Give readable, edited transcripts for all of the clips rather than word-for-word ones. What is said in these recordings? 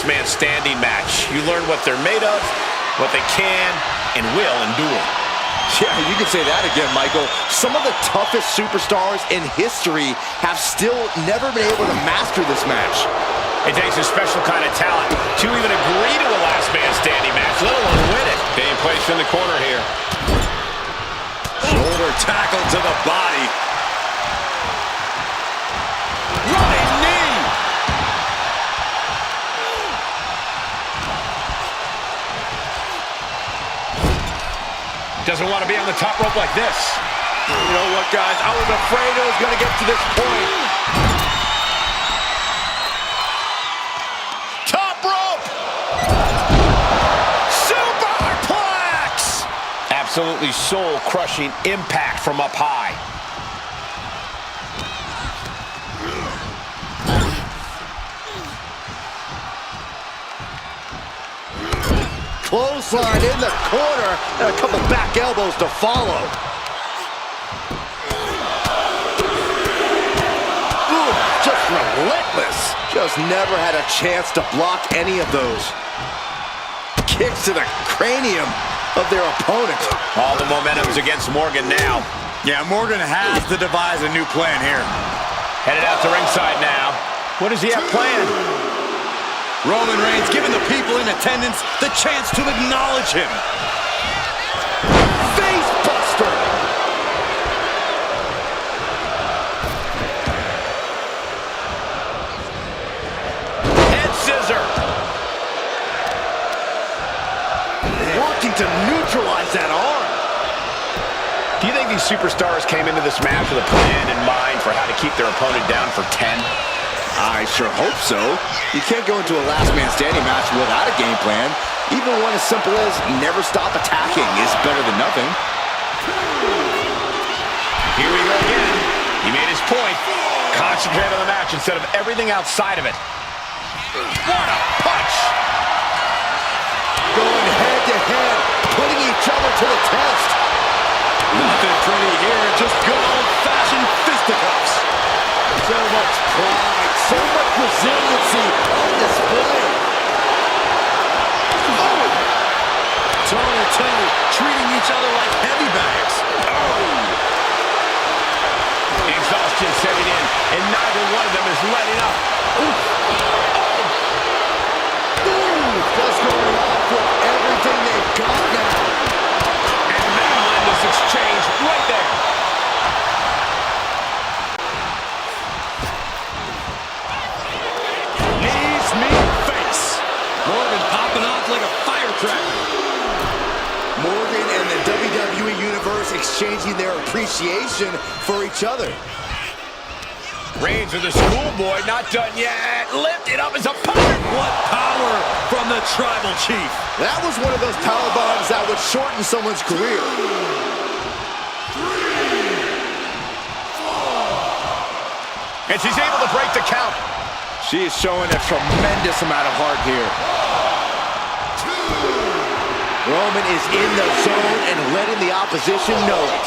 last man standing match. You learn what they're made of, what they can and will endure. Yeah, you can say that again, Michael. Some of the toughest superstars in history have still never been able to master this match. It takes a special kind of talent to even agree to a last man standing match, let alone win it. Being placed in the corner here. Shoulder tackle to the body. Running knee. Doesn't want to be on the top rope like this. You know what, guys? I was afraid it was going to get to this point. Top rope! Superplex! Absolutely soul-crushing impact from up high. Clothesline in the corner, and a couple back elbows to follow. Ooh, just relentless. Just never had a chance to block any of those. Kicks to the cranium of their opponent. All the momentum's against Morgan now. Yeah, Morgan has to devise a new plan here. Headed out to ringside now. What does he have planned? Roman Reigns giving the people in attendance the chance to acknowledge him. Face buster! Head scissor! Working to neutralize that arm. Do you think these superstars came into this match with a plan in mind for how to keep their opponent down for 10? I sure hope so. You can't go into a last man standing match without a game plan. Even one as simple as never stop attacking is better than nothing. Here we go again. He made his point. Concentrate on the match instead of everything outside of it. What a punch! Going head to head, putting each other to the test. Nothing pretty here, just good old-fashioned fisticuffs. So much pride, so much resiliency on display. Oh! Toe-to-toe, treating each other like heavy bags. Exhaustion setting in, and neither one of them is letting up. Just going off with everything they've got now. And that'll end this exchange right there. Knees, meet, face. Morgan popping off like a firecracker. Morgan and the WWE Universe exchanging their appreciation for each other. Reigns with the schoolboy, not done yet. Lifted up his opponent. What power from the Tribal Chief. That was one of those power bombs that would shorten someone's career. And she's able to break the count. She is showing a tremendous amount of heart here. Roman is in the zone and letting the opposition know it.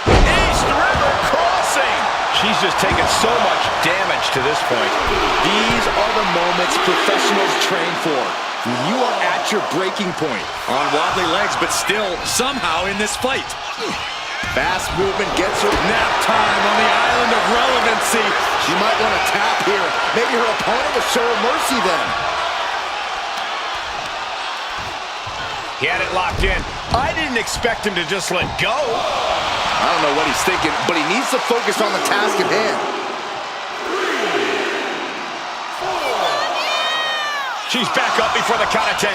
East River crossing. She's just taken so much damage to this point. These are the moments professionals train for. When you are at your breaking point. On wobbly legs, but still somehow in this fight. Fast movement gets her. Nap time on the island of relevancy. She might want to tap here. Maybe her opponent will show her mercy then. He had it locked in. I didn't expect him to just let go. I don't know what he's thinking, but he needs to focus on the task at hand. She's back up before the count of 10.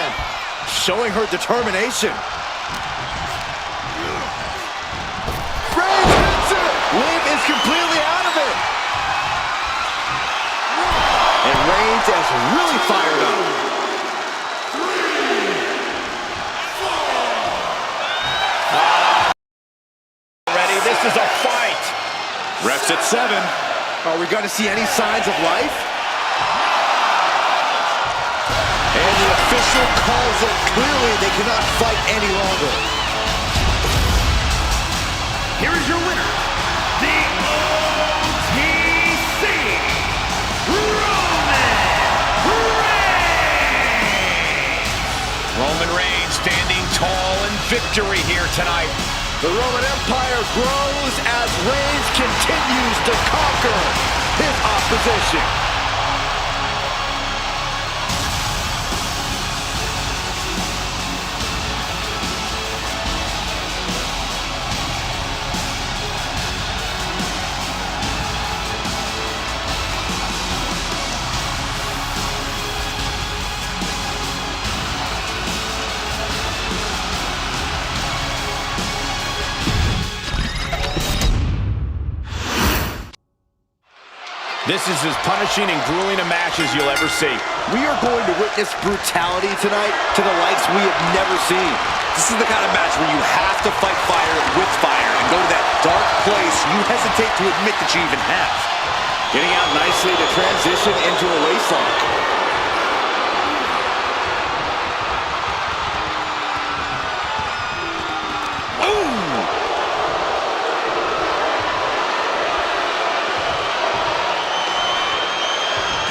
Showing her determination. Reigns hits it! Liv is completely out of it. And Reigns has really fired up. Ready? This is a fight. Refs at 7. Are we going to see any signs of life? And the official calls it. Clearly, they cannot fight any longer. here is your winner, the OTC, Roman Reigns standing tall in victory here tonight. The Roman Empire grows as Reigns continues to conquer his opposition. This is as punishing and grueling a match as you'll ever see. We are going to witness brutality tonight to the likes we have never seen. This is the kind of match where you have to fight fire with fire and go to that dark place you hesitate to admit that you even have. Getting out nicely to transition into a waistlock.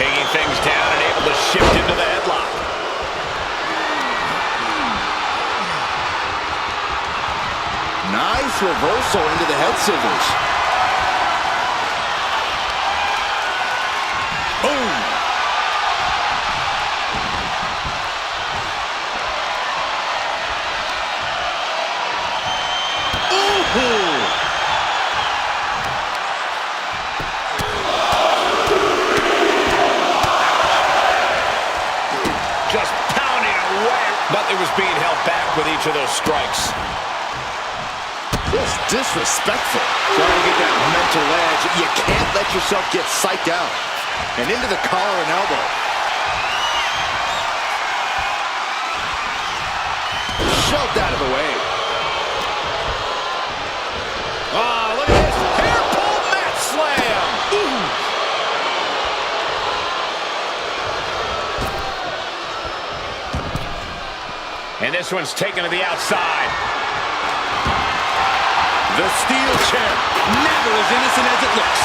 Taking things down and able to shift into the headlock. Nice reversal into the head scissors. Boom! Ooh! Just pounding away. Nothing was being held back with each of those strikes. Just disrespectful. Trying to get that mental edge. You can't let yourself get psyched out. And into the collar and elbow. Shoved out of the way. Oh, look at this. Hair pull mat slam. Ooh. And this one's taken to the outside. The steel chair, never as innocent as it looks.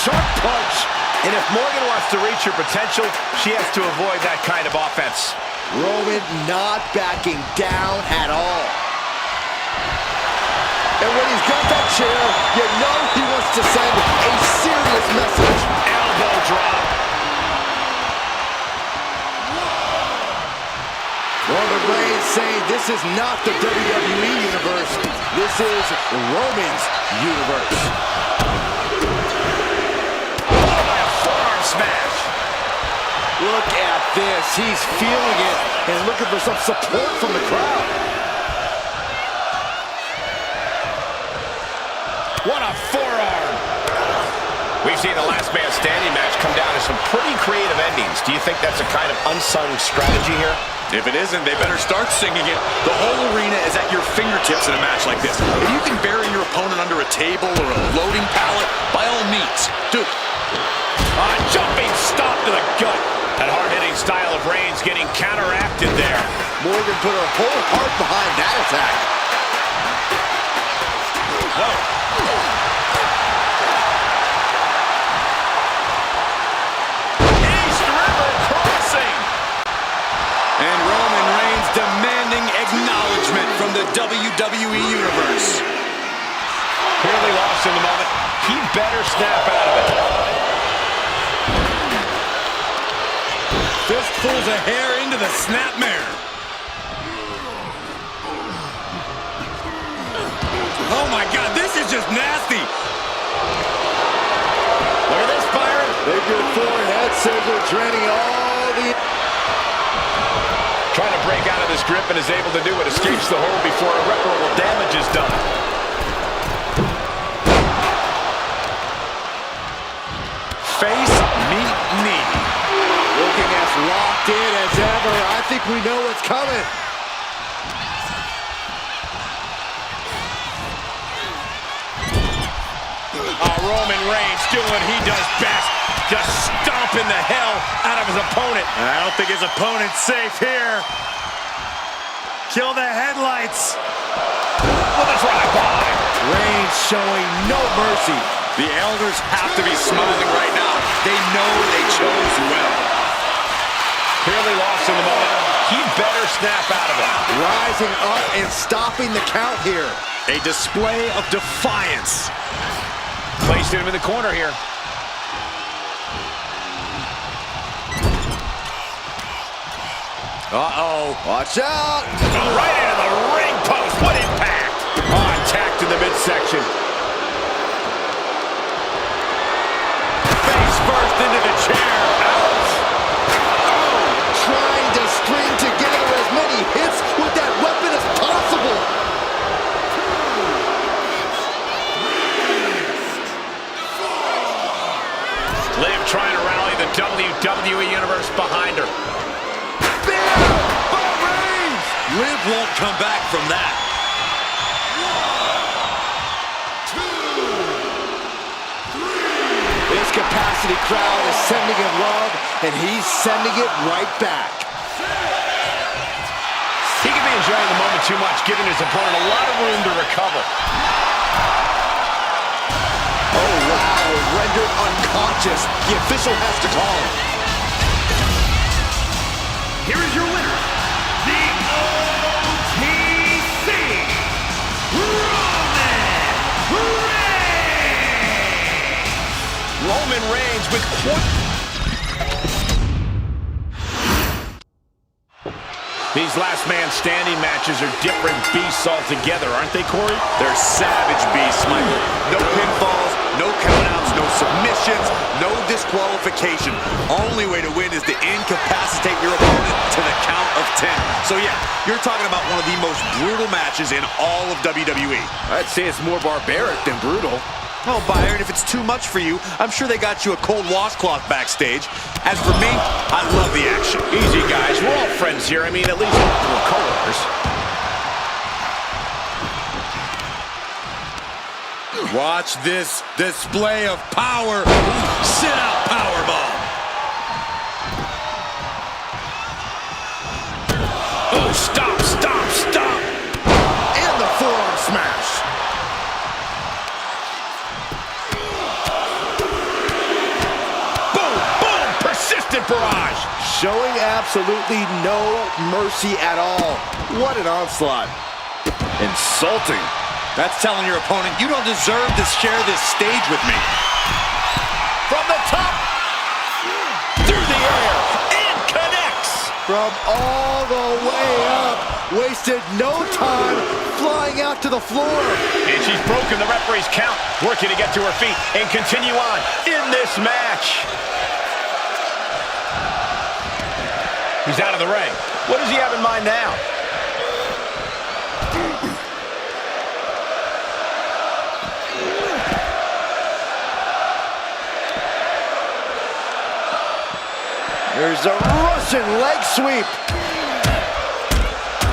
Sharp punch. And if Morgan wants to reach her potential, she has to avoid that kind of offense. Roman not backing down at all. And when he's got that chair, you know he wants to send a serious message. Elbow drop. Roman Reigns saying this is not the WWE universe. This is Roman's universe. Forearm smash. Look at this. He's feeling it and looking for some support from the crowd. What a forearm. We've seen the last man standing match come down to some pretty creative endings. Do you think that's a kind of unsung strategy here? If it isn't, they better start singing it. The whole arena is at your fingertips in a match like this. If you can bury your opponent under a table or a loading pallet, by all means, do it. Jumping stop to the gut. That hard-hitting style of Reigns getting counteracted there. Morgan put her whole heart behind that attack. Whoa. East River crossing. And Roman Reigns demanding acknowledgement from the WWE Universe. Clearly lost in the moment. He better snap out of it. Fistfuls of hair into the snapmare. Oh my God, this is just nasty. Look at this, Byron. Figure four head scissor draining all the... Trying to break out of this grip and is able to do it. Escapes the hold before irreparable damage is done. Face, meet, knee. Looking as locked in as ever. I think we know what's coming. Roman Reigns doing what he does best. Just stomping the hell out of his opponent. I don't think his opponent's safe here. Kill the headlights. With a drive-by. Reigns showing no mercy. The elders have to be smiling right now. They know they chose well. Clearly lost in the moment. He better snap out of it. Rising up and stopping the count here. A display of defiance. Placed him in the corner here. Uh-oh. Watch out. Right into the ring post. What impact. Oh, attacked in the midsection. Face first into the chair. Ouch. Oh, trying to string together as many hits with that weapon as possible. Liv trying to rally the WWE Universe behind her. Liv won't come back from that. This capacity crowd is sending him love, and he's sending it right back. He could be enjoying the moment too much, giving his opponent a lot of room to recover. Oh, wow, rendered unconscious. The official has to call him. Here is your winner, the OTC, Roman Reigns with These last man standing matches are different beasts altogether, aren't they, Corey? They're savage beasts, Michael. No pinfalls, no countouts, no submissions, no disqualification. Only way to win is to incapacitate your opponent to the count of 10. So yeah, you're talking about one of the most brutal matches in all of WWE. I'd say it's more barbaric than brutal. No, Byron, if it's too much for you, I'm sure they got you a cold washcloth backstage. As for me, I love the action. Easy, guys. We're all friends here. I mean, at least we're coworkers. Watch this display of power. Sit out powerbomb. Oh, stop, stop, stop. And the forearm smash. Persistent barrage. Showing absolutely no mercy at all. What an onslaught. Insulting. That's telling your opponent, you don't deserve to share this stage with me. From the top. Through the air. And connects. From all the way up. Wasted no time flying out to the floor. And she's broken the referee's count. Working to get to her feet and continue on in this match. He's out of the ring. What does he have in mind now? There's a Russian leg sweep.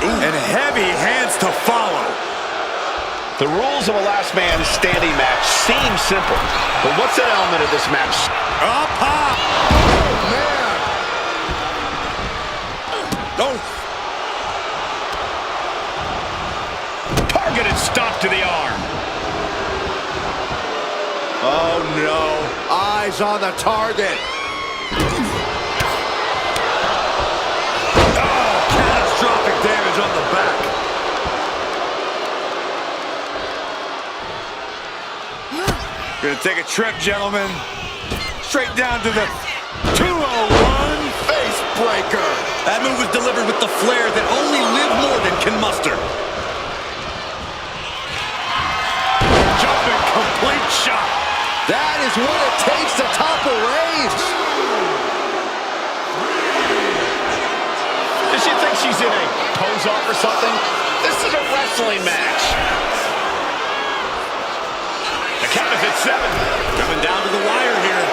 And heavy hands to follow. The rules of a last man standing match seem simple, but what's an element of this match? Up high. Oh, man. Oh. Targeted stomp to the arm. Oh, no. Eyes on the target. Oh, catastrophic damage on the back. Gonna take a trip, gentlemen. Straight down to the 201 Face breaker. That move was delivered with the flair that only Liv Morgan can muster. Jumping complete shot. That is what it takes to topple Reigns. Does she think she's in a pose-off or something? This is a wrestling match. The count is at 7. Coming down to the wire here.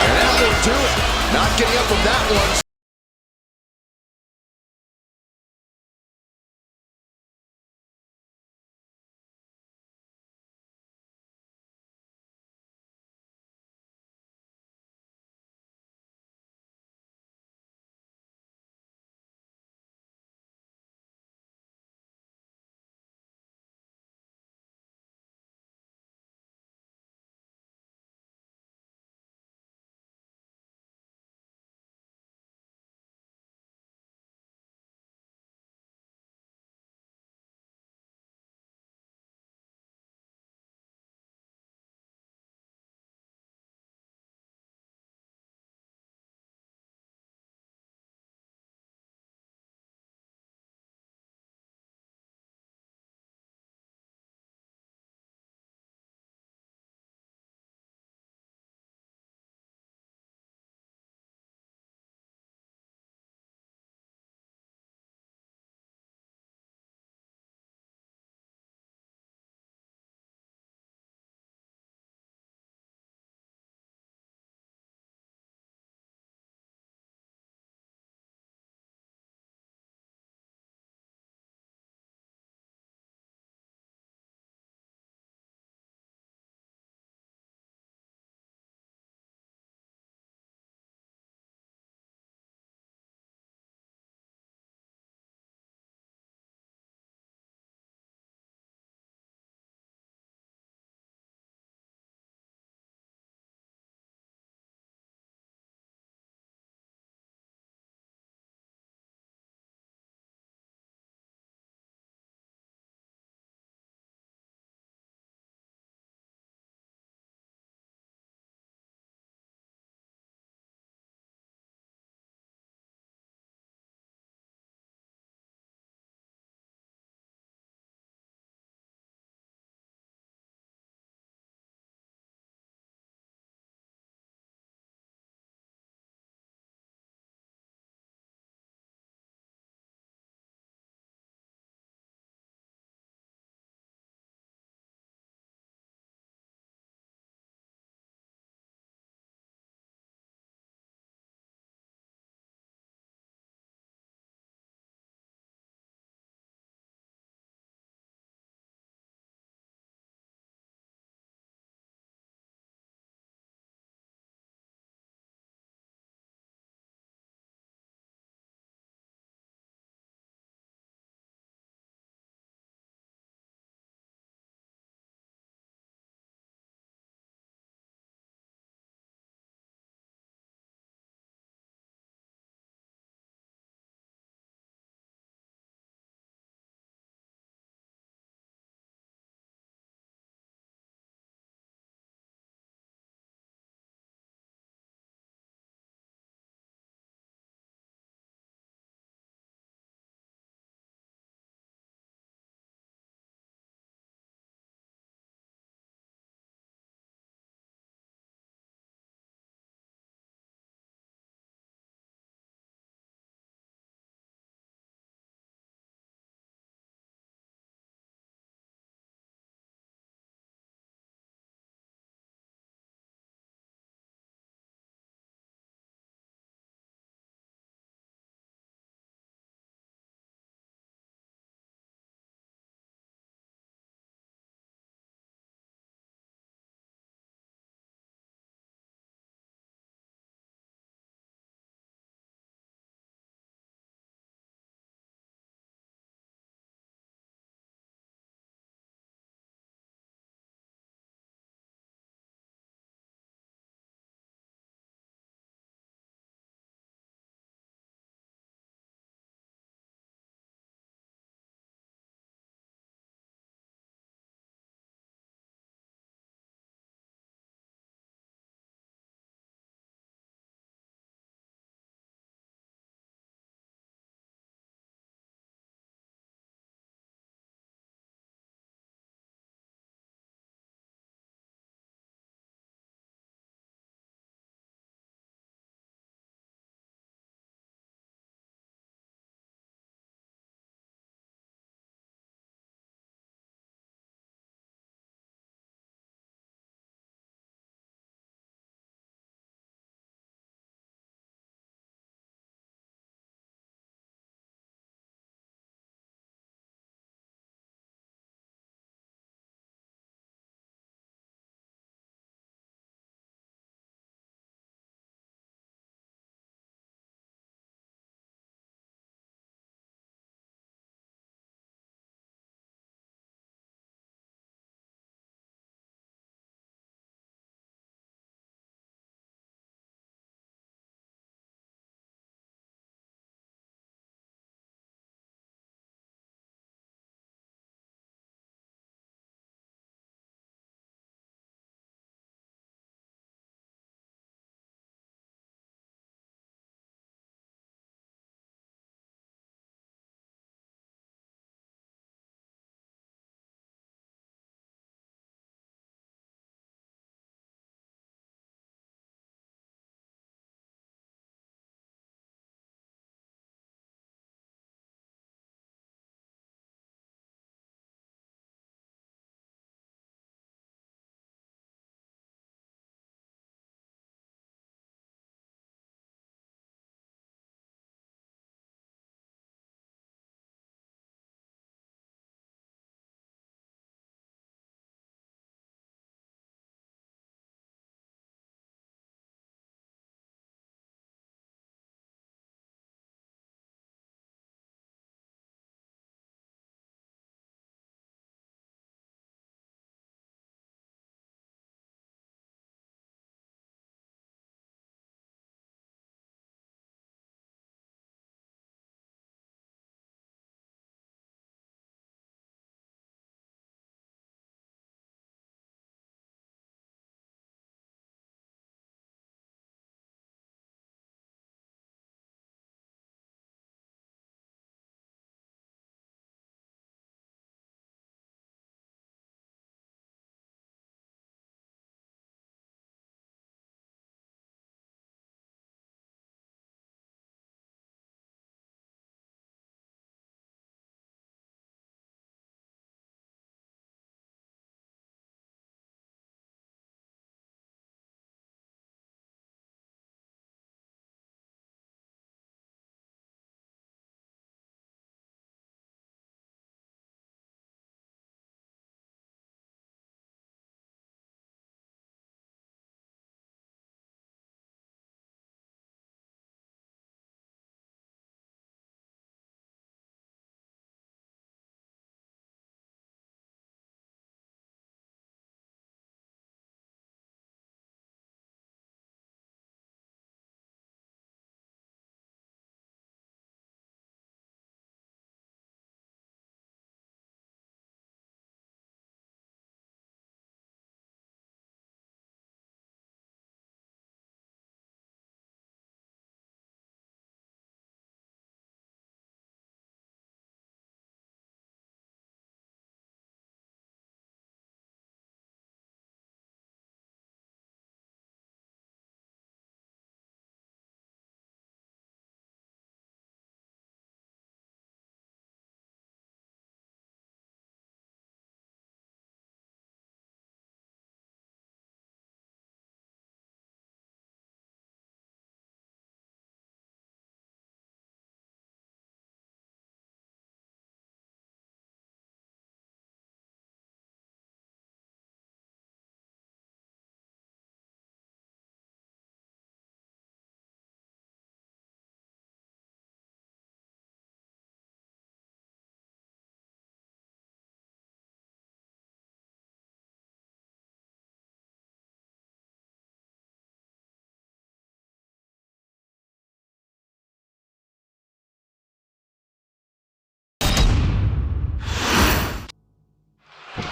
And that will do it. Not getting up from that one.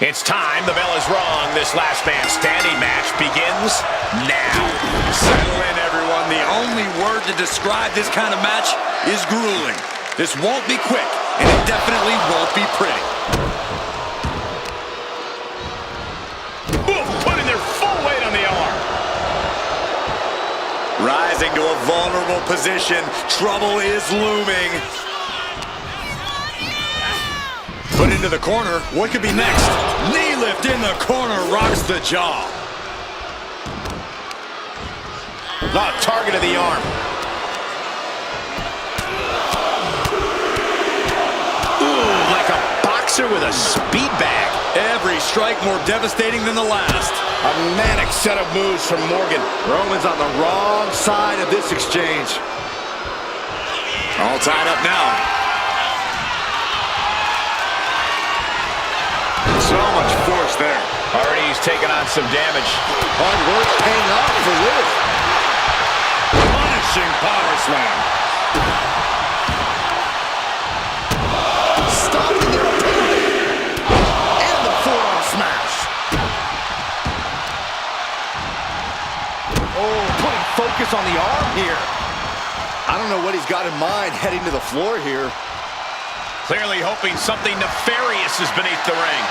It's time. The bell is rung. This last man standing match begins now. Settle in, everyone. The only word to describe this kind of match is grueling. This won't be quick, and it definitely won't be pretty. Boom, putting their full weight on the arm. Rising to a vulnerable position. Trouble is looming. Put into the corner. What could be next? Knee lift in the corner rocks the jaw. Target of the arm. Ooh, like a boxer with a speed bag. Every strike more devastating than the last. A manic set of moves from Morgan. Roman's on the wrong side of this exchange. All tied up now. So much force there. Already he's taken on some damage. Hard work paying off for Liv. Punishing power slam. Stopping their opponent. And the forearm smash. Oh, putting focus on the arm here. I don't know what he's got in mind heading to the floor here. Clearly hoping something nefarious is beneath the ring.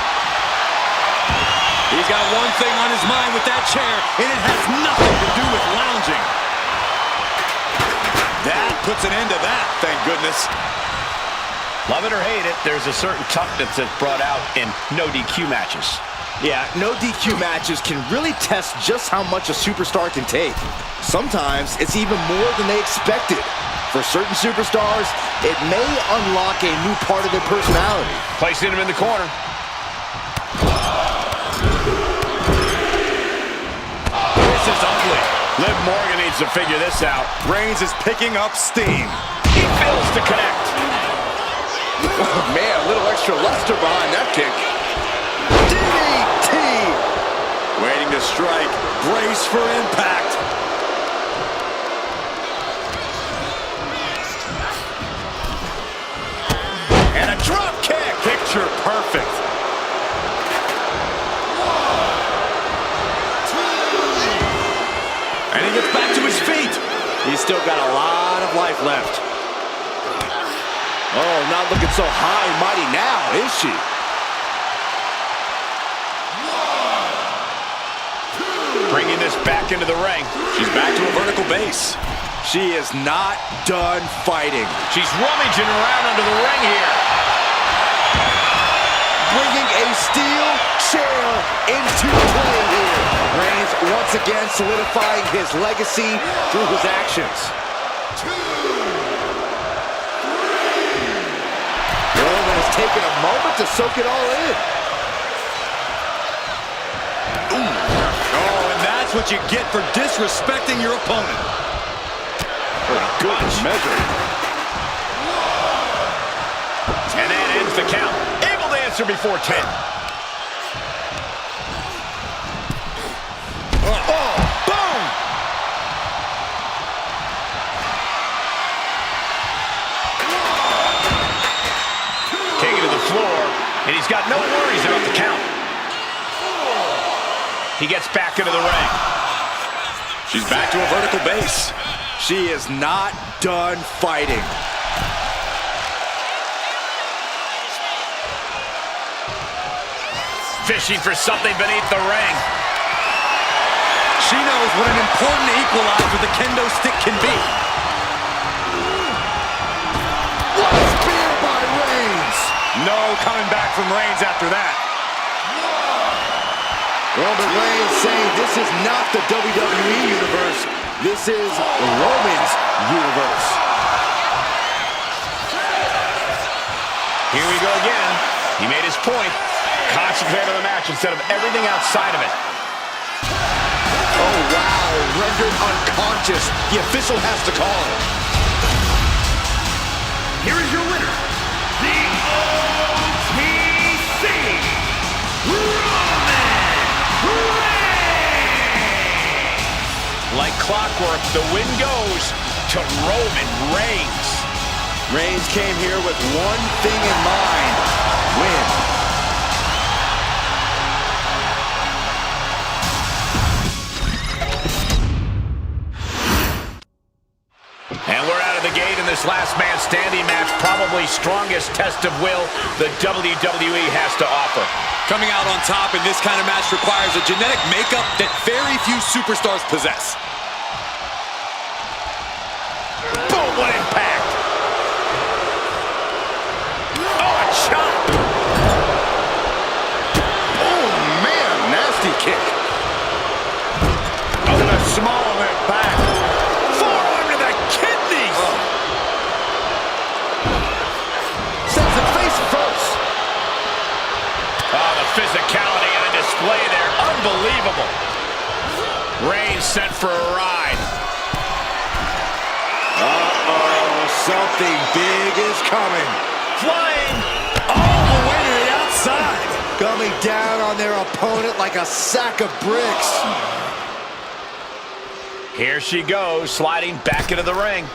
He's got one thing on his mind with that chair, and it has nothing to do with lounging. That puts an end to that, thank goodness. Love it or hate it, there's a certain toughness that's brought out in no DQ matches. Yeah, no DQ matches can really test just how much a superstar can take. Sometimes it's even more than they expected. For certain superstars, it may unlock a new part of their personality. Placing him in the corner. This is ugly. Liv Morgan needs to figure this out. Reigns is picking up steam. He fails to connect. Oh, man, a little extra luster behind that kick. DDT! Waiting to strike. Brace for impact. And a drop kick. Picture perfect. And he gets back to his feet. He's still got a lot of life left. Oh, not looking so high and mighty now, is she? Bringing this back into the ring. She's back to a vertical base. She is not done fighting. She's rummaging around under the ring here. Bringing a steel chair into play here. Reigns once again solidifying his legacy through his actions. Roman has taken a moment to soak it all in. Oh, and that's what you get for disrespecting your opponent. Good measure. And that ends the count. Able to answer before 10. Oh, boom! Taking to the floor, and he's got no worries about the count. He gets back into the ring. She's back to a vertical base. She is not done fighting. Fishing for something beneath the ring. She knows what an important equalizer the kendo stick can be. What a spear by Reigns! No coming back from Reigns after that. Roman Reigns saying this is not the WWE Universe. This is Roman's universe. Here we go again. He made his point. Concentrate on the match instead of everything outside of it. Oh, wow. Rendered unconscious. The official has to call it. Here is your winner, the OTC, Roman Reigns! Like clockwork, the win goes to Roman Reigns. Reigns came here with one thing in mind. Win. This last man standing match, probably strongest test of will the WWE has to offer. Coming out on top in this kind of match requires a genetic makeup that very few superstars possess. Boom, what impact! Oh, a chop! Oh, man, nasty kick. Oh, and a small impact. Forearm to the kidneys! Sends him face first. Oh, the physicality on display there. Unbelievable. Reigns sent for a ride. Uh-oh, something big is coming. Flying. All the way to the outside. Coming down on their opponent like a sack of bricks. Here she goes, sliding back into the ring.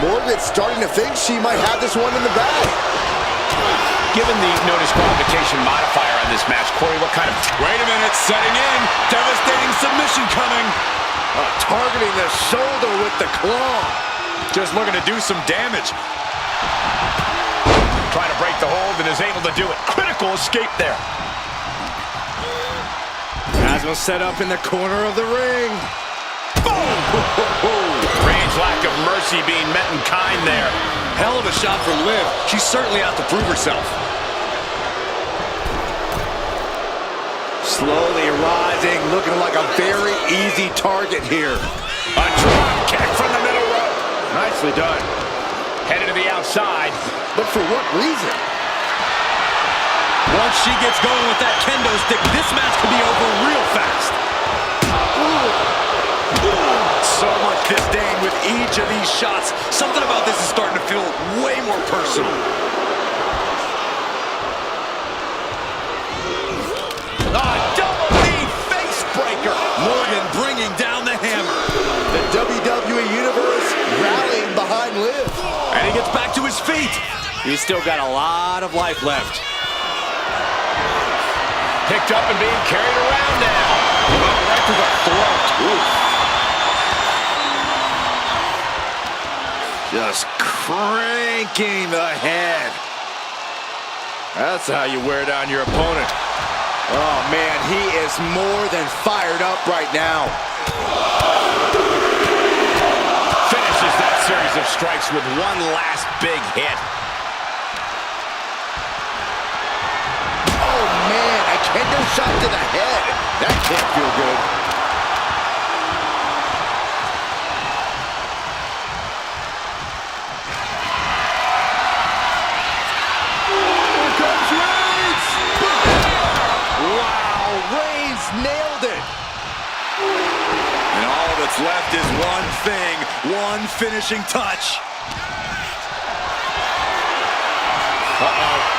Morgan's starting to think she might have this one in the bag. Given the no disqualification modifier on this match, Corey, what kind of... Wait a minute, setting in. Devastating submission coming. Targeting the shoulder with the claw. Just looking to do some damage. Trying to break the hold and is able to do it. Critical escape there. Has him set up in the corner of the ring. Boom! Reigns' lack of mercy being met in kind there. Hell of a shot from Liv. She's certainly out to prove herself. Slowly rising, looking like a very easy target here. A drop kick from the middle rope. Nicely done. Headed to the outside. But for what reason? Once she gets going with that kendo stick, this match could be over real fast. So much disdain with each of these shots. Something about this is starting to feel way more personal. Double knee face breaker. Morgan bringing down the hammer. The WWE Universe rallying behind Liv. And he gets back to his feet. He's still got a lot of life left. Picked up and being carried around now. Right to the throat. Ooh. Just cranking the head. That's how you wear down your opponent. Oh, man, he is more than fired up right now. Finishes that series of strikes with one last big hit. Oh, man, a kendo shot to the head. That can't feel good. Nailed it. And all that's left is one thing, one finishing touch.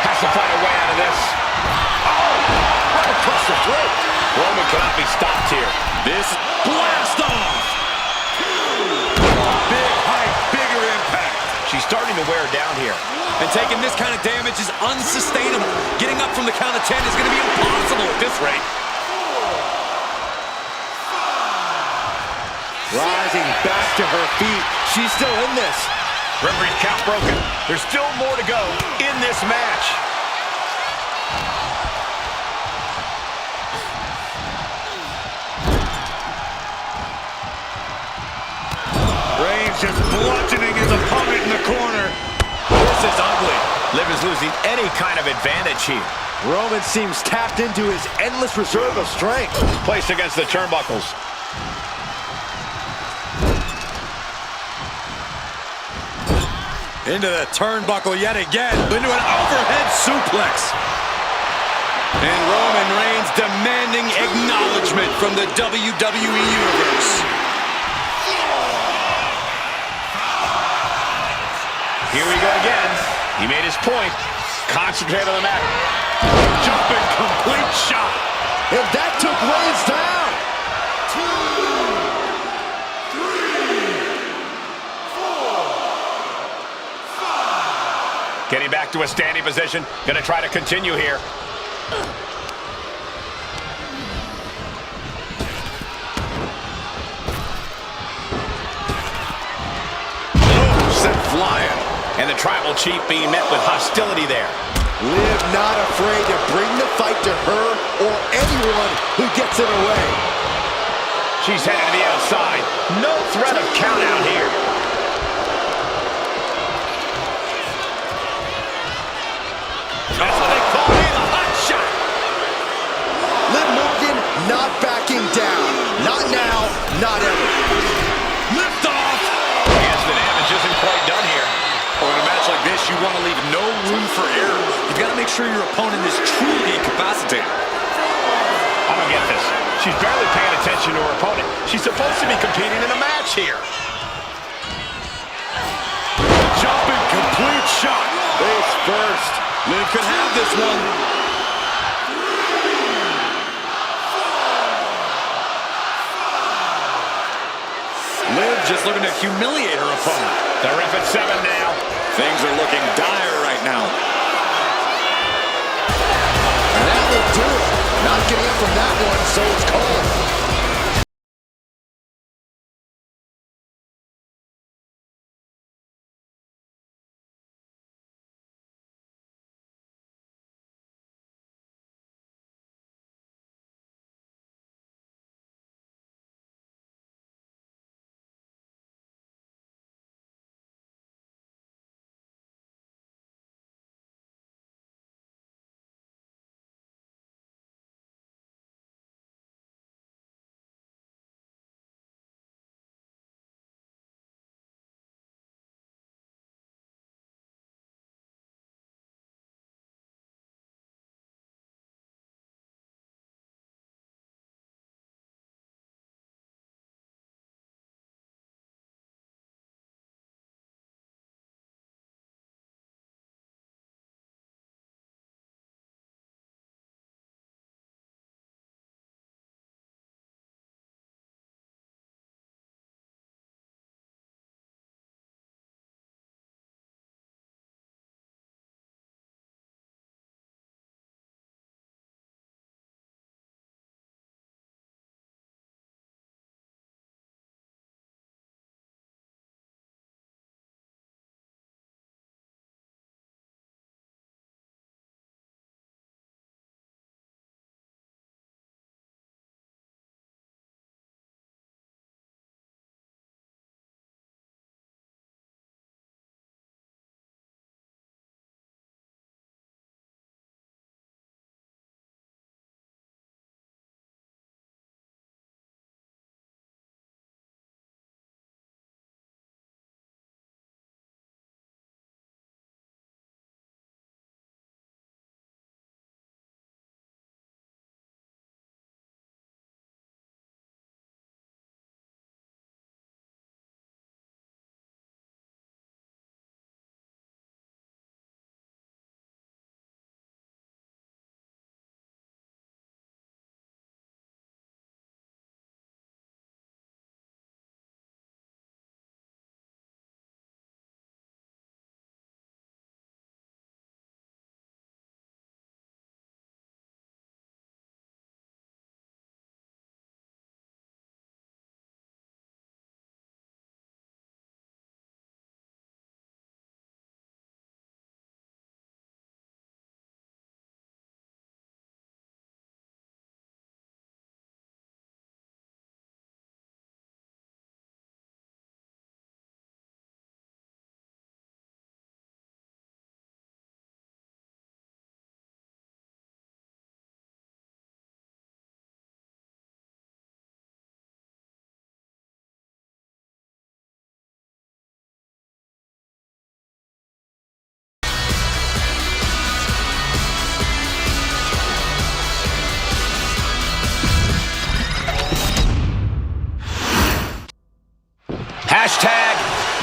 Has to find a way out of this. Oh, right across the throat. Roman cannot be stopped here. This blast off. Big height, bigger impact. She's starting to wear down here. And taking this kind of damage is unsustainable. Getting up from the count of 10 is going to be impossible at this rate. Rising back to her feet. She's still in this. Referee's count broken. There's still more to go in this match. Reigns just bludgeoning his opponent in the corner. This is ugly. Liv is losing any kind of advantage here. Roman seems tapped into his endless reserve of strength. Placed against the turnbuckles. Into the turnbuckle yet again. Into an overhead suplex. And Roman Reigns demanding acknowledgement from the WWE Universe. Here we go again. He made his point. Concentrate on the matter. Jumping complete shot. And that took Reigns down. 2, 3, 4, 5. Getting back to a standing position. Gonna try to continue here. flying. And the tribal chief being met with hostility there. Liv not afraid to bring the fight to her or anyone who gets in her way. She's headed to the outside. No threat of count out here. That's what they call me, the hot shot. Liv Morgan not backing down. Not now, not ever. Lift off. I guess the damage isn't quite done here. Oh, in a match like this, you want to leave no room for error. You've got to make sure your opponent is truly incapacitated. I don't get this. She's barely paying attention to her opponent. She's supposed to be competing in a match here. Jumping complete shot. Face first. Liv could have this one. Liv just looking to humiliate her opponent. The ref at 7 now. Things are looking dire right now. And that will do it. Not getting up from that one, so it's called. Hashtag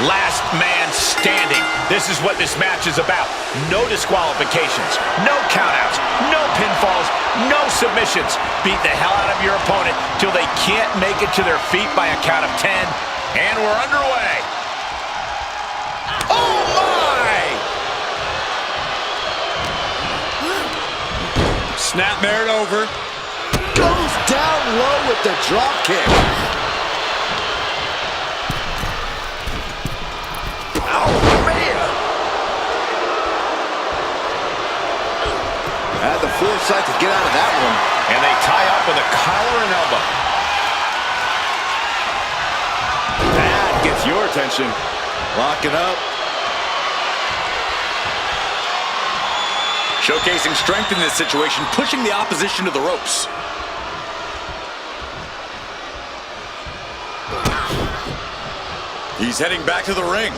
last man standing. This is what this match is about. No disqualifications, no countouts, no pinfalls, no submissions. Beat the hell out of your opponent till they can't make it to their feet by a count of 10. And we're underway. Oh my! Snapmare it over. Goes down low with the drop kick. Oh, foresight to get out of that one. And they tie up with a collar and elbow. That gets your attention. Lock it up. Showcasing strength in this situation, pushing the opposition to the ropes. He's heading back to the ring.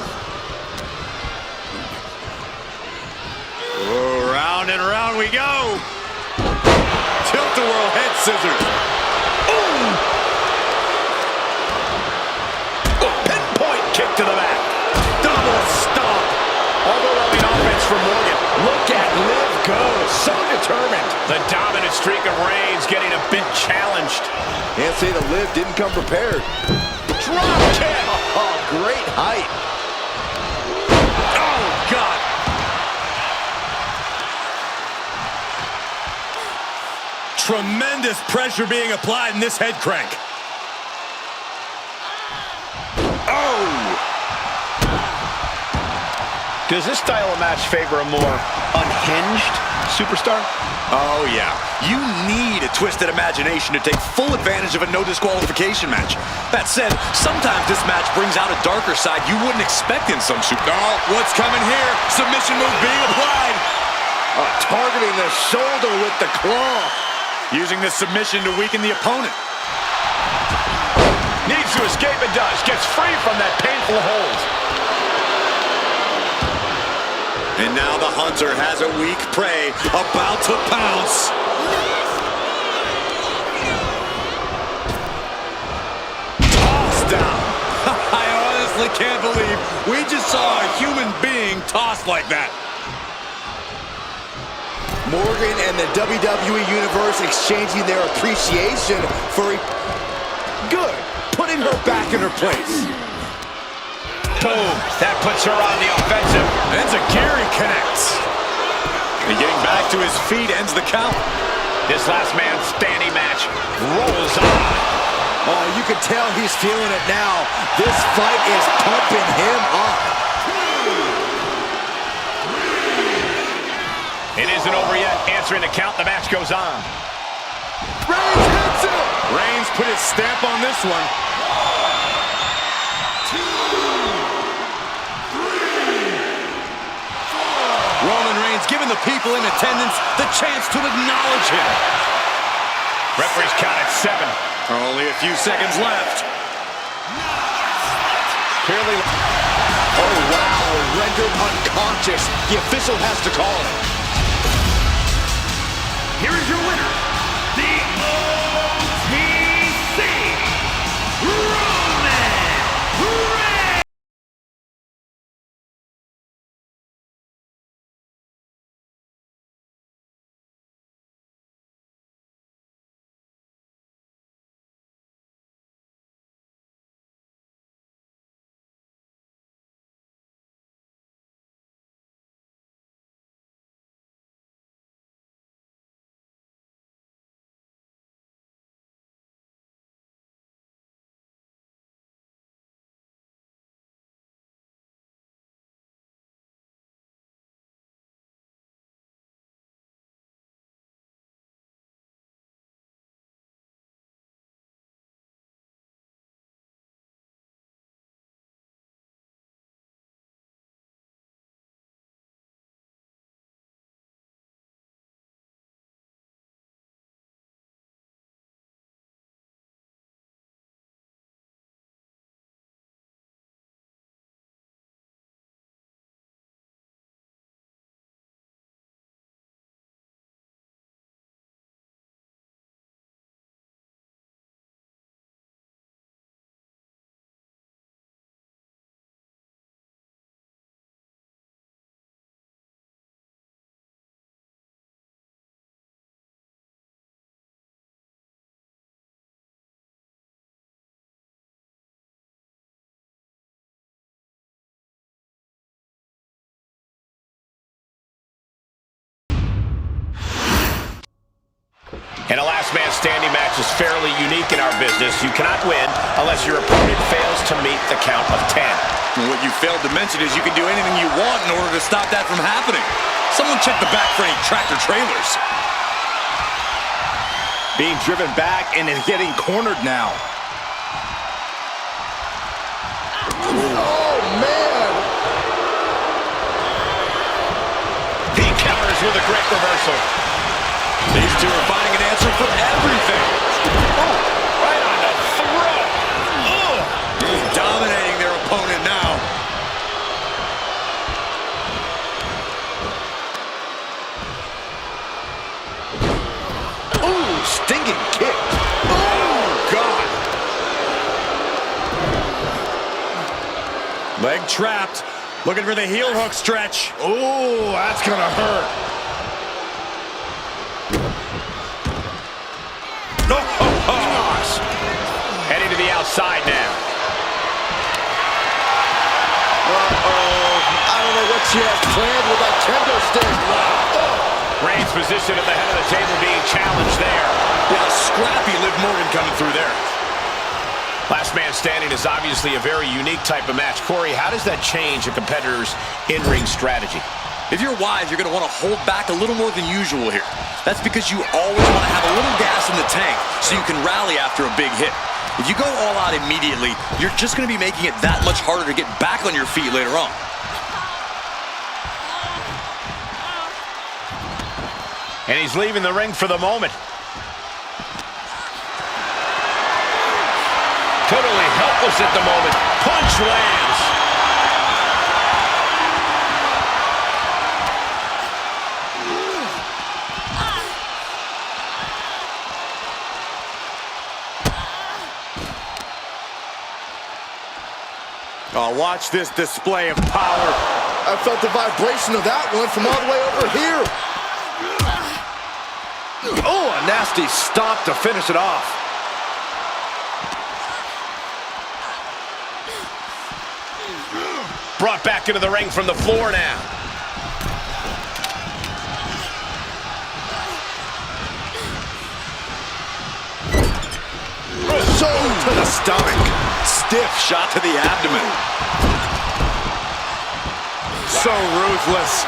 Oh, round and round we go. Tilt-a-whirl head scissors. Pinpoint kick to the back. Double stomp. Overwhelming offense from Morgan. Look at Liv go. So determined. The dominant streak of Reigns getting a bit challenged. Can't say the Liv didn't come prepared. Drop kick. Oh, great height. Oh, God. Tremendous pressure being applied in this head crank. Oh! Does this style of match favor a more unhinged superstar? Oh, yeah. You need a twisted imagination to take full advantage of a no disqualification match. That said, sometimes this match brings out a darker side you wouldn't expect in some super... Oh, what's coming here? Submission move being applied. Targeting the shoulder with the claw. Using the submission to weaken the opponent. Needs to escape and does. Gets free from that painful hold. And now the hunter has a weak prey about to pounce. Tossed down. I honestly can't believe we just saw a human being tossed like that. Morgan and the WWE Universe exchanging their appreciation for good, putting her back in her place. Boom. That puts her on the offensive. Enziguri connects. And getting back to his feet ends the count. This last man standing match rolls on. Oh, you can tell he's feeling it now. This fight is pumping him up. It isn't over yet. Answering the count, the match goes on. Reigns hits it. Reigns put his stamp on this one. Roman Reigns giving the people in attendance the chance to acknowledge him. Referee's count at 7. Only a few seconds left. Clearly. Oh, wow. Rendered unconscious. The official has to call it. Here is your winner, the OTC, Roman Reigns. And a last man standing match is fairly unique in our business. You cannot win unless your opponent fails to meet the count of 10. And what you failed to mention is you can do anything you want in order to stop that from happening. Someone check the back for any tractor trailers. Being driven back and is getting cornered now. Oh, man! He counters with a great reversal. These two are finding an answer for everything. Oh, right on the throat. He's dominating their opponent now. Ooh, stinging kick. Oh, God. Leg trapped. Looking for the heel hook stretch. Ooh, that's gonna hurt. Gosh. Heading to the outside now. I don't know what she has planned with that kendo stick. Reigns' position at the head of the table being challenged there. Yeah, scrappy Liv Morgan coming through there. Last man standing is obviously a very unique type of match. Corey, how does that change a competitor's in-ring strategy? If you're wise, you're going to want to hold back a little more than usual here. That's because you always want to have a little gas in the tank so you can rally after a big hit. If you go all out immediately, you're just going to be making it that much harder to get back on your feet later on. And he's leaving the ring for the moment. Totally helpless at the moment. Punch lands. Oh, watch this display of power. I felt the vibration of that one from all the way over here. Oh, a nasty stop to finish it off. Brought back into the ring from the floor now. So to the stomach. Stiff shot to the abdomen. So ruthless.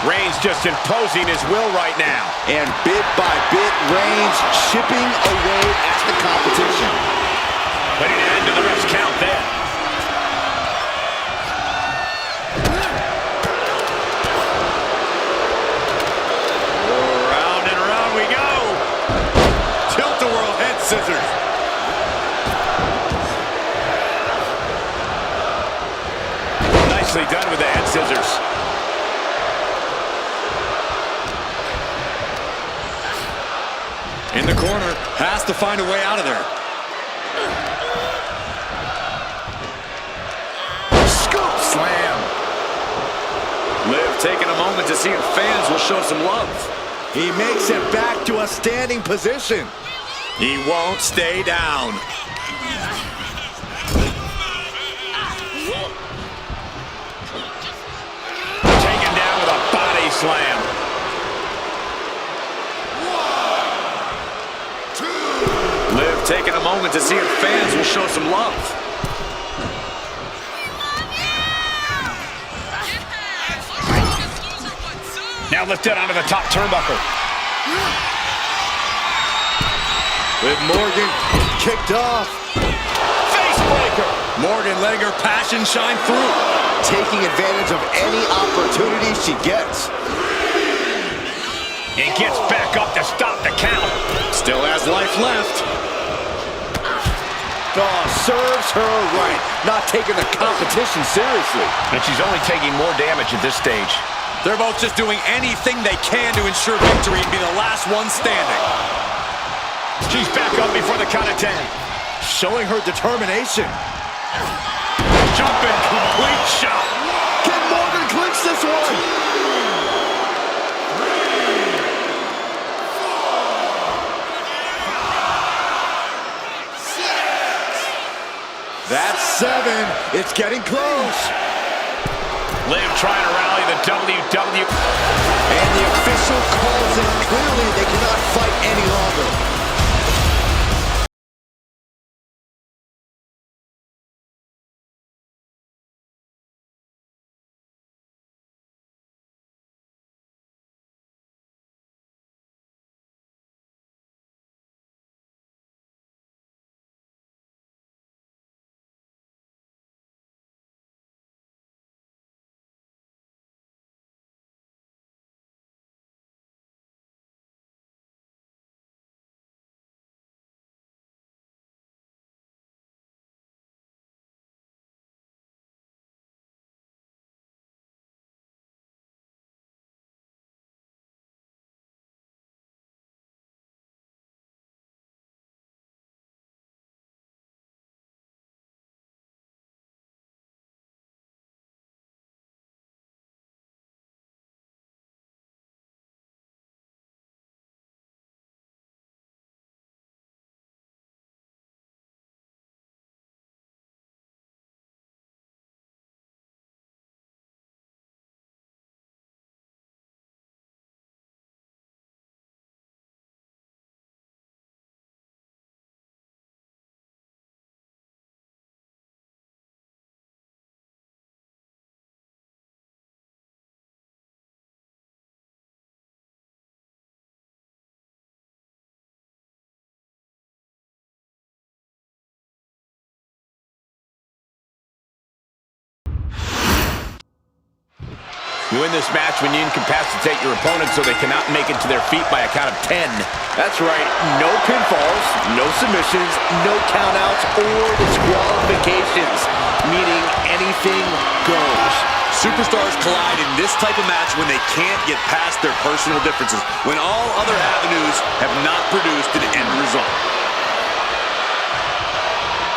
Reigns just imposing his will right now. And bit by bit, Reigns chipping away at the competition. Putting an end to the ref's count there. Round and round we go. Tilt-a-whirl head scissors. Nicely done with the head scissors. In the corner, has to find a way out of there. Scoop slam. Liv taking a moment to see if fans will show some love. He makes it back to a standing position. He won't stay down. Taken down with a body slam. Liv taking a moment to see if fans will show some love. Now lifted onto the top turnbuckle. With Morgan kicked off. Face breaker. Morgan letting her passion shine through. Taking advantage of any opportunity she gets. And gets back up to stop the count. Still has life left. Oh, serves her right. Not taking the competition seriously. And she's only taking more damage at this stage. They're both just doing anything they can to ensure victory and be the last one standing. She's back up before the count of 10. Showing her determination. Jumping complete shot. Can Morgan clinch this one? That's 7. It's getting close. Liv trying to rally the WWE. And the official calls it. Clearly, they cannot fight any longer. You win this match when you incapacitate your opponent so they cannot make it to their feet by a count of 10. That's right. No pinfalls, no submissions, no countouts or disqualifications, meaning anything goes. Superstars collide in this type of match when they can't get past their personal differences, when all other avenues have not produced an end result.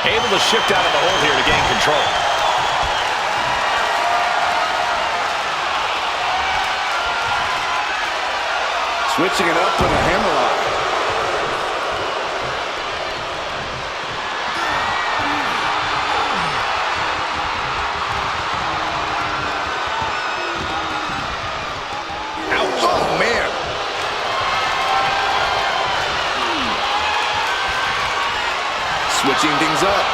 Able to shift out of the hole here to gain control. Switching it up with a hammerlock. Ouch. Oh, man. Switching things up.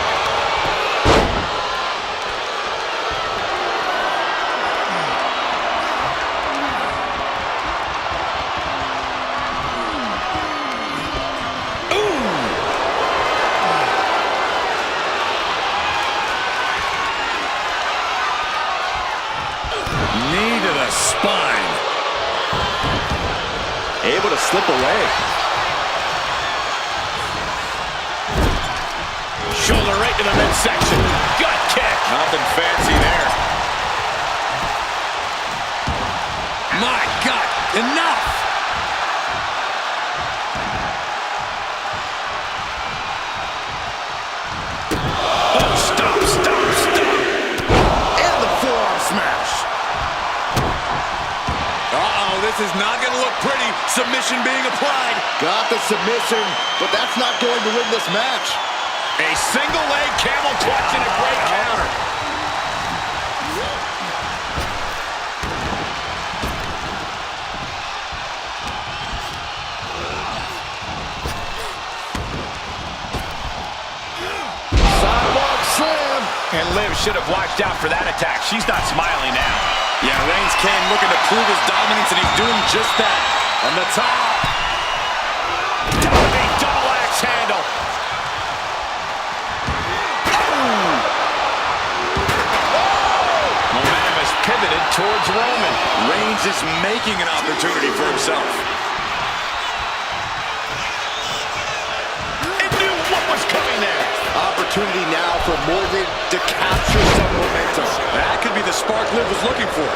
Knee to the spine. Able to slip away. Shoulder right to the midsection. Gut kick. Nothing fancy there. My God, enough! Oh, stop, stop, stop. And the forearm smash. Uh-oh, this is not going to look pretty. Submission being applied. Got the submission, but that's not going to win this match. A single leg camel clutch and a great counter. Sidewalk slam. And Liv should have watched out for that attack. She's not smiling now. Yeah, Reigns came looking to prove his dominance, and he's doing just that. On the top. Dominating double axe handle. Momentum has pivoted towards Roman. Reigns is making an opportunity for himself. It knew what was coming there. Opportunity now for Morgan to capture some momentum. That could be the spark Liv was looking for.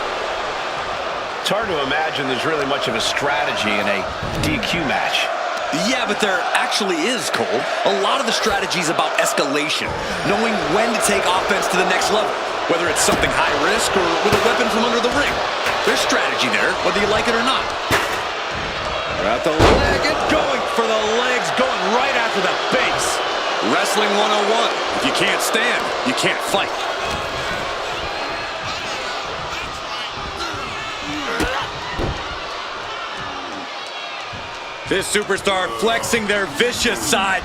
It's hard to imagine there's really much of a strategy in a DQ match. Yeah, but there actually is, Cole. A lot of the strategy is about escalation, knowing when to take offense to the next level, whether it's something high risk or with a weapon from under the ring. There's strategy there, whether you like it or not. At the leg and Going for the legs, going right after the base. Wrestling 101. If you can't stand, you can't fight. This superstar flexing their vicious side.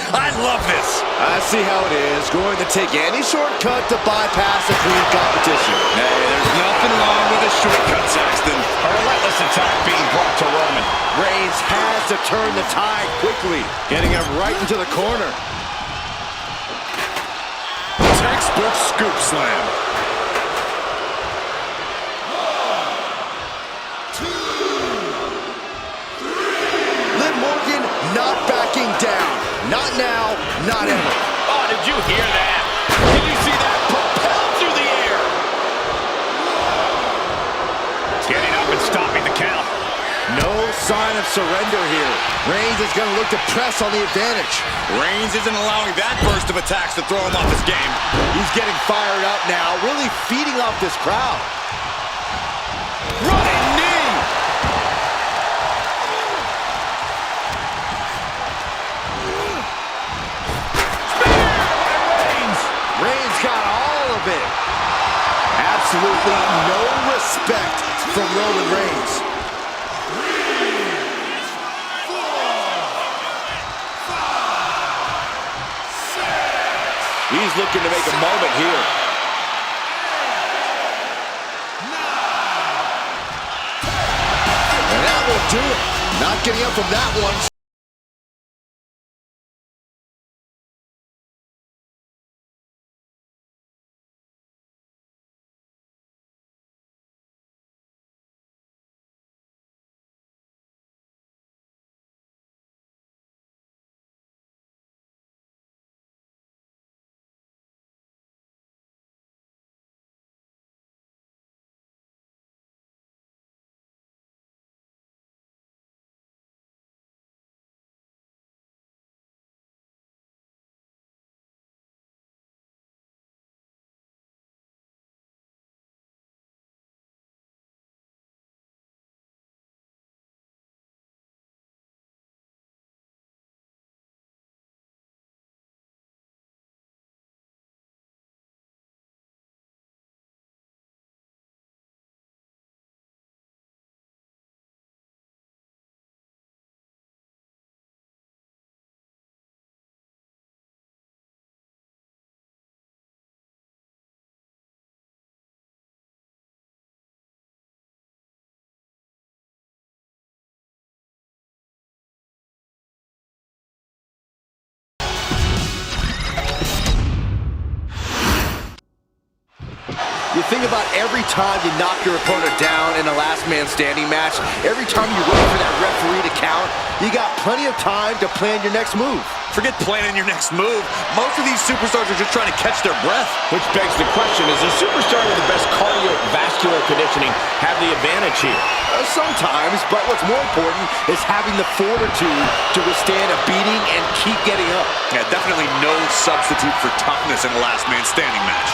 I love this. I see how it is. Going to take any shortcut to bypass a clean competition. Hey, there's nothing wrong with a shortcut, Saxton. A relentless attack being brought to Roman. Reigns has to turn the tide quickly, getting him right into the corner. Textbook scoop slam. Liv Morgan not backing down. Not now, not ever. Oh, did you hear that? Did you see that? Propelled through the air. Getting up and stopping the count. No sign of surrender here. Reigns is going to look to press on the advantage. Reigns isn't allowing that burst of attacks to throw him off his game. He's getting fired up now, really feeding off this crowd. Running knee. Reigns got all of it. Absolutely no respect from Roman Reigns. He's looking to make a moment here. And that will do it. Not getting up from that one. about every time you knock your opponent down in a last man standing match, every time you wait for that referee to count, you got plenty of time to plan your next move. Forget planning your next move. Most of these superstars are just trying to catch their breath. Which begs the question, is a superstar with the best cardiovascular conditioning have the advantage here? Sometimes, but what's more important is having the fortitude to withstand a beating and keep getting up. Yeah, definitely no substitute for toughness in a last man standing match.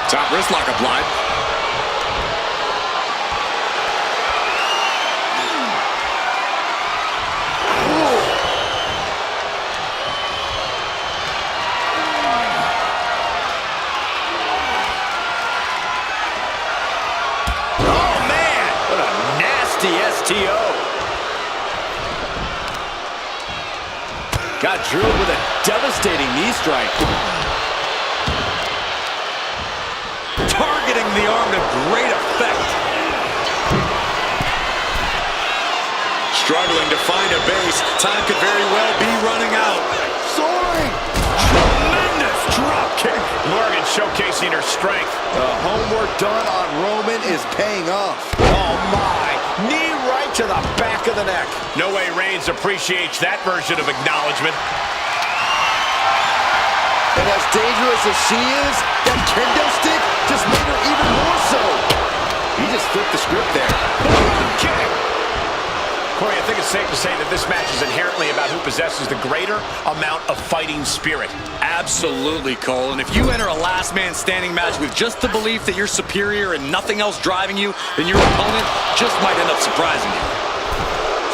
Top wrist lock applied. STO. Got drilled with a devastating knee strike. Targeting the arm to great effect. Struggling to find a base. Time could very well be running out. Soaring. Tremendous drop kick. Morgan showcasing her strength. The homework done on Roman is paying off. Oh my. Knee right to the back of the neck. No way Reigns appreciates that version of acknowledgement. And as dangerous as she is, that kendo stick just made her even more so. He just flipped the script there. Kick. Corey, I think it's safe to say that this match is inherently about who possesses the greater amount of fighting spirit. Absolutely, Cole. And if you enter a last man standing match with just the belief that you're superior and nothing else driving you, then your opponent just might end up surprising you.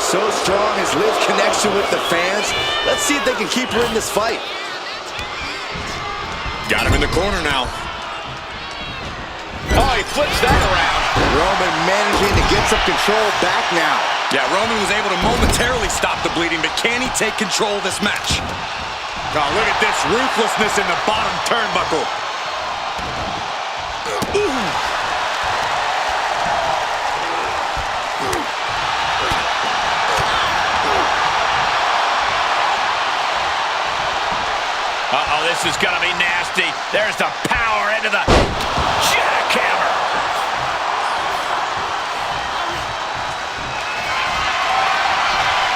So strong is Liv's connection with the fans. Let's see if they can keep her in this fight. Got him in the corner now. Oh, he flips that around. Roman managing to get some control back now. Yeah, Roman was able to momentarily stop the bleeding, but can he take control of this match? Oh, look at this ruthlessness in the bottom turnbuckle. Uh-oh, this is gonna be nasty. There's the power into the jackhammer.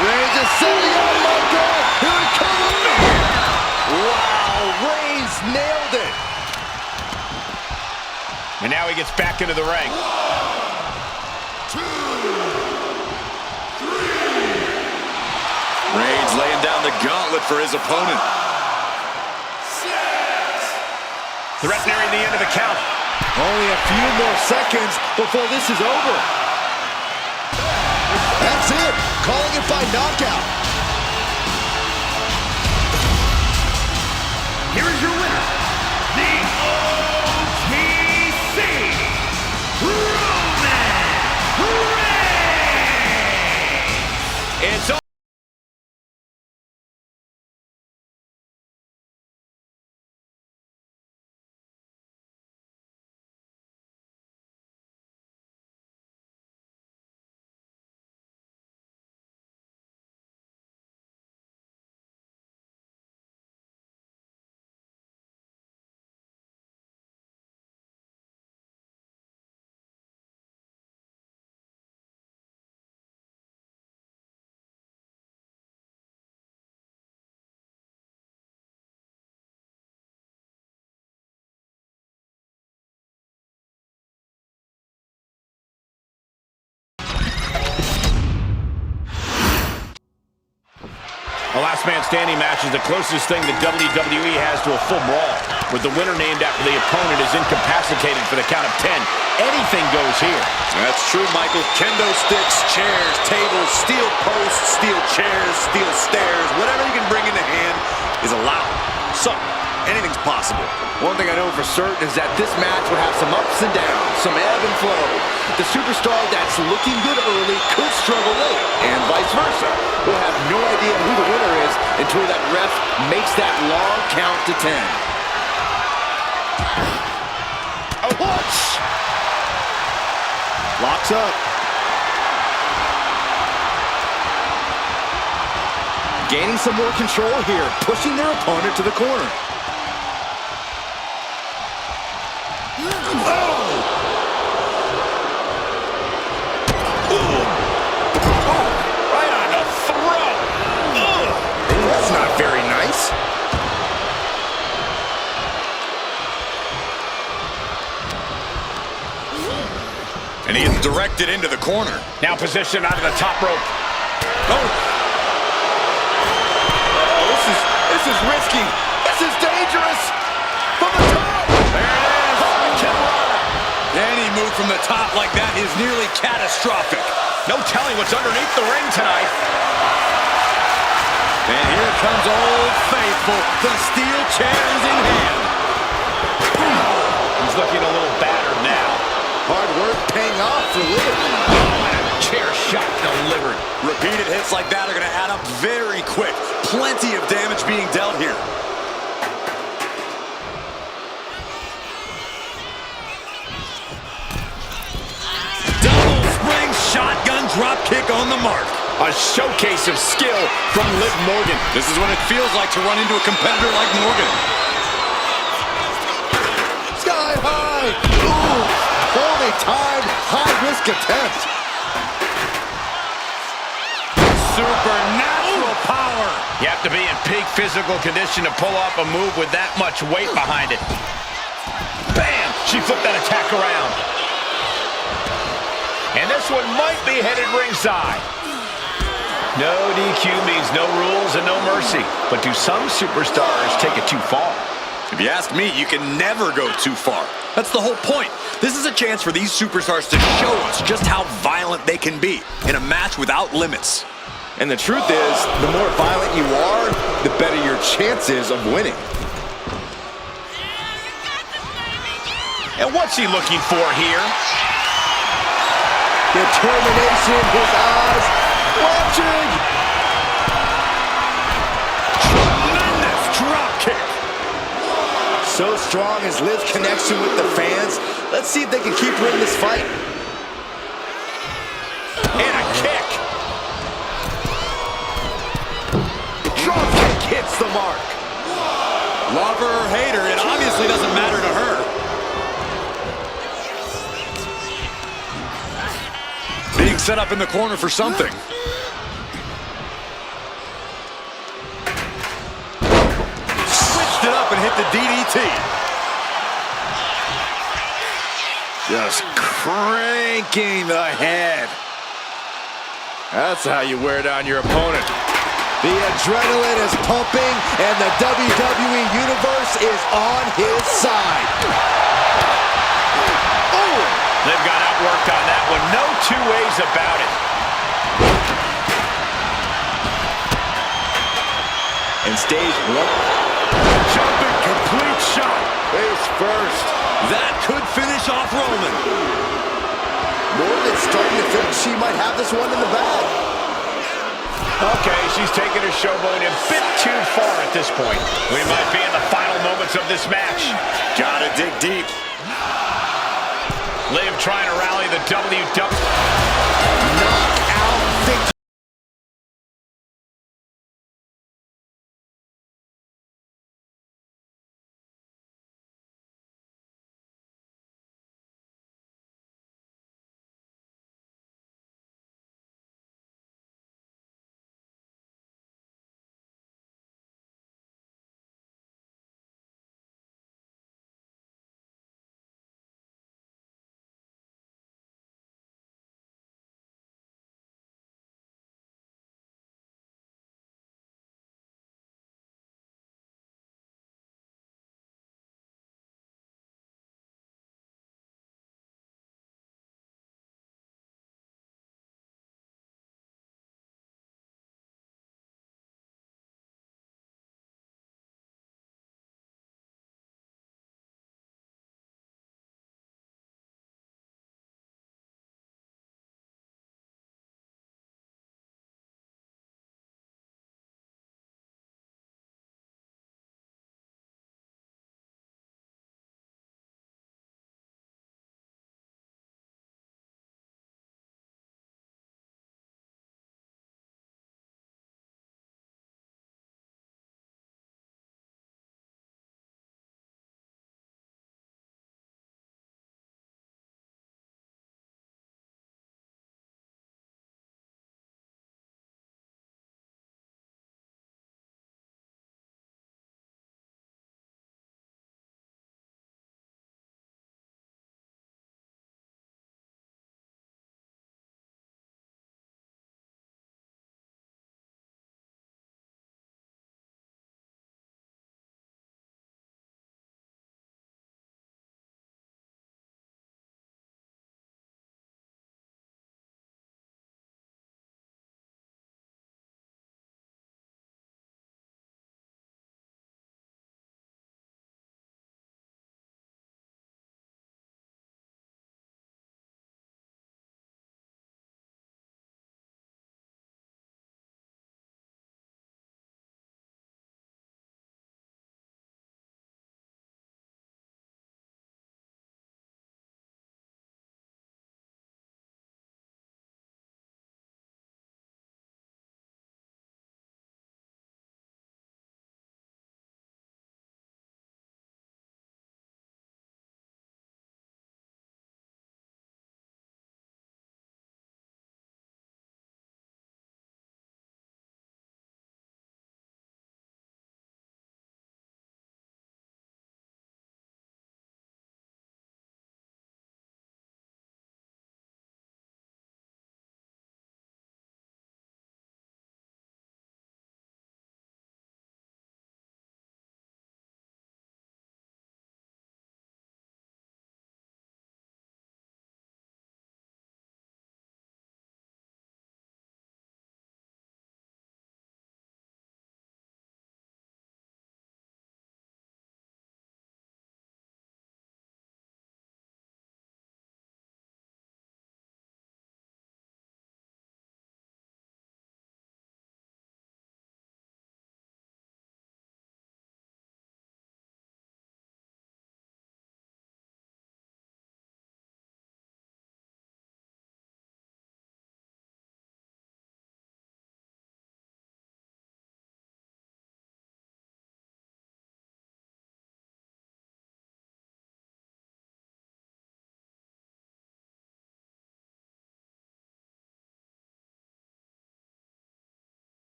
Reigns is setting up, my God. Here it comes. Wow, Reigns nailed it. And now he gets back into the ring. 1, 2, 3. Reigns laying down the gauntlet for his opponent. Threatening the end of the count. Only a few more seconds before this is over. That's it. Calling it by knockout. Here is your winner, the OTC, Roman Reigns. It's over. A last man standing match is the closest thing the WWE has to a full brawl, with the winner named after the opponent is incapacitated for the count of 10. Anything goes here. That's true, Michael. Kendo sticks, chairs, tables, steel posts, steel chairs, steel stairs, whatever you can bring into hand is allowed. So, anything's possible. One thing I know for certain is that this match will have some ups and downs, some ebb and flow. The superstar that's looking good early could struggle late, and vice versa. We'll have no idea who the winner is until that ref makes that long count to 10. Oh, what? Locks up. Gaining some more control here, pushing their opponent to the corner. And he is directed into the corner. Now positioned onto the top rope. Oh, This is risky. This is dangerous. From the top. There it is. any move from the top like that is nearly catastrophic. No telling what's underneath the ring tonight. And here comes Old Faithful. The steel chair is in hand. He's looking a little battered now. Hard work paying off for Liv. Oh, and a chair shot delivered. Repeated hits like that are going to add up very quick. Plenty of damage being dealt here. Double spring shotgun drop kick on the mark. A showcase of skill from Liv Morgan. This is what it feels like to run into a competitor like Morgan. Sky high. Ooh. Poorly timed, high-risk attempt. Supernatural power. You have to be in peak physical condition to pull off a move with that much weight behind it. Bam! She flipped that attack around. And this one might be headed ringside. No DQ means no rules and no mercy. But do some superstars take it too far? If you ask me, you can never go too far. That's the whole point. This is a chance for these superstars to show us just how violent they can be in a match without limits. And the truth is, the more violent you are, the better your chances of winning. And what's he looking for here? Determination, his eyes watching. Tremendous drop kick. So strong is Liv's connection with the fans. Let's see if they can keep her in this fight. And a kick. Drop kick hits the mark. Love her or hate her, it obviously doesn't matter to her. Being set up in the corner for something. Switched it up and hit the DDT. Just cranking the head. That's how you wear down your opponent. The adrenaline is pumping, and the WWE Universe is on his side. Oh! Liv got outworked on that one. No two ways about it. And stage one. Jumping complete shot. Face first. That could finish off Roman. Morgan's starting to think she might have this one in the bag. Okay, she's taking her showboat a bit too far at this point. We might be in the final moments of this match. Gotta dig deep. Liv trying to rally the WWE. Knockout victory.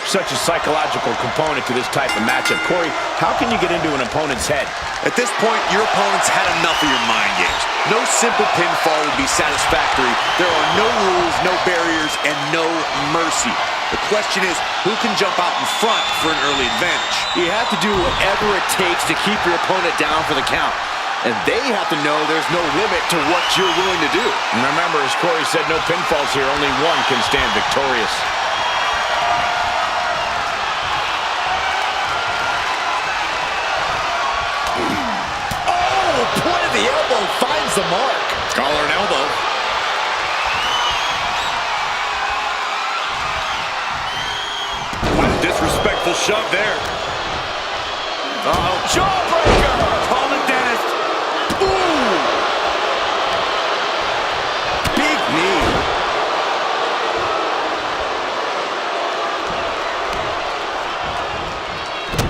such a psychological component to this type of matchup. Corey, how can you get into an opponent's head? At this point, your opponent's had enough of your mind games. No simple pinfall would be satisfactory. There are no rules, no barriers, and no mercy. The question is, who can jump out in front for an early advantage? You have to do whatever it takes to keep your opponent down for the count. And they have to know there's no limit to what you're willing to do. And remember, as Corey said, no pinfalls here. Only one can stand victorious. Oh, point of the elbow finds the mark. Collar and elbow. What a disrespectful shove there. Uh-oh, jawbreaker! Call the dentist. Ooh! Big knee.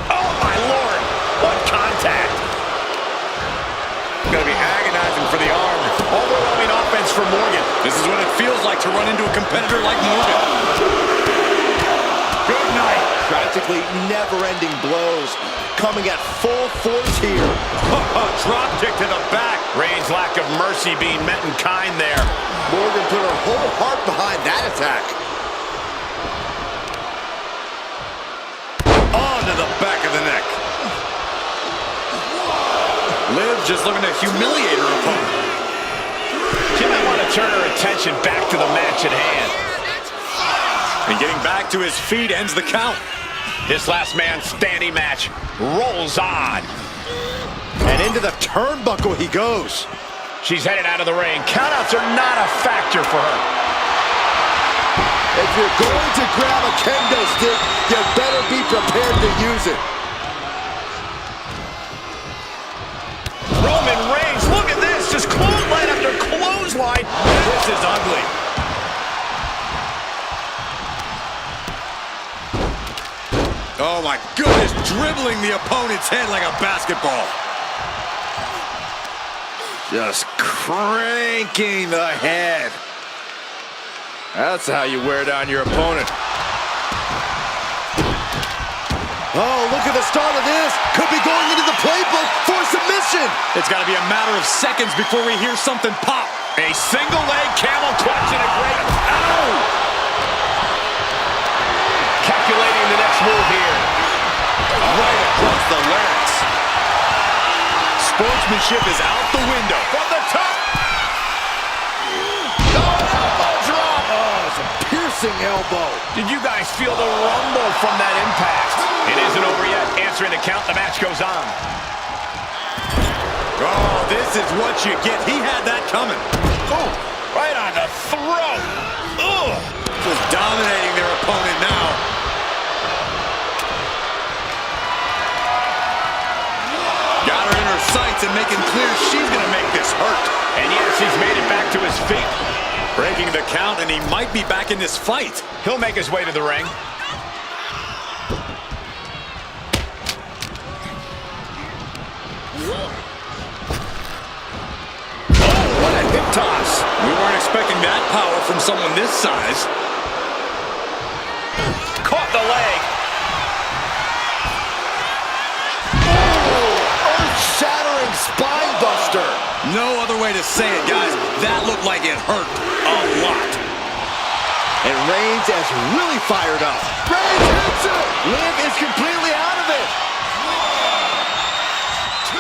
Oh, my Lord! What contact! Gonna be agonizing for the arm. Overwhelming offense for Morgan. This is what it feels like to run into a competitor like Morgan. Good night. Practically never-ending blows coming at full force here. Drop kick to the back. Reigns' lack of mercy being met in kind there. Morgan put her whole heart behind that attack. Onto the back of the neck. Liv just looking to humiliate her opponent. She might want to turn her attention back to the match at hand. And getting back to his feet ends the count. This last man standing match rolls on. And into the turnbuckle he goes. She's headed out of the ring. Countouts are not a factor for her. If you're going to grab a kendo stick, you better be prepared to use it. Roman Reigns, look at this. Just clothesline after clothesline. This is ugly. Oh my goodness, dribbling the opponent's head like a basketball. Just cranking the head. That's how you wear down your opponent. Oh, look at the start of this. Could be going into the playbook for submission. It's got to be a matter of seconds before we hear something pop. A single leg camel clutch and a great... Ow! Calculating the next move here. Right across the larynx. Sportsmanship is out the window. From the top. Elbow drop. Oh, it's a piercing elbow. Did you guys feel the rumble from that impact? It isn't over yet. Answering the count, the match goes on. Oh, this is what you get. He had that coming. Oh, right on the throat. Ugh. Just dominating their opponent now. Got her in her sights and making clear she's going to make this hurt. And yes, he's made it back to his feet. Breaking the count, and he might be back in this fight. He'll make his way to the ring. Oh, what a hip toss. We weren't expecting that power from someone this size. Caught the leg. Earth-shattering spine buster. No other way to say it, guys. That looked like it hurt a lot. And Reigns has really fired up. Reigns hits it. Liv is completely out of it. 1, 2,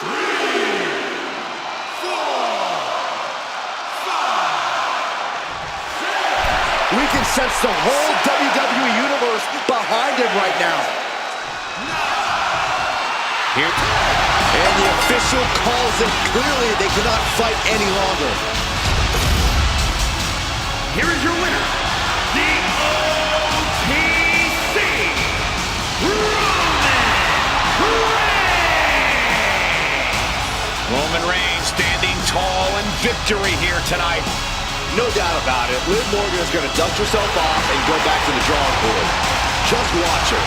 3, 4, 5, 6. We can sense the whole WWE Universe behind him right now. Here. And the official calls it clearly they cannot fight any longer. Here is your winner, the OTC, Roman Reigns standing tall in victory here tonight. No doubt about it. Liv Morgan is going to dust herself off and go back to the drawing board. Just watch her.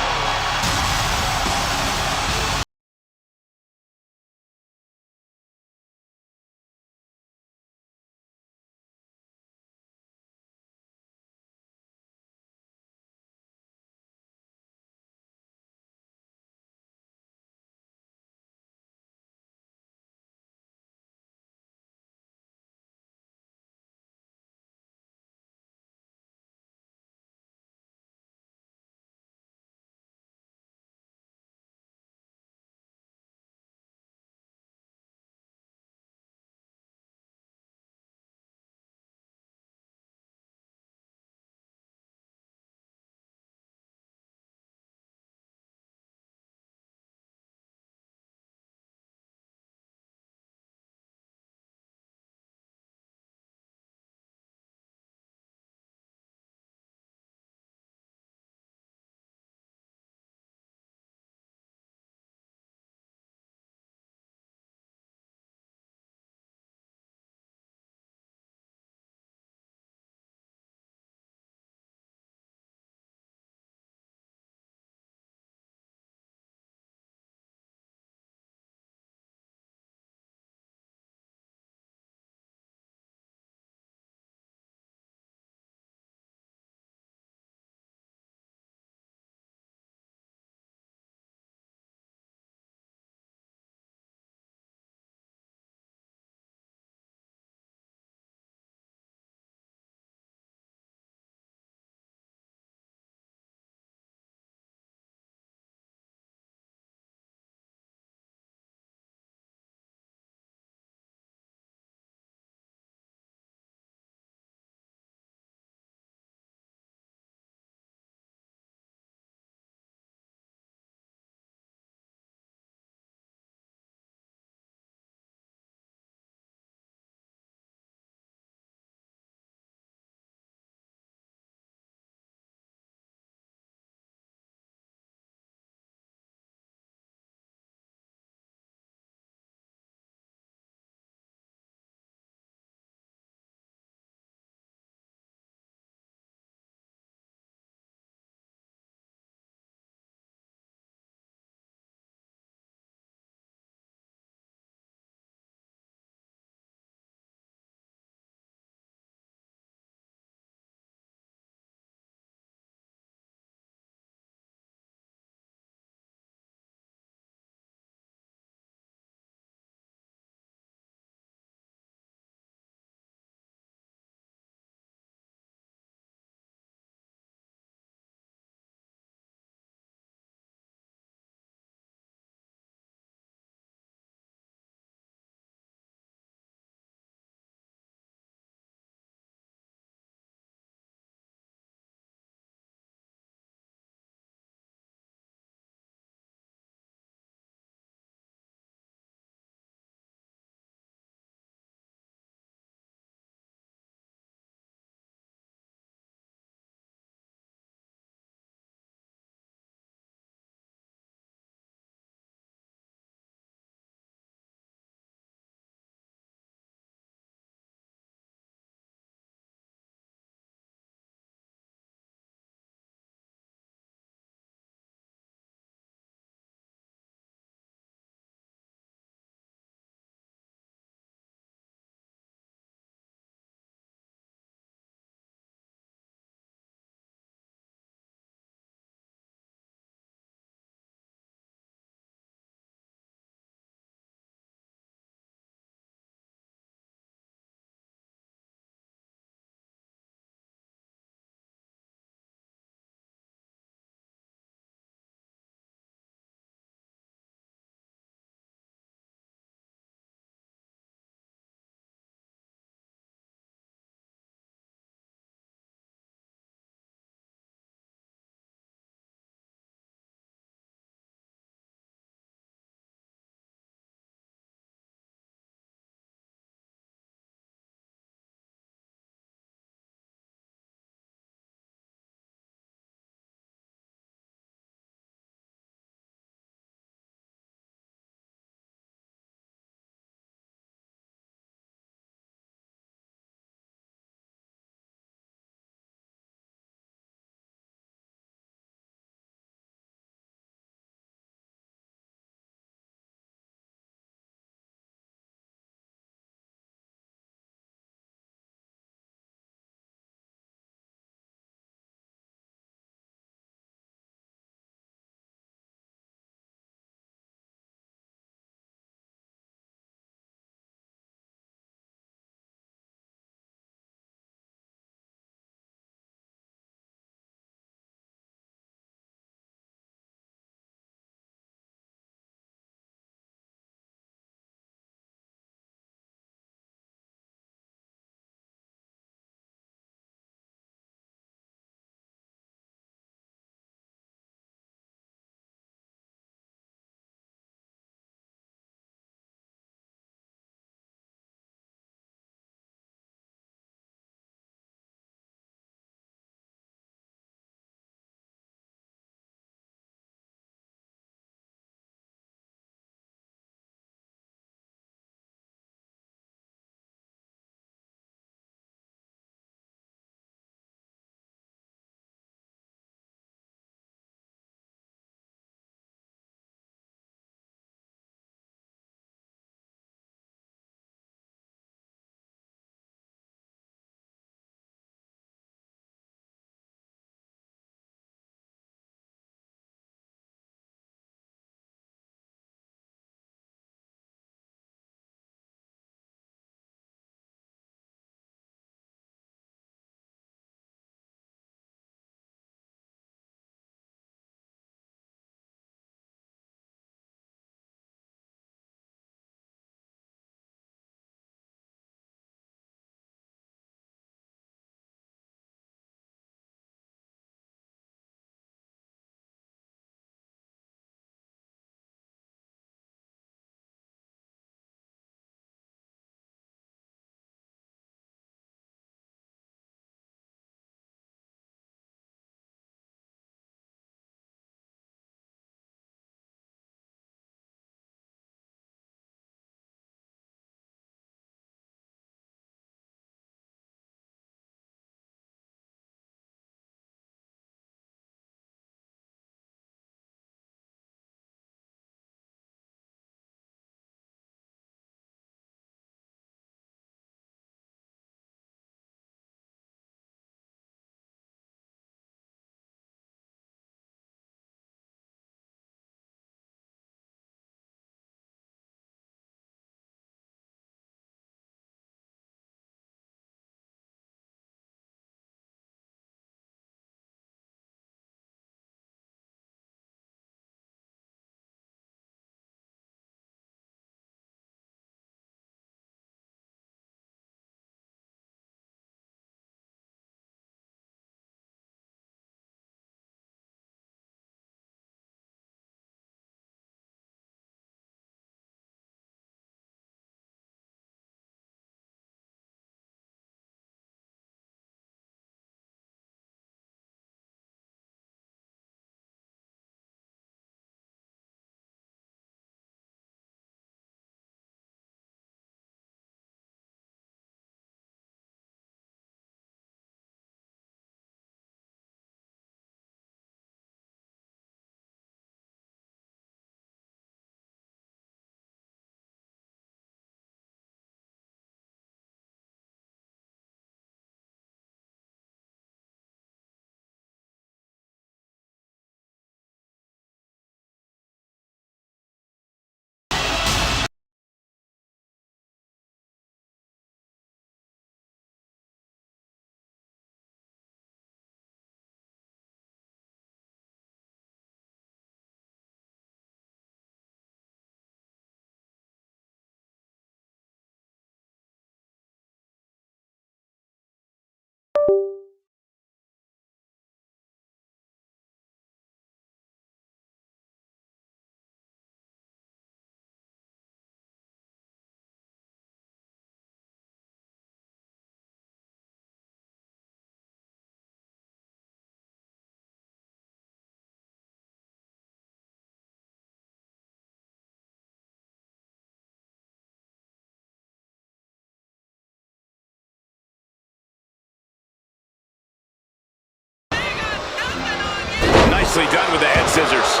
Nicely done with the head scissors.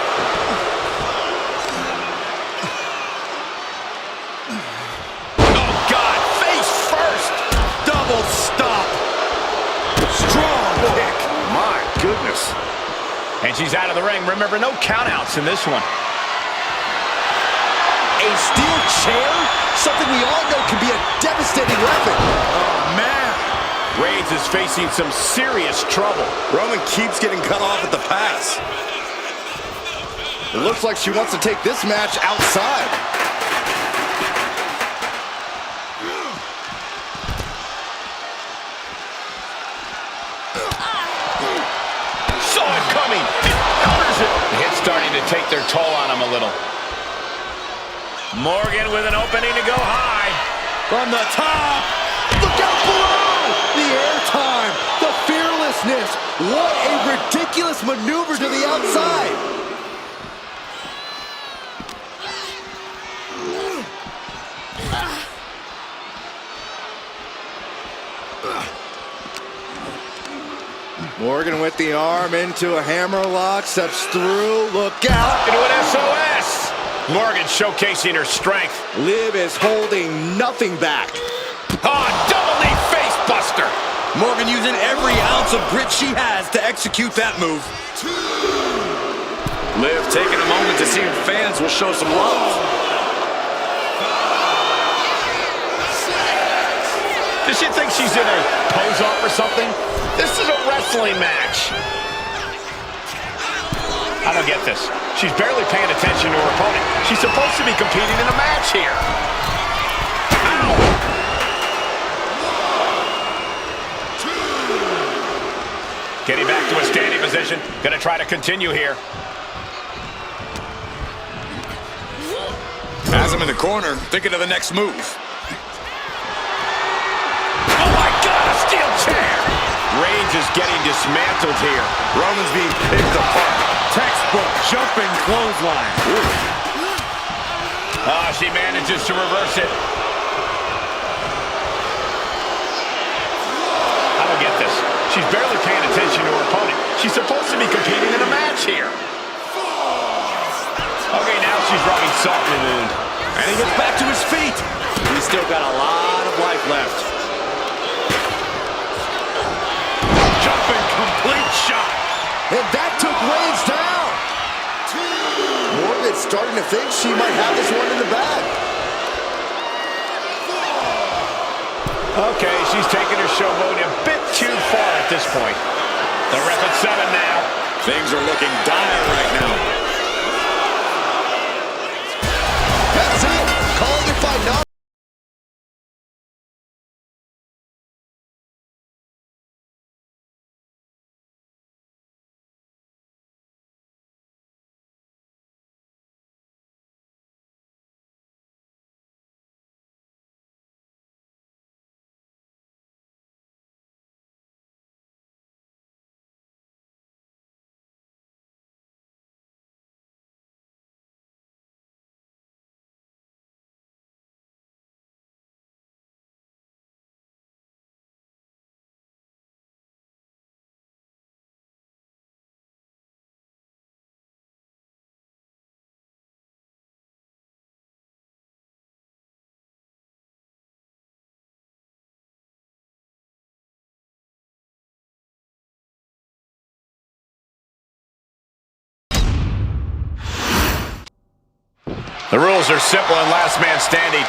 Oh, God, face first. Double stop. Strong kick. My goodness. And she's out of the ring. Remember, no countouts in this one. A steel chair? Something we all know can be a devastating weapon. Oh, man. Reigns is facing some serious trouble. Roman keeps getting cut off at the pass. It looks like she wants to take this match outside. Saw it coming. It counters it. The hit's starting to take their toll on him a little. Morgan with an opening to go high. From the top. Look out below! The airtime, the fearlessness. What a ridiculous maneuver to the outside. Morgan with the arm into a hammerlock, steps through, look out. Into an SOS. Morgan showcasing her strength. Liv is holding nothing back. Oh, double knee face buster. Morgan using every ounce of grit she has to execute that move. Liv taking a moment to see if fans will show some love. Does she think she's in a pose-off or something? This is a wrestling match. I don't get this. She's barely paying attention to her opponent. She's supposed to be competing in a match here. Ow! Getting back to a standing position. Gonna try to continue here. Has him in the corner, thinking of the next move. Oh my God, a steel chair! Reigns is getting dismantled here. Roman's being picked apart. Textbook jumping clothesline. She manages to reverse it. I don't get this. She's barely paying attention to her opponent. She's supposed to be competing in a match here. Okay, now she's rubbing salt in the wound. And he gets back to his feet. He's still got a lot of life left. Jumping complete shot. And that took Reigns down. Morgan's starting to think she might have this one in the bag. Okay, she's taking her showboat a bit too far at this point. The ref at 7 now. Things are looking dire right now. That's it. Calling it by not. The rules are simple and last man standing.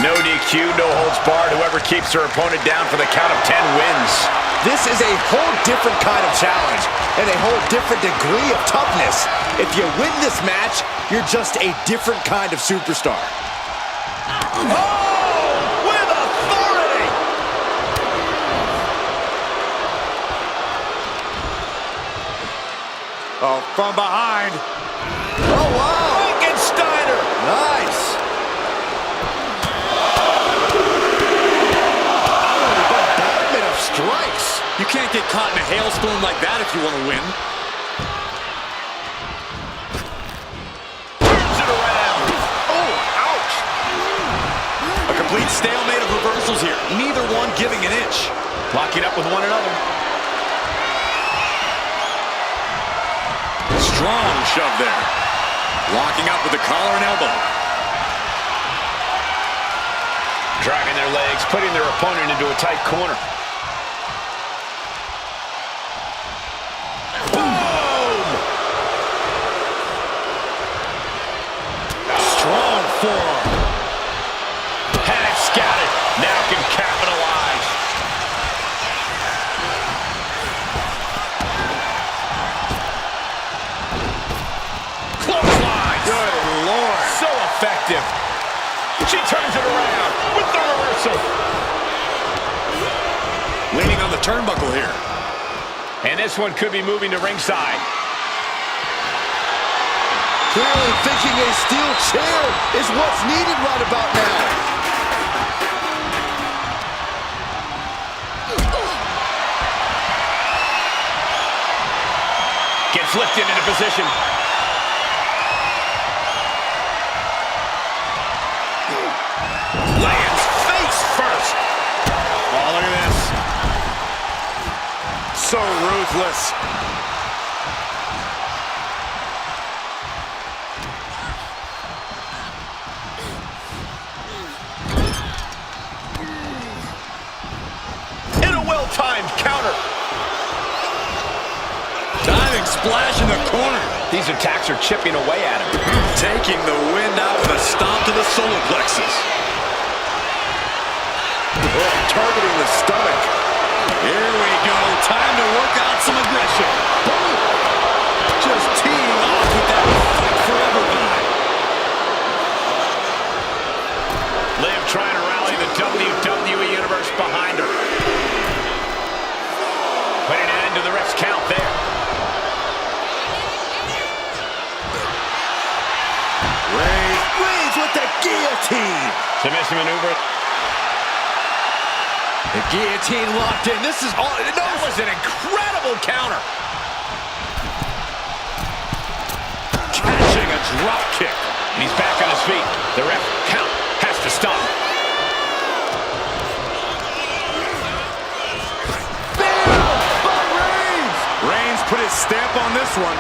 No DQ, no holds barred. Whoever keeps their opponent down for the count of 10 wins. This is a whole different kind of challenge and a whole different degree of toughness. If you win this match, you're just a different kind of superstar. Oh, with authority! Oh, from behind. Oh, wow. Steiner. Nice. Bombardment of strikes. You can't get caught in a hailstorm like that if you want to win. Turns it around. Oh, ouch. A complete stalemate of reversals here. Neither one giving an inch. Locking up with one another. Strong shove there. Locking up with the collar and elbow. Driving their legs, putting their opponent into a tight corner. Boom! Strong forearm. Had it scouted. Now can capitalize. Clothesline. Good Lord. So effective. She turns it around with the reversal. Leaning on the turnbuckle here. And this one could be moving to ringside. Clearly thinking a steel chair is what's needed right about now. Gets lifted into position. Lands face first. Oh, look at this. So ruthless. And a well-timed counter. Diving splash in the corner. These attacks are chipping away at him. Taking the wind out with a stomp to the solar plexus. Targeting the stomach. Here we go. Time to work out some aggression. Boom. Just teeing off with that fight forever vibe. Liv trying to rally the WWE Universe behind her. Putting an end to the ref's count there. Reigns with the guillotine. Submission maneuver. The guillotine locked in. This is all. That was an incredible counter. Catching a drop kick. And he's back on his feet. The ref count has to stop. Reigns put his stamp on this one.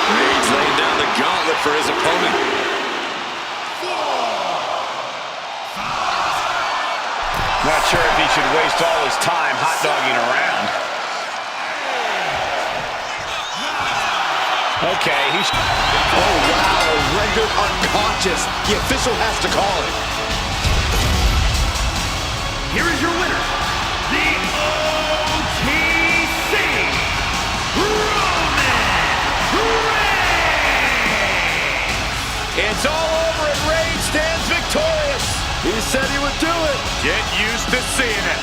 Reigns laying down the gauntlet for his opponent. Not sure if he should waste all his time hot-dogging around. Okay, he's... Oh, wow. Rendered unconscious. The official has to call it. Here is your winner, the OTC, Roman Reigns! It's all over and Reigns stands victorious. He said he would do it. Get used to seeing it.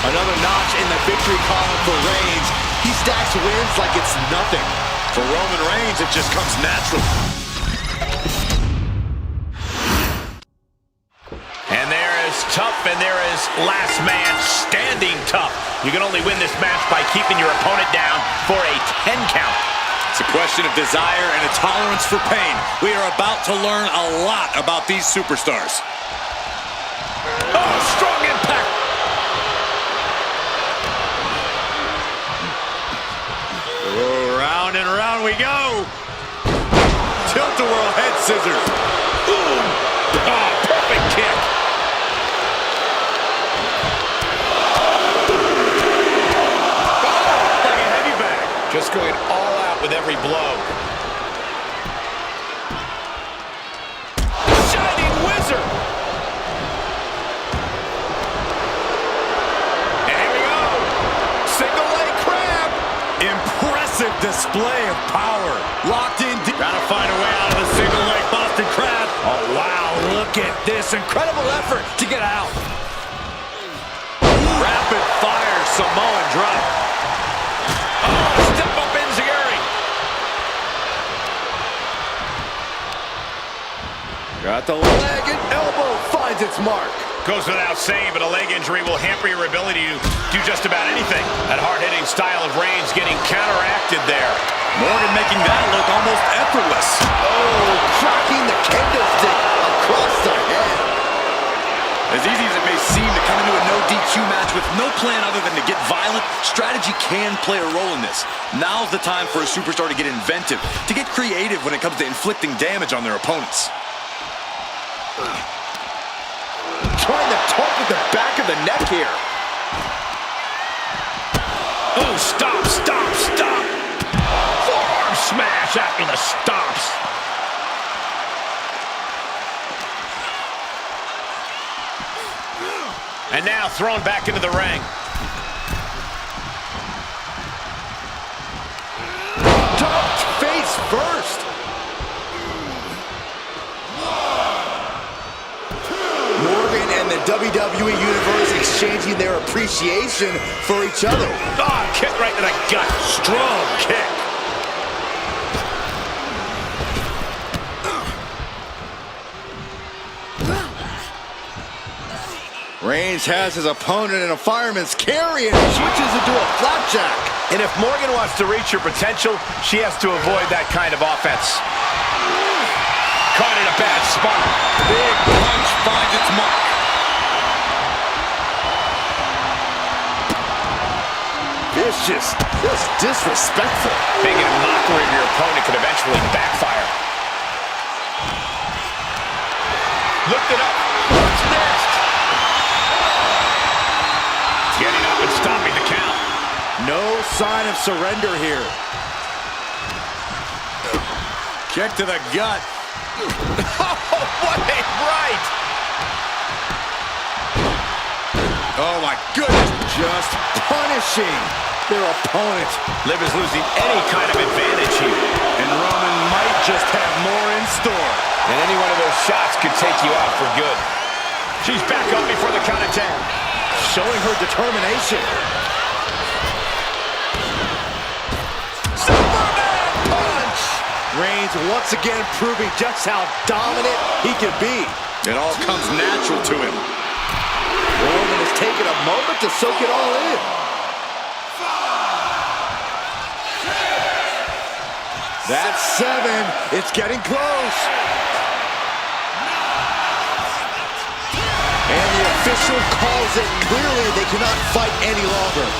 Another notch in the victory column for Reigns. He stacks wins like it's nothing. For Roman Reigns, it just comes natural. And there is tough, and there is last man standing tough. You can only win this match by keeping your opponent down for a 10 count. It's a question of desire and a tolerance for pain. We are about to learn a lot about these superstars. Oh, strong impact. Oh, round and round we go. Tilt-a-whirl head scissors. Ooh. Oh, perfect kick. Oh, like a heavy bag. Just going all out with every blow. Shining wizard. And here we go. Single leg crab. Impressive display of power. Locked in deep. Gotta find a way out of the single leg Boston Crab. Oh, wow. Look at this incredible effort to get out. Rapid fire Samoan drop. Oh, step up enziguri. Got the leg and elbow finds its mark. Goes without saying, but a leg injury will hamper your ability to do just about anything. That hard-hitting style of Reigns getting counteracted there. Morgan making that look almost effortless. Oh, cracking the kendo stick across the head. As easy as it may seem to come into a no DQ DQ match with no plan other than to get violent, strategy can play a role in this. Now's the time for a superstar to get inventive, to get creative when it comes to inflicting damage on their opponents. Trying to talk with the back of the neck here. Oh, stop, stop, stop. Forearm smash after the stops. And now thrown back into the ring. Ducked face first. Morgan and the WWE Universe exchanging their appreciation for each other. Oh, kick right to the gut. Strong kick. Reigns has his opponent in a fireman's carry and switches into a flapjack. And if Morgan wants to reach her potential, she has to avoid that kind of offense. Caught in a bad spot. Big punch finds its mark. Vicious, just disrespectful. Making a mockery of your opponent could eventually backfire. Looked it up. What's next? Getting up and stopping the count. No sign of surrender here. Kick to the gut. Oh, what a right! Oh my goodness. Just punishing their opponent. Liv is losing any kind of advantage here. And Roman might just have more in store. And any one of those shots could take you out for good. She's back up before the count of 10. Showing her determination. Superman punch! Reigns once again proving just how dominant he can be. It all comes natural to him. Roman has taken a moment to soak it all in. That's 7. It's getting close. And the official calls it. Clearly, they cannot fight any longer.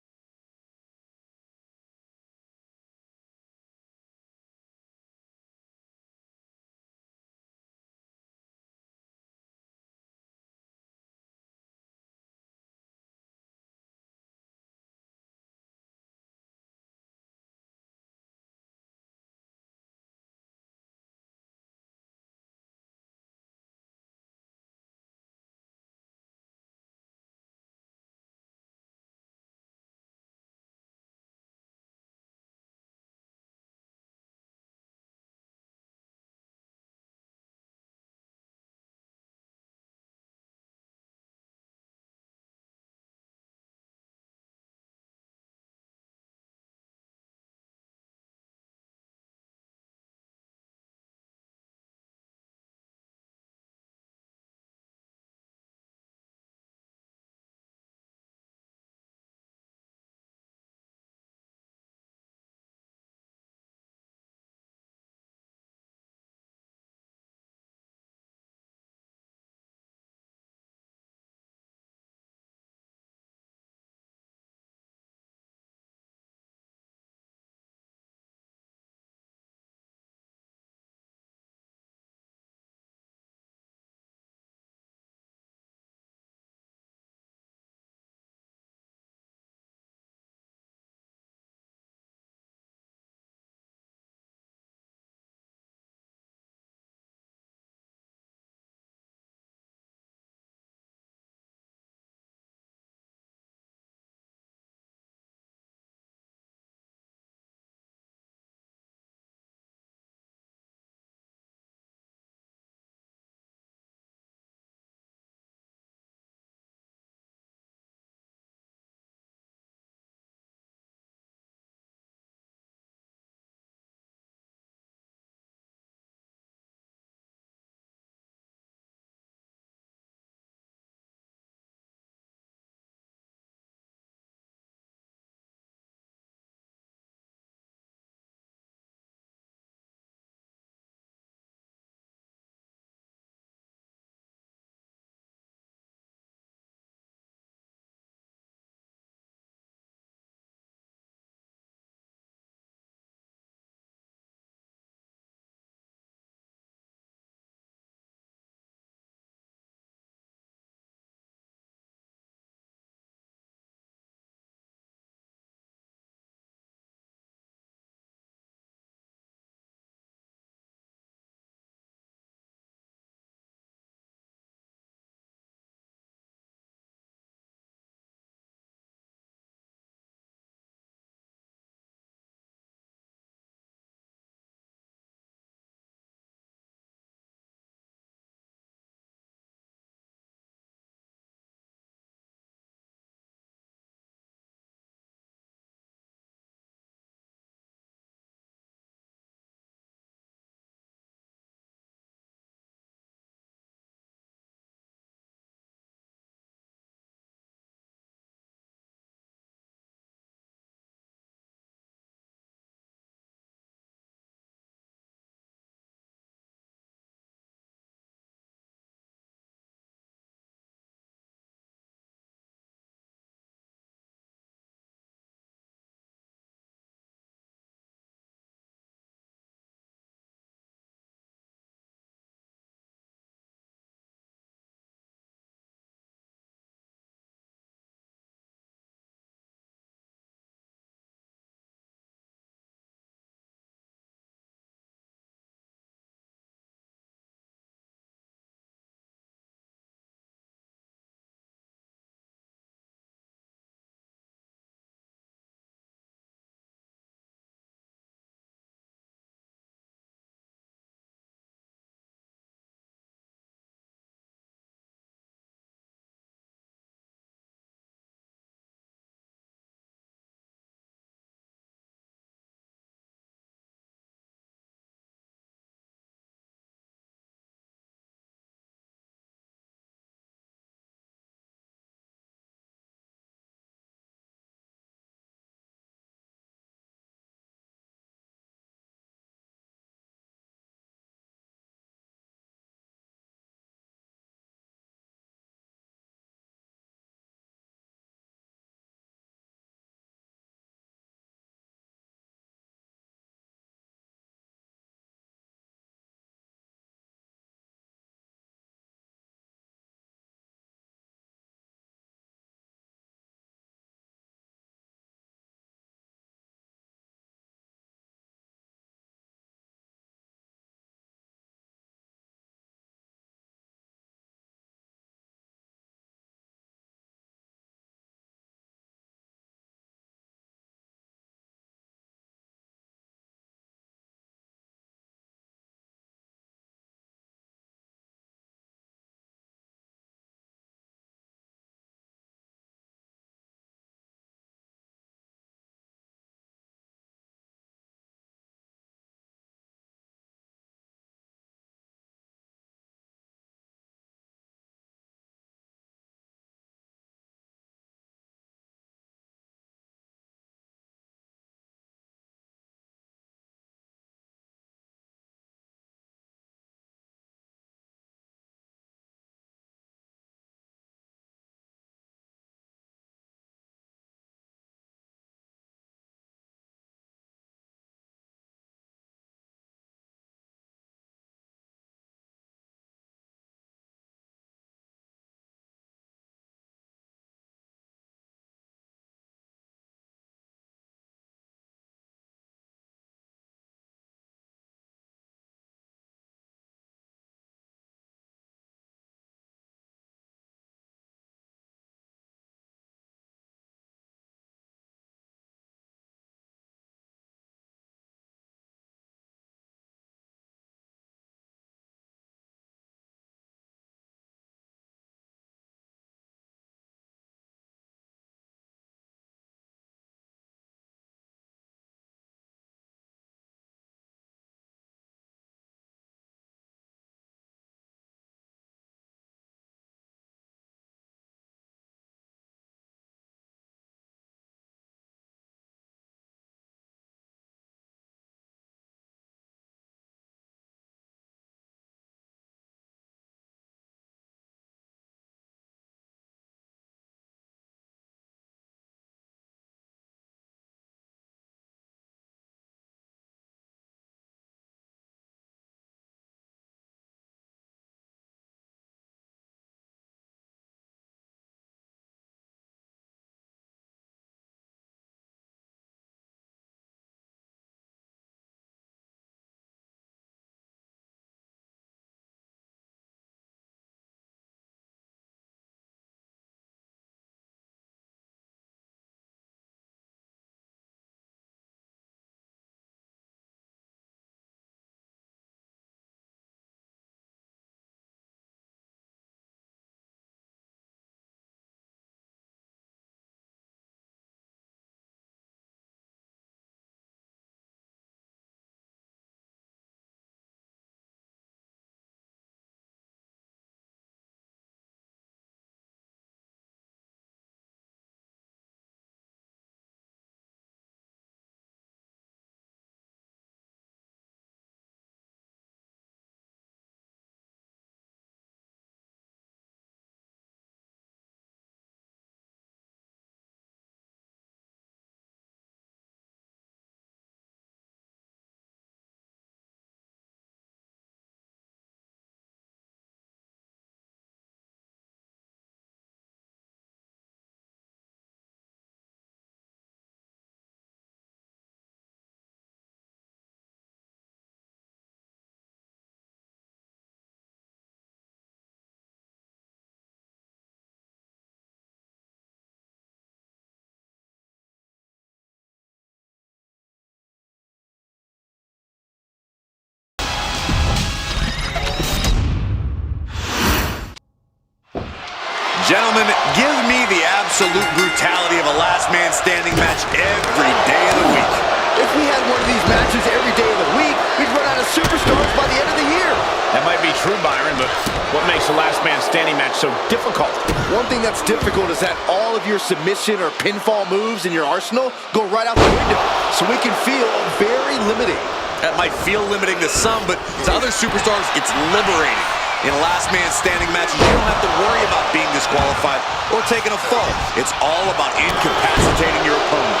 Gentlemen, give me the absolute brutality of a last man standing match every day of the week. If we had one of these matches every day of the week, we'd run out of superstars by the end of the year. That might be true, Byron, but what makes a last man standing match so difficult? One thing that's difficult is that all of your submission or pinfall moves in your arsenal go right out the window, so it can feel very limiting. That might feel limiting to some, but to other superstars, it's liberating. In last man standing matches, you don't have to worry about being disqualified or taking a fall. It's all about incapacitating your opponent.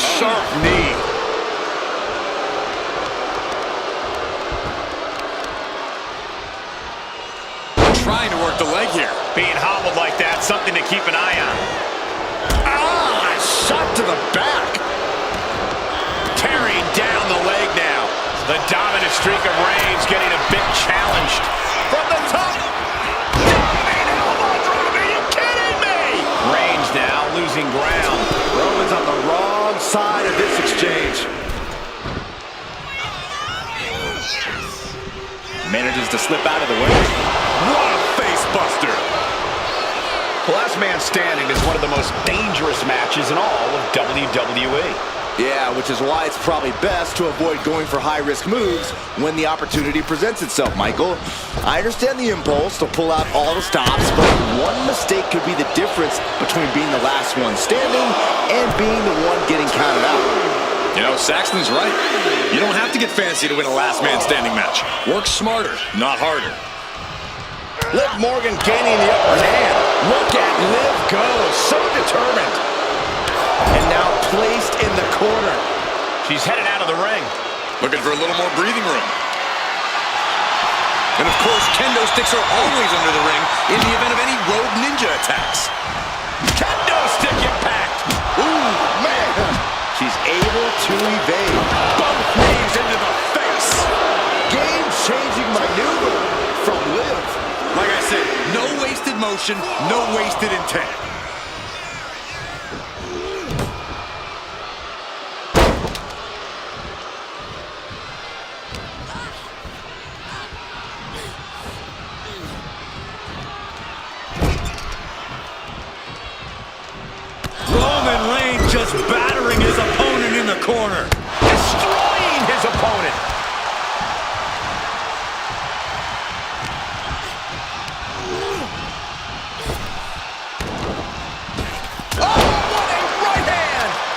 Sharp knee. Trying to work the leg here. Being hobbled like that, something to keep an eye on. Ah, shot to the back. Tearing down the leg now. The dominant streak of Reigns getting a bit challenged. From the top. Diving elbow drop. Are you kidding me? Reigns now losing ground. Roman's on the wrong side of this exchange. Manages to slip out of the way. What a face buster. Last man standing is one of the most dangerous matches in all of WWE. Yeah, which is why it's probably best to avoid going for high-risk moves when the opportunity presents itself, Michael. I understand the impulse to pull out all the stops, but one mistake could be the difference between being the last one standing and being the one getting counted out. You know, Saxton's right. You don't have to get fancy to win a last man standing match. Work smarter, not harder. Liv Morgan gaining the upper hand. Look at Liv go, so determined. And now placed in the corner. She's headed out of the ring. Looking for a little more breathing room. And of course, kendo sticks are always under the ring in the event of any rogue ninja attacks. Kendo stick impact. Ooh, man. She's able to evade. Both knees into the face. Game-changing maneuver from Liv. Like I said, no wasted motion, no wasted intent. Roman Reigns just battering his opponent in the corner. Destroying his opponent.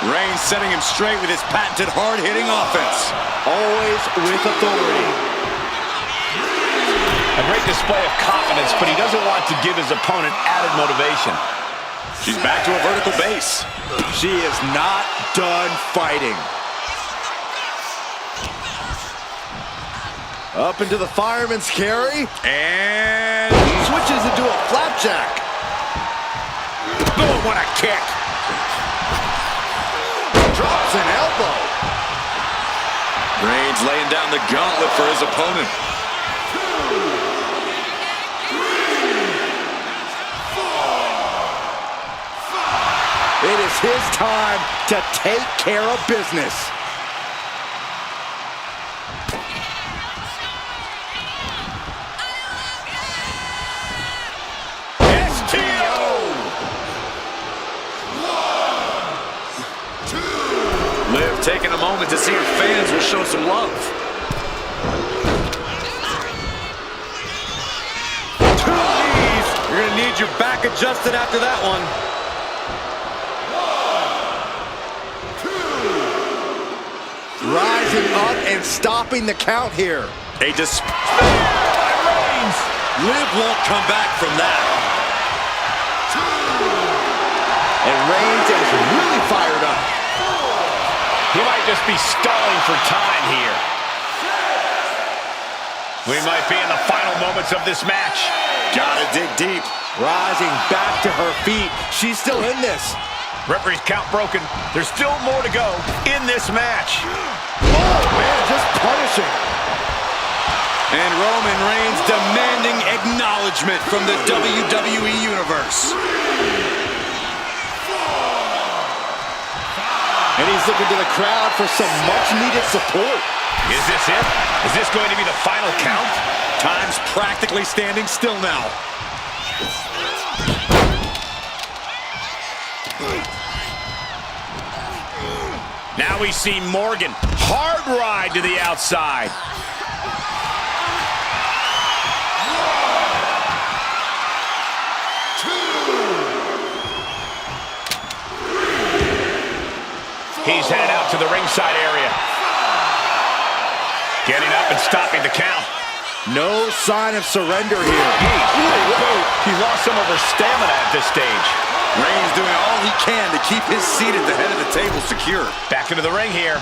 Reigns setting him straight with his patented hard-hitting offense. Always with authority. A great display of confidence, but he doesn't want to give his opponent added motivation. She's back to a vertical base. She is not done fighting. Up into the fireman's carry. And Switches into a flapjack. Oh, what a kick. Drops an elbow. Reigns laying down the gauntlet for his opponent. It is his time to take care of business. Liv taking a moment to see her fans will show some love. Two knees. You're going to need your back adjusted after that one. 1, 2. Rising up and stopping the count here. A Reigns. Liv won't come back from that. And Reigns is really fired up. He might just be stalling for time here. We might be in the final moments of this match. Gotta dig deep. Rising back to her feet. She's still in this. Referee's count broken. There's still more to go in this match. Oh, man, just punishing. And Roman Reigns demanding acknowledgement from the WWE Universe. And he's looking to the crowd for some much-needed support. Is this it? Is this going to be the final count? Time's practically standing still now. Now we see Morgan. Hard ride to the outside. He's headed out to the ringside area. Getting up and stopping the count. No sign of surrender here. He lost some of her stamina at this stage. Reigns doing all he can to keep his seat at the head of the table secure. Back into the ring here.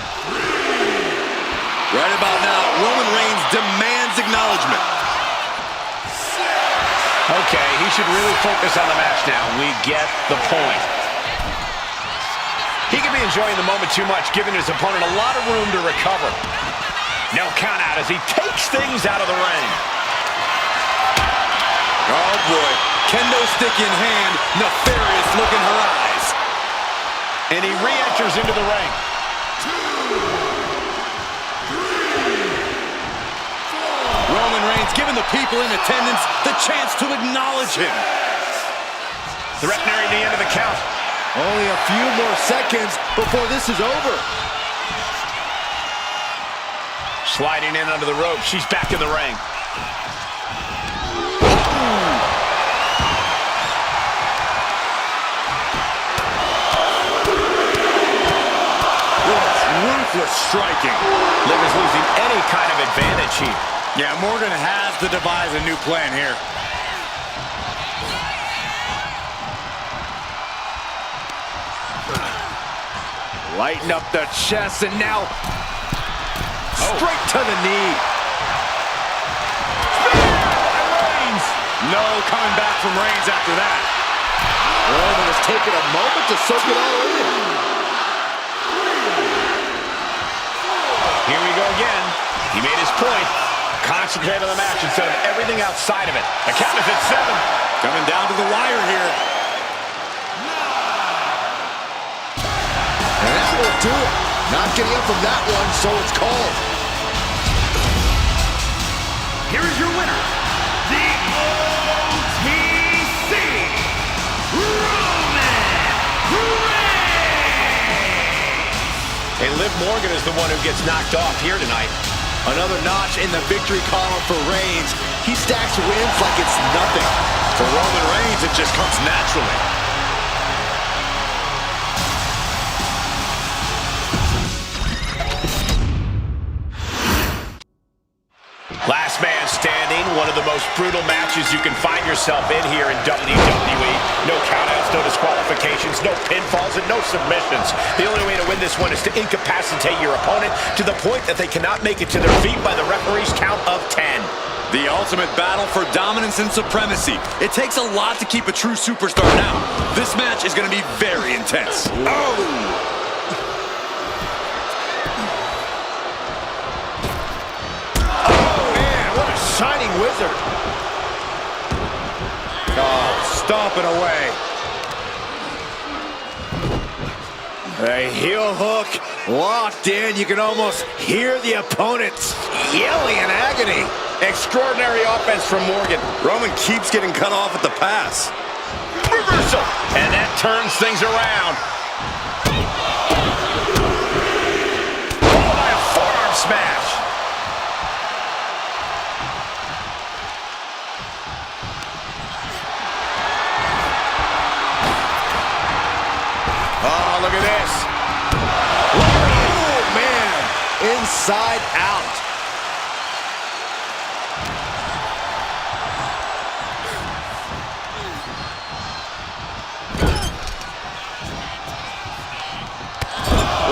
Right about now, Roman Reigns demands acknowledgement. Okay, he should really focus on the match now. We get the point. He could be enjoying the moment too much, giving his opponent a lot of room to recover. No count out as he takes things out of the ring. Oh boy, kendo stick in hand, nefarious look in her eyes. And he re-enters into the ring. 2, 3, 4. Roman Reigns giving the people in attendance the chance to acknowledge him. The ref nearing the end of the count. Only a few more seconds before this is over. Sliding in under the rope. She's back in the ring. Ruthless striking. Liv is losing any kind of advantage here. Yeah, Morgan has to devise a new plan here. Lighten up the chest and now straight to the knee. No coming back from Reigns after that. Roman has taken a moment to soak it all in. Here we go again. He made his point. Concentrate on the match instead of everything outside of it. The count is at 7. Coming down to the wire here. And that will do it. Not getting up from that one, so it's called. Here is your winner, the OTC, Roman Reigns. And Liv Morgan is the one who gets knocked off here tonight. Another notch in the victory column for Reigns. He stacks wins like it's nothing. For Roman Reigns, it just comes naturally. Last man standing, one of the most brutal matches you can find yourself in here in WWE. No countouts, no disqualifications, no pinfalls, and no submissions. The only way to win this one is to incapacitate your opponent to the point that they cannot make it to their feet by the referee's count of 10. The ultimate battle for dominance and supremacy. It takes a lot to keep a true superstar down. This match is going to be very intense. Oh! Shining wizard. Oh, stomping away. A heel hook locked in. You can almost hear the opponents yelling in agony. Extraordinary offense from Morgan. Roman keeps getting cut off at the pass. Reversal. And that turns things around. Followed by a forearm smash. Oh, look at this. Oh, man. Inside out.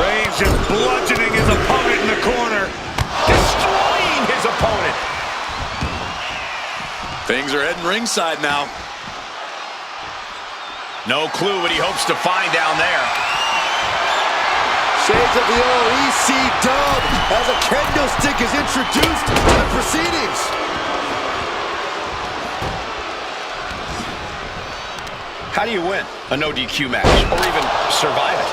Reigns just bludgeoning his opponent in the corner. Destroying his opponent. Things are heading ringside now. No clue what he hopes to find down there. Shades of the old EC dub as a kendo stick is introduced to the proceedings. How do you win a no DQ match or even survive it?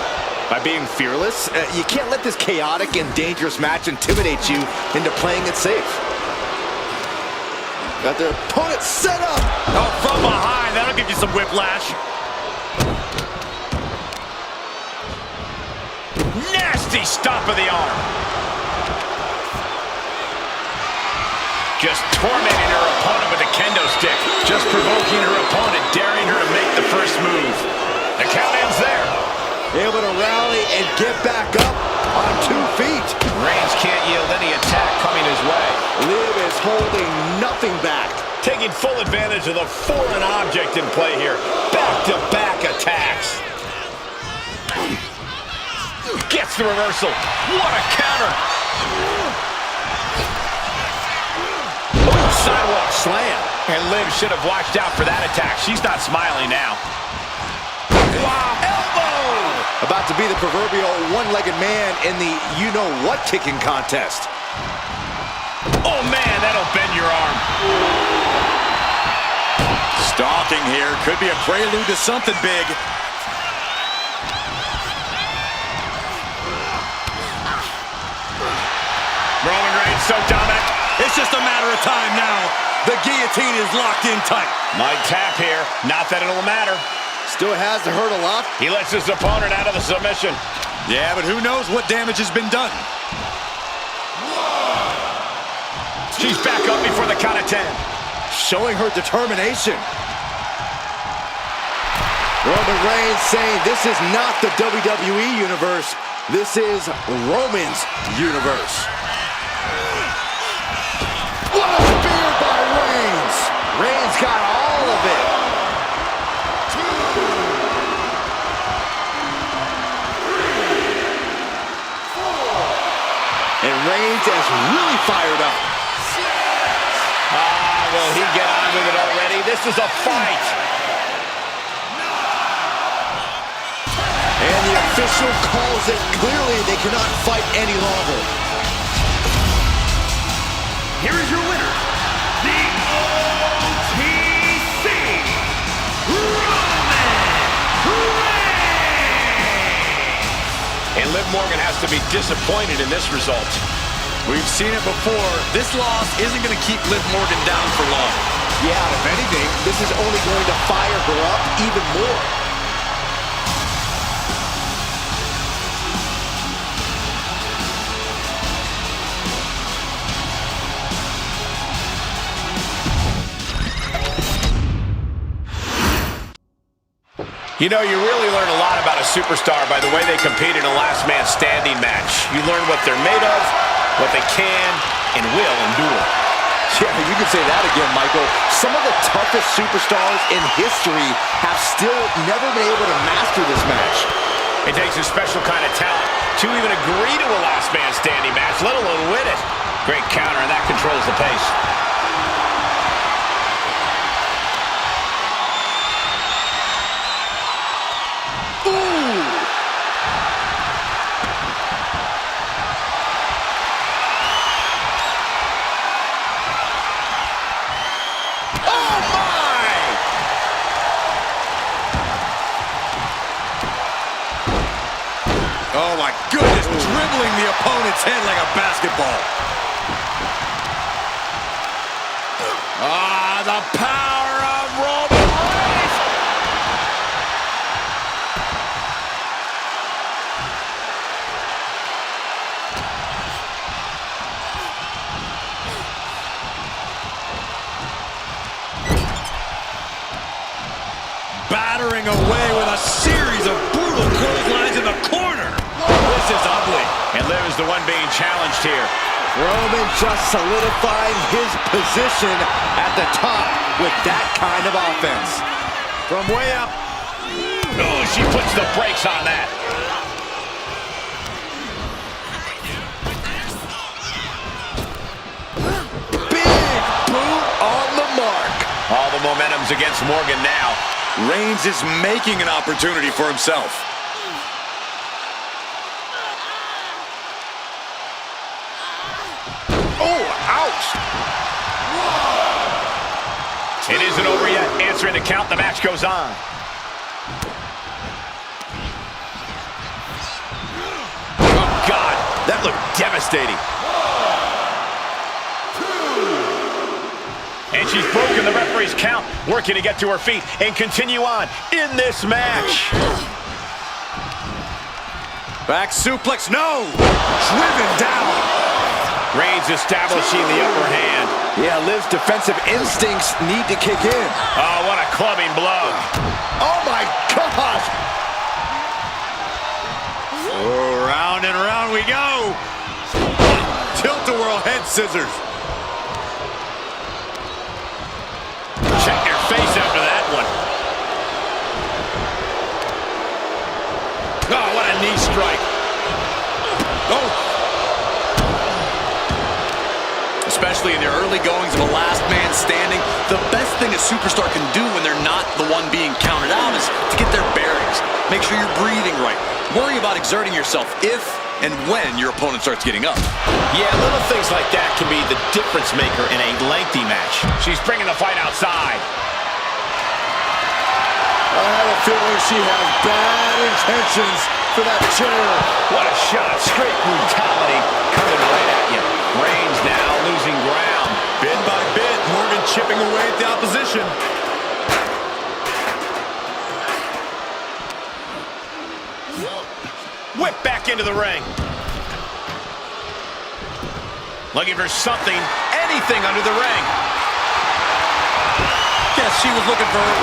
By being fearless, you can't let this chaotic and dangerous match intimidate you into playing it safe. Got their opponent set up. Oh, from behind. That'll give you some whiplash. Nasty stomp of the arm. Just tormenting her opponent with a kendo stick. Just provoking her opponent, daring her to make the first move. The count ends there. Able to rally and get back up on 2 feet. Reigns can't yield any attack coming his way. Liv is holding nothing back. Taking full advantage of the foreign object in play here. Back-to-back attacks. Gets the reversal. What a counter. Oh, sidewalk slam. And Liv should have watched out for that attack. She's not smiling now. Wow, elbow! About to be the proverbial one-legged man in the you-know-what kicking contest. Oh, man, that'll bend your arm. Stalking here. Could be a prelude to something big. Roman Reigns so dominant. It's just a matter of time now. The guillotine is locked in tight. Might tap here. Not that it'll matter. Still has to hurt a lot. He lets his opponent out of the submission. Yeah, but who knows what damage has been done. She's back up before the count of 10. Showing her determination. Roman Reigns saying this is not the WWE universe. This is Roman's universe. What a spear by Reigns. Reigns got all of it. And Reigns is really fired up. Will he get on with it already? This is a fight. And the official calls it clearly. They cannot fight any longer. Here is your winner, the OTC, Roman Reigns! And Liv Morgan has to be disappointed in this result. We've seen it before. This loss isn't going to keep Liv Morgan down for long. Yeah, if anything, this is only going to fire her up even more. You know, you really learn a lot about a superstar by the way they compete in a last man standing match. You learn what they're made of, what they can and will endure. Yeah, you can say that again, Michael. Some of the toughest superstars in history have still never been able to master this match. It takes a special kind of talent to even agree to a last man standing match, let alone win it. Great counter, and that controls the pace. Oh, my goodness. Dribbling the opponent's head like a basketball. Ah, the power of Roman Reigns. Battering away with a series of brutal clotheslines in the corner. This is ugly. And Liv is the one being challenged here. Roman just solidifying his position at the top with that kind of offense. From way up. Oh, she puts the brakes on that. Big boot on the mark. All the momentum's against Morgan now. Reigns is making an opportunity for himself. Oh, ouch. It isn't over yet. Answering the count, the match goes on. That looked devastating. And she's broken the referee's count, working to get to her feet and continue on in this match. Back suplex, no! Driven down. Reigns establishing the upper hand. Yeah, Liv's defensive instincts need to kick in. Oh, what a clubbing blow. Oh my gosh! Oh, round and round we go. Tilt-a-whirl head scissors. Check your face after that one. Oh, what a knee strike. Oh. Especially in the early goings of a last man standing, the best thing a superstar can do when they're not the one being counted out is to get their bearings. Make sure you're breathing right. Worry about exerting yourself if and when your opponent starts getting up. Yeah, little things like that can be the difference maker in a lengthy match. She's bringing the fight outside. I have a feeling she has bad intentions for that chair. What a shot. Straight brutality coming right at you. Reigns now losing ground. Bit by bit, Morgan chipping away at the opposition. Whip back into the ring. Looking for something, anything under the ring. Guess she was looking for her.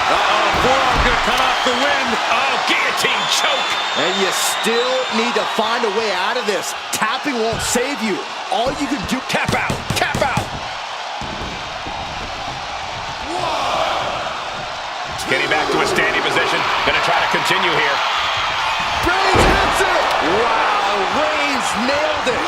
Uh-oh, forearm gonna cut off the win. Oh, guillotine choke. And you still need to find a way out of this. Tapping won't save you. All you can do... Tap out, tap out. Getting back to a standing position. Gonna try to continue here. Reigns hits it! Wow, Reigns nailed it!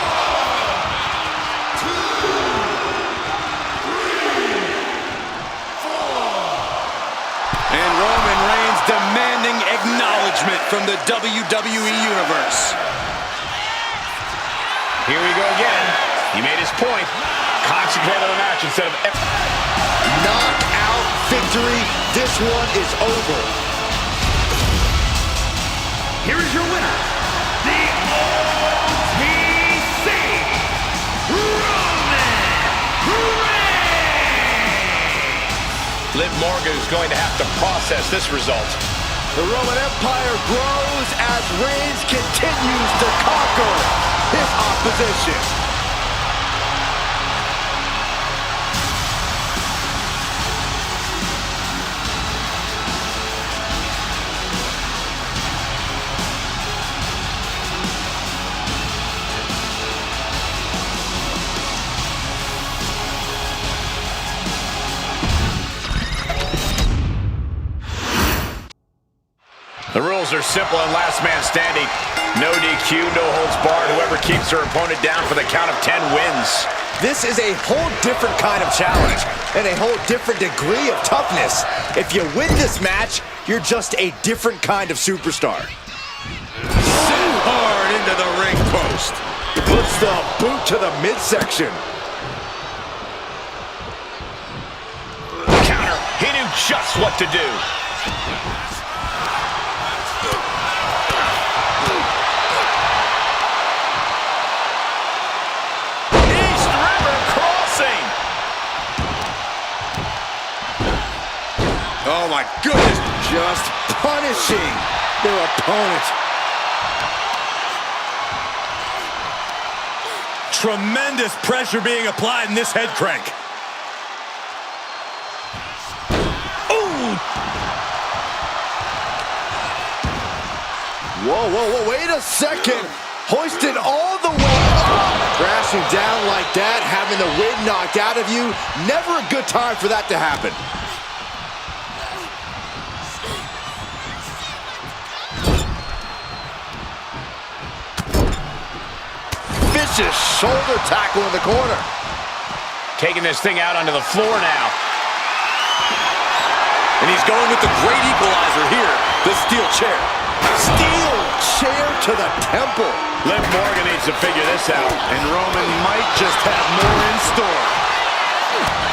And Roman Reigns demanding acknowledgement from the WWE Universe. Here we go again. He made his point. Concentrate on the match instead of... Knockout victory. This one is over. Here is your winner, the OTC, Roman Reigns! Liv Morgan is going to have to process this result. The Roman Empire grows as Reigns continues to conquer his opposition. The rules are simple and last man standing. No DQ, no holds barred. Whoever keeps their opponent down for the count of 10 wins. This is a whole different kind of challenge and a whole different degree of toughness. If you win this match, you're just a different kind of superstar. Sit hard into the ring post. Puts the boot to the midsection. Counter. He knew just what to do. Oh my goodness. Just punishing their opponent. Tremendous pressure being applied in this head crank. Ooh. Whoa, whoa, whoa, wait a second. Hoisted all the way up. Crashing down like that, having the wind knocked out of you. Never a good time for that to happen. Vicious shoulder tackle in the corner. Taking this thing out onto the floor now. And he's going with the great equalizer here, the steel chair. Steel chair to the temple. Liv Morgan needs to figure this out. And Roman might just have more in store.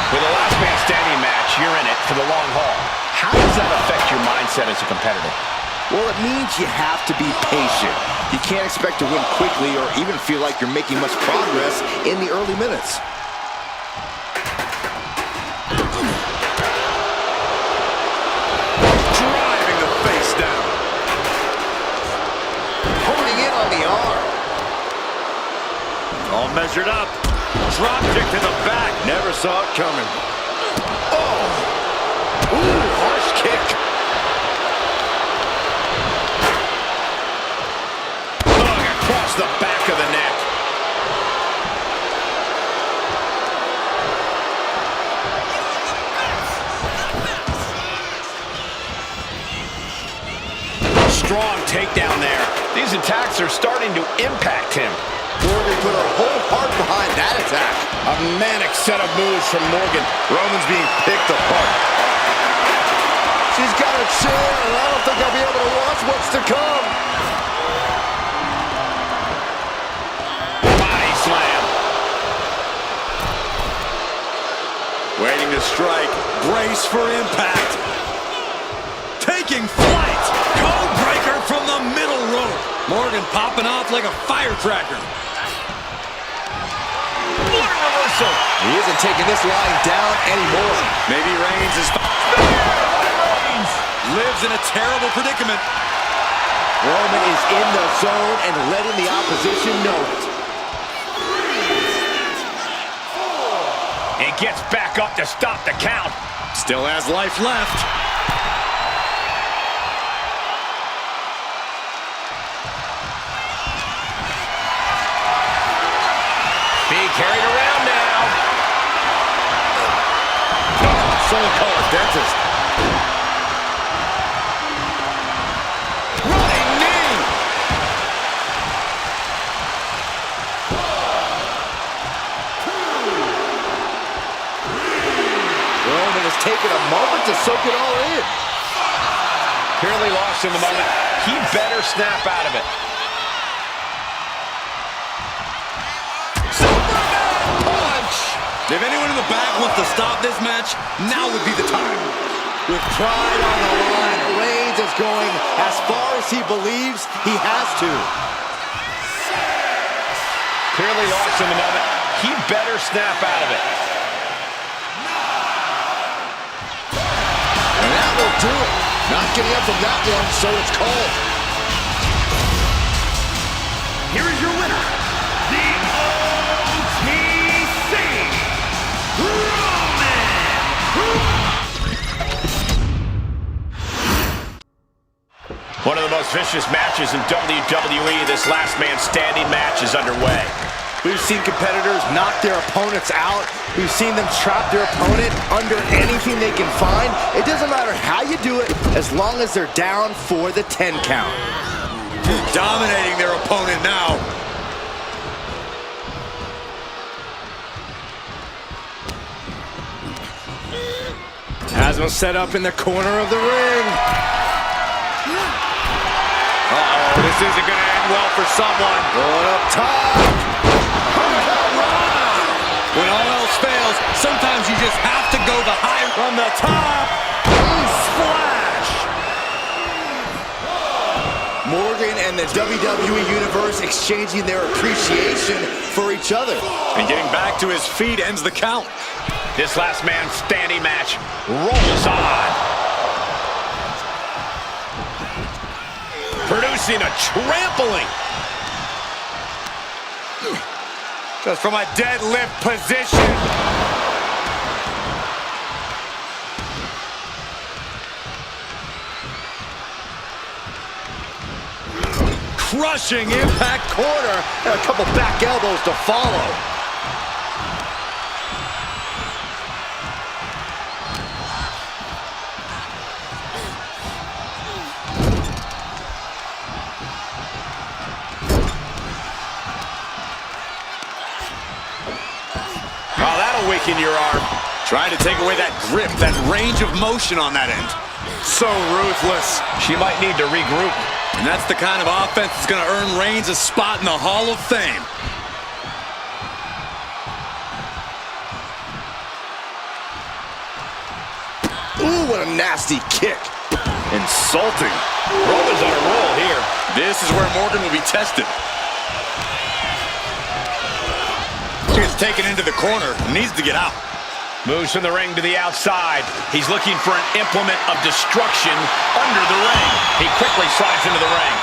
With a last man standing match, you're in it for the long haul. How does that affect your mindset as a competitor? Well, it means you have to be patient. You can't expect to win quickly or even feel like you're making much progress in the early minutes. Driving the face down. Honing in on the arm. All measured up. Drop kick to the back. Never saw it coming. Oh! Ooh, harsh kick. Across the back of the neck. Strong takedown there. These attacks are starting to impact him. Morgan put her whole heart behind that attack. A manic set of moves from Morgan. Roman's being picked apart. She's got a chair, and I don't think I'll be able to watch what's to come. Body slam. Waiting to strike. Brace for impact. Taking flight. Code breaker from the middle rope. Morgan popping off like a firecracker. Reversal. He isn't taking this lying down anymore. Maybe Reigns is... lives in a terrible predicament. Roman is in the zone and letting the opposition know it. He gets back up to stop the count. Still has life left. Being carried around now. Someone call a dentist. Running knee. Roman has taken a moment to soak it all in. Clearly lost in the moment. He better snap out of it. If anyone in the back wants to stop this match, now would be the time. With pride on the line, Reigns is going as far as he believes he has to. Clearly lost in the moment. He better snap out of it. And that will do it. Not getting up from that one, so it's called. Here is your winner, the OTC, One of the most vicious matches in WWE. This last man standing match is underway. We've seen competitors knock their opponents out. We've seen them trap their opponent under anything they can find. It doesn't matter how you do it, as long as they're down for the 10 count. Dominating their opponent now. Has him set up in the corner of the ring. Uh-oh, this isn't going to end well for someone. Going up top. When all else fails, sometimes you just have to go the high from the top. Splash! Morgan and the WWE Universe exchanging their appreciation for each other. And getting back to his feet ends the count. This last man standing match rolls on. Producing a trampling. Just from a deadlift position. Crushing impact Corner and a couple back elbows to follow. Oh, that'll weaken your arm. Trying to take away that grip, that range of motion on that end. So ruthless. She might need to regroup. And that's the kind of offense that's going to earn Reigns a spot in the Hall of Fame. Ooh, what a nasty kick. Insulting. Roman's on a roll here. This is where Morgan will be tested. He's taken into the corner, needs to get out. Moves from the ring to the outside. He's looking for an implement of destruction under the ring. He quickly slides into the ring.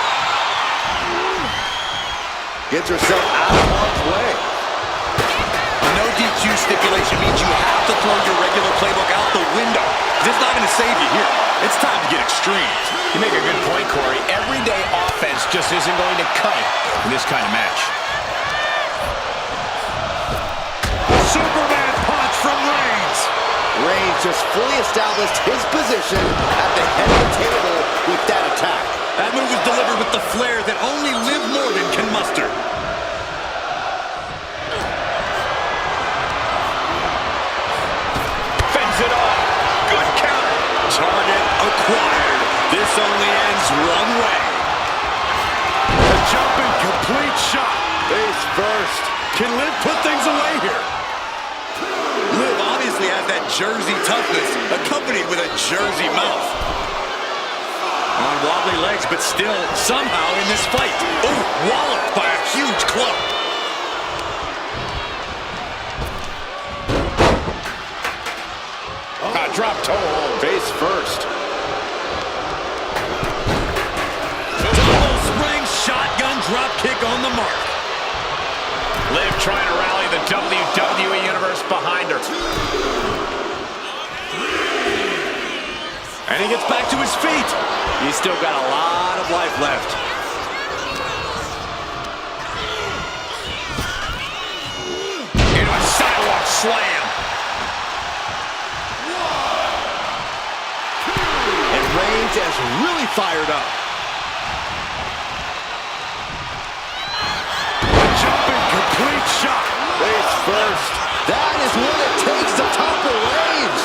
Gets herself out of harm's way. A no DQ stipulation means you have to throw your regular playbook out the window. It's not going to save you here. It's time to get extreme. You make a good point, Corey. Everyday offense just isn't going to cut it in this kind of match. Superman punch from Reigns. Reigns just fully established his position at the head of the table with that attack. That move was delivered with the flair that only Liv Morgan can muster. Fends it off. Good counter. Target acquired. This only ends one way. A jumping complete shot. Face first. Can Liv put things away here? Liv obviously has that Jersey toughness, accompanied with a Jersey mouth. On wobbly legs, but still somehow in this fight. Oh, walloped by a huge club. Drop toe. Face first. Double spring shotgun drop kick on the mark. Liv trying to rally the WWE Universe behind her. And he gets back to his feet. He's still got a lot of life left. Into a sidewalk slam. And Reigns is really fired up. Jumping complete shot. Face first. That is what it takes to topple Reigns.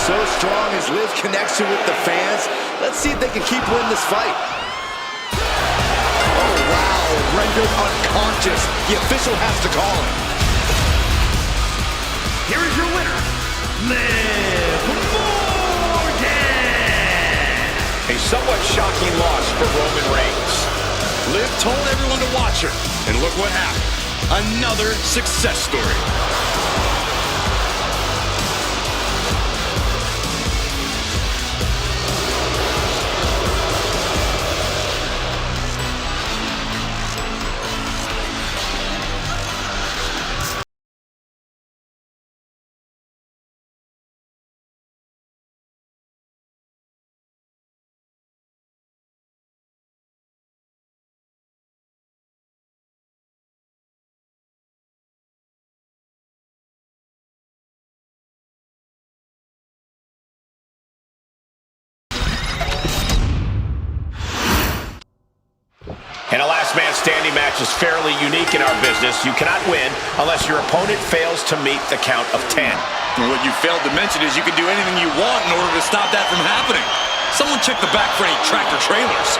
So strong is Liv's connection with the fans. Let's see if they can keep winning this fight. Oh, wow. Rendered unconscious. The official has to call him. Here is your winner, Liv Morgan. A somewhat shocking loss for Roman Reigns. Liv told everyone to watch her, and look what happened. Another success story. And a last man standing match is fairly unique in our business. You cannot win unless your opponent fails to meet the count of 10. And what you failed to mention is you can do anything you want in order to stop that from happening. Someone check the back for any tractor trailers.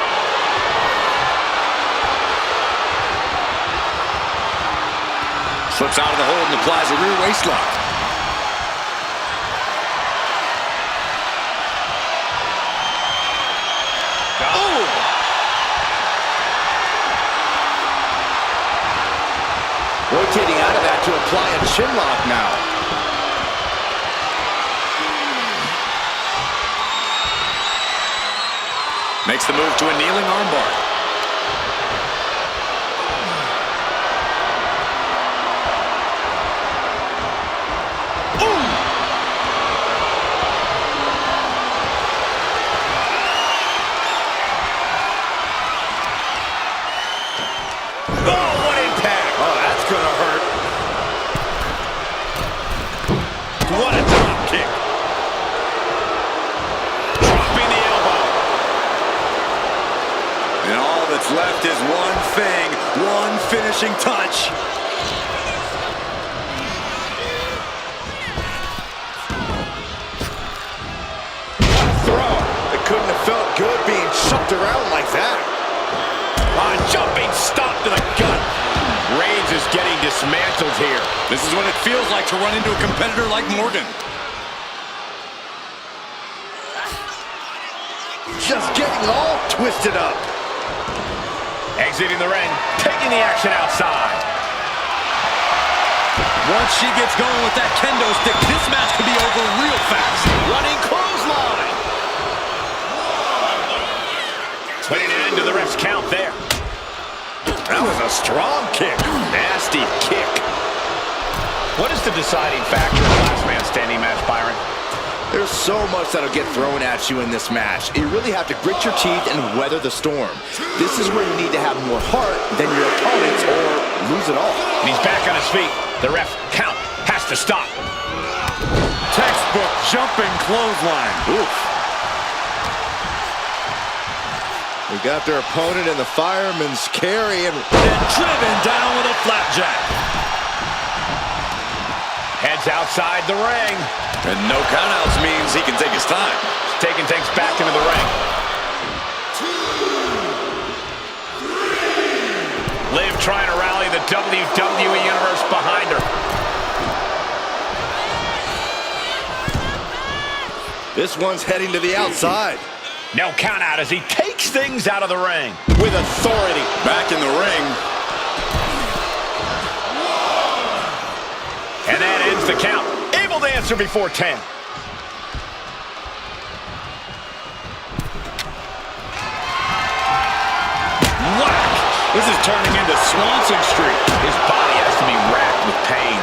Slips out of the hold and applies a rear waist lock. Rotating out of that to apply a chin lock now. Makes the move to a kneeling armbar. What a drop kick. Dropping the elbow. And all that's left is one thing, one finishing touch. Throw. It couldn't have felt good being chucked around like that. A jumping stop to the gut. Reigns is getting dismantled here. This is what it feels like to run into a competitor like Morgan. Just getting all twisted up. Exiting the ring, taking the action outside. Once she gets going with that kendo stick, this match could be over real fast. Running clothesline. Putting an end to the ref's count there. That was a strong kick. Nasty kick. What is the deciding factor in the last man standing match, Byron? There's so much that'll get thrown at you in this match. You really have to grit your teeth and weather the storm. This is where you need to have more heart than your opponents or lose it all. And he's back on his feet. The ref count has to stop. Textbook jumping clothesline. Oof. We got their opponent in the fireman's carry and Driven down with a flapjack. Heads outside the ring. And no countouts means he can take his time. He's taking things back into the ring. Liv trying to rally the WWE Universe behind her. this one's heading to the outside. No count out as he takes things out of the ring with authority. Back in the ring. And that ends the count. Able to answer before 10. Whack! This is turning into Swanson Street. His body has to be racked with pain.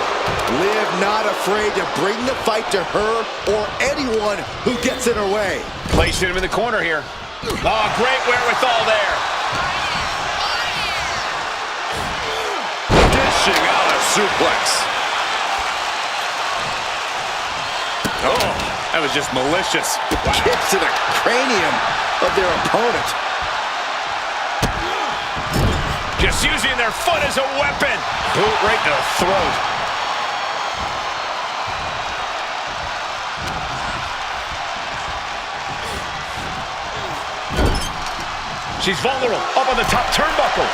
Liv not afraid to bring the fight to her or anyone who gets in her way. Placing him in the corner here. Oh, great wherewithal there. Dishing out a suplex. Oh, that was just malicious. Kicks to the cranium of their opponent. Just using their foot as a weapon. Boot right to the throat. She's vulnerable. Up on the top turnbuckle.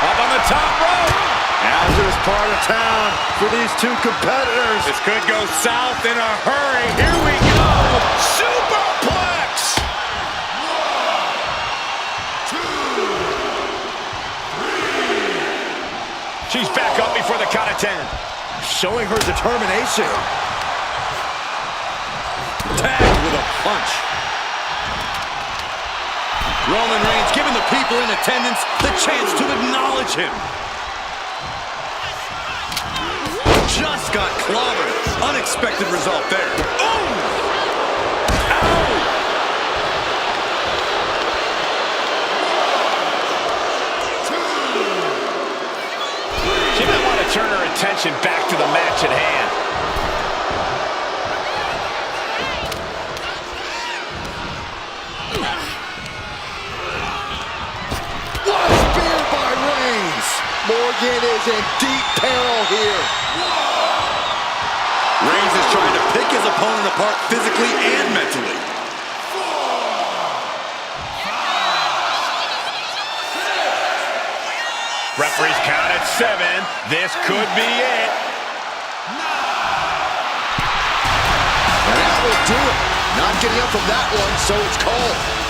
Up on the top rope. Hazardous part of town for these two competitors. This could go south in a hurry. Here we go. Superplex. 1, 2, 3. She's back up before the count of 10. Showing her determination. Tagged with a punch. Roman Reigns giving the people in attendance the chance to acknowledge him. Just got clobbered. Unexpected result there. Oh! Ow! She might want to turn her attention back to the match at hand. What a spear by Reigns. Morgan is in deep peril here. Reigns is trying to pick his opponent apart physically and mentally. 4, 5, 6, Referee's count at 7. This could be it. 9. And that will do it. Not getting up from that one, so it's called.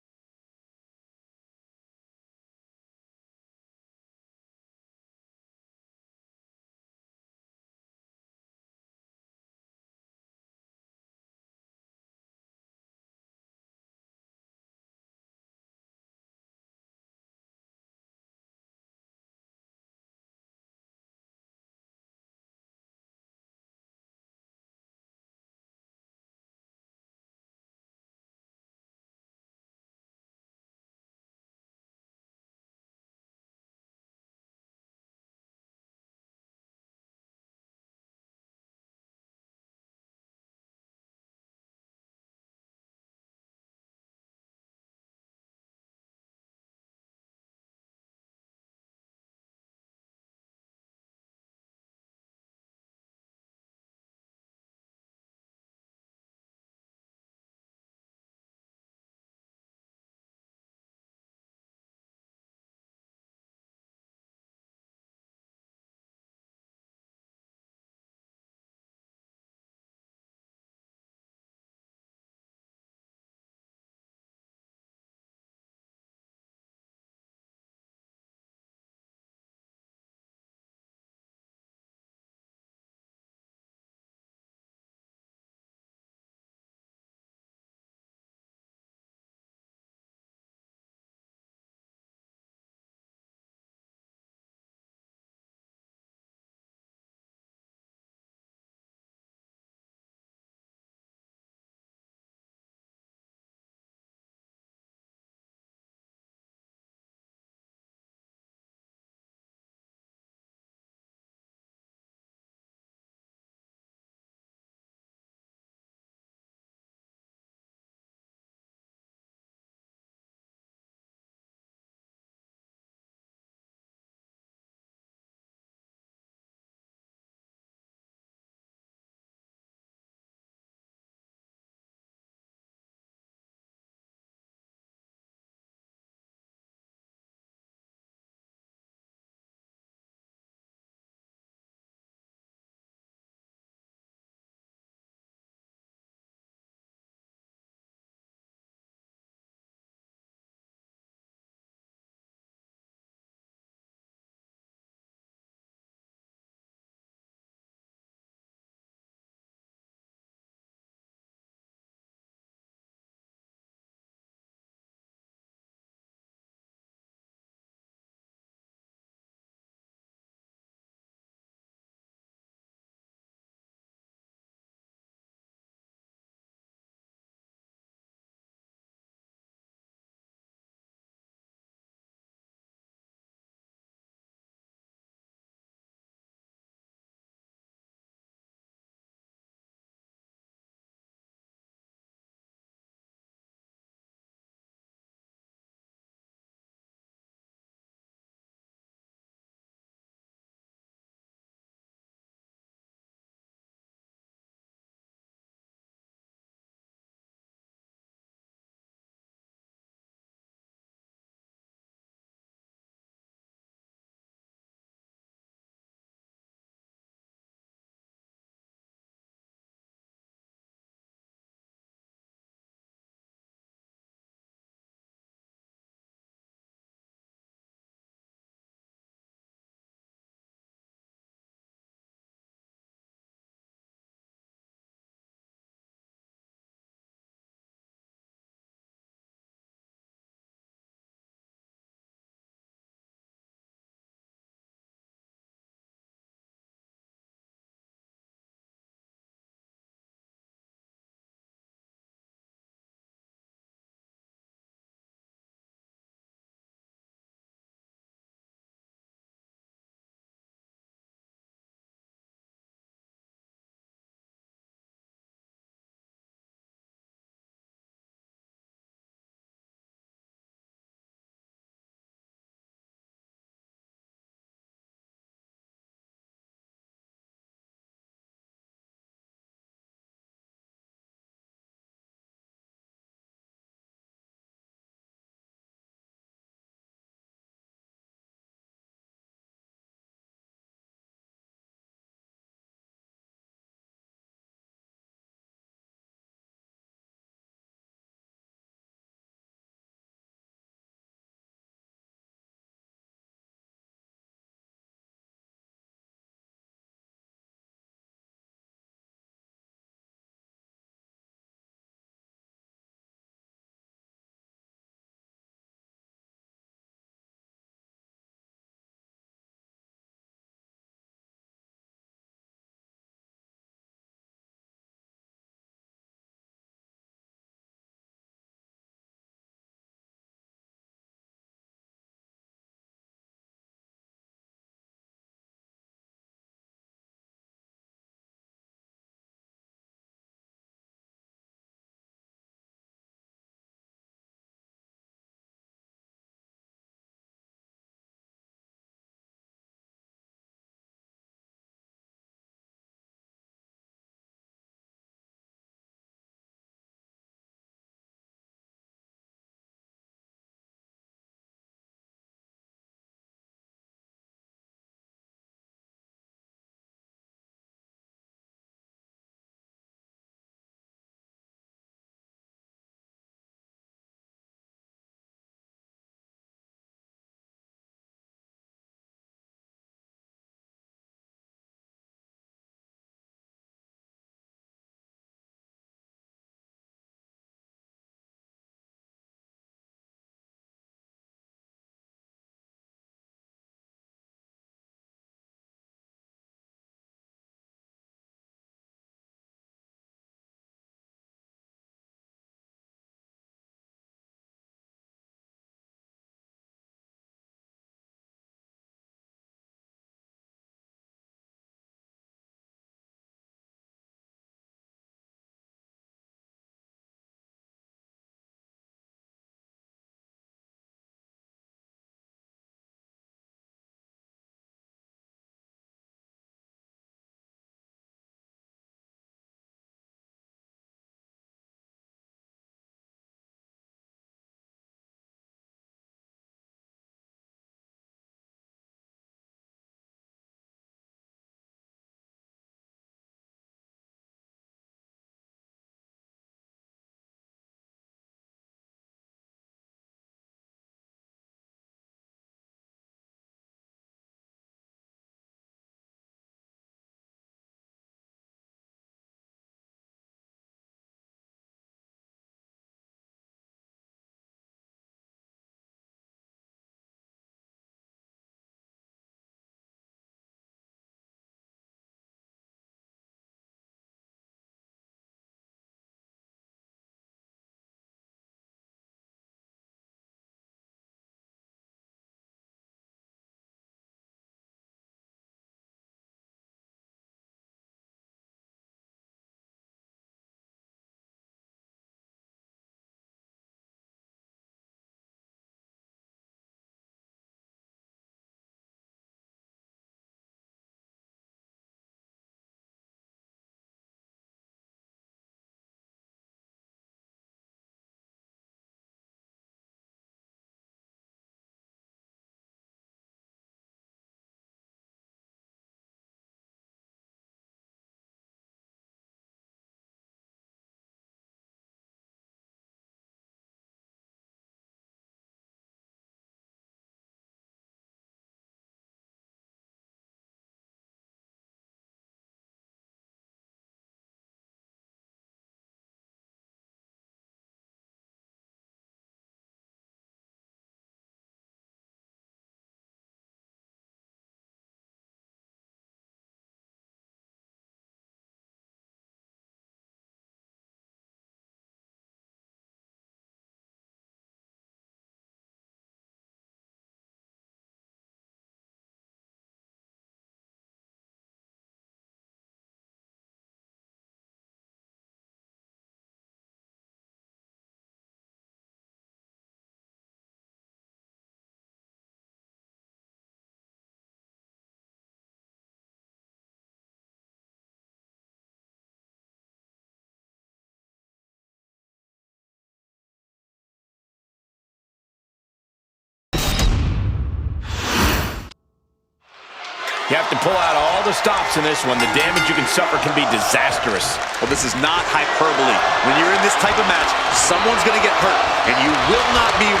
You have to pull out all the stops in this one. The damage you can suffer can be disastrous. Well, this is not hyperbole. When you're in this type of match, someone's going to get hurt, and you will not be 100%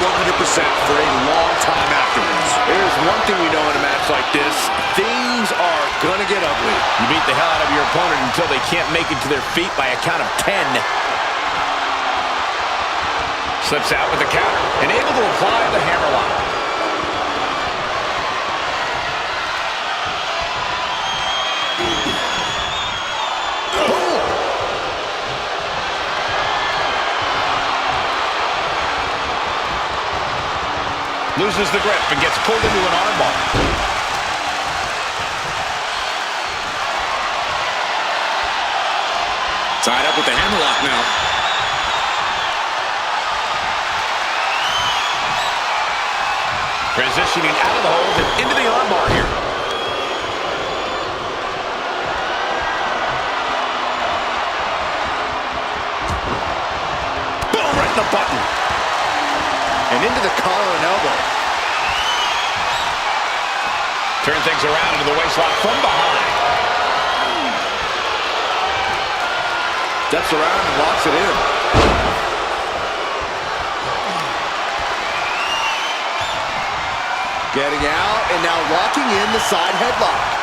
for a long time afterwards. There's one thing we know in a match like this: things are going to get ugly. You beat the hell out of your opponent until they can't make it to their feet by a count of 10. Slips out with the counter and able to apply the hammerlock. Loses the grip and gets pulled into an armbar. Tied up with the hammerlock now. Transitioning out of the hold and into the armbar here. Boom, right in the button. And into the collar and elbow. Turn things around into the waistlock from behind. Steps around and locks it in. Getting out and now locking in the side headlock.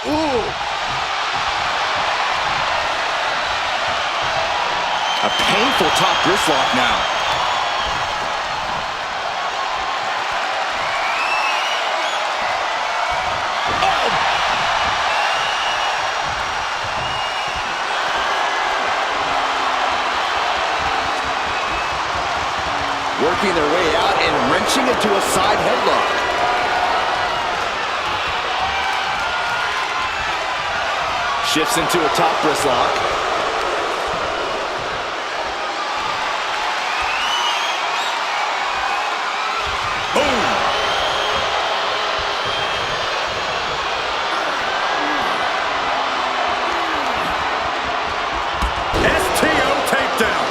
Ooh. A painful top wrist lock now. Oh. Working their way out and wrenching into a side headlock. Shifts into a top wrist lock. Boom! STO takedown.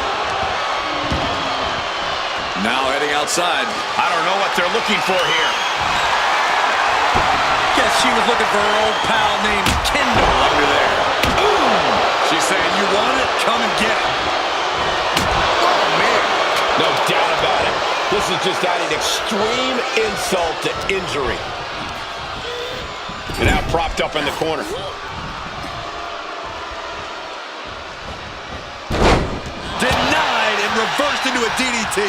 Now heading outside. I don't know what they're looking for here. Guess she was looking for her old pal named Kendall under there. Boom! She's saying, you want it? Come and get it. Oh, man. No doubt about it. This is just adding extreme insult to injury. And now propped up in the corner. Denied and reversed into a DDT.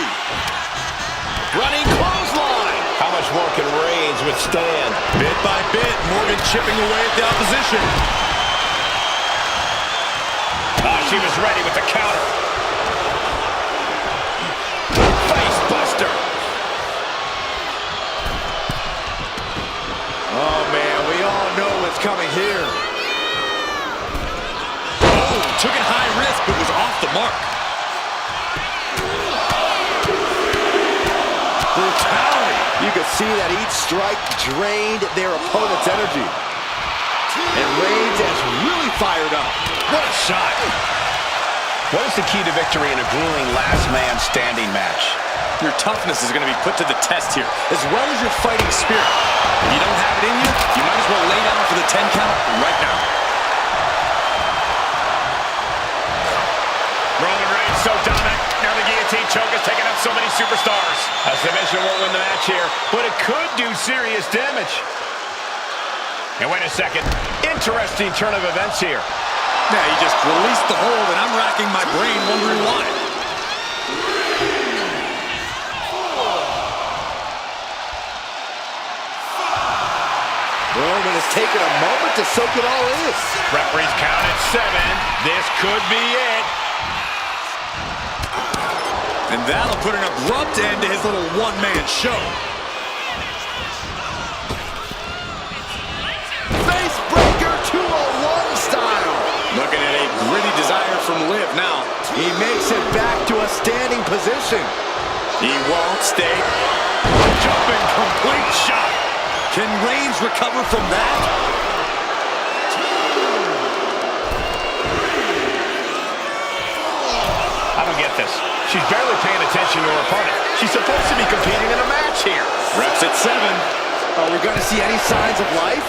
Running clothesline. How much more can Reigns withstand? Bit by bit, Morgan chipping away at the opposition. She was ready with the counter. Face buster. Oh, man, we all know what's coming here. Oh, took it high risk, but was off the mark. Brutality. You could see that each strike drained their opponent's energy. And Reigns has really fired up. What a shot. What is the key to victory in a grueling last man standing match? Your toughness is going to be put to the test here, as well as your fighting spirit. If you don't have it in you, you might as well lay down for the 10 count right now. Roman Reigns so dominant. Now the guillotine choke has taken up so many superstars. A submission won't win the match here, but it could do serious damage. And wait a second. Interesting turn of events here. Yeah, he just released the hold, and I'm racking my brain wondering why. Roman has taken a moment to soak it all in. Referee's count at 7. This could be it. And that'll put an abrupt end to his little one-man show. Face breaker 201 style. Looking at a gritty desire from Liv now. He makes it back to a standing position. He won't stay. Jumping complete shot. Can Reigns recover from that? I don't get this. She's barely paying attention to her opponent. She's supposed to be competing in a match here. Reps at 7. Are we going to see any signs of life?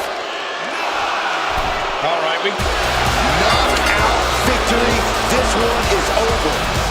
All right, Knockout victory. This one is over.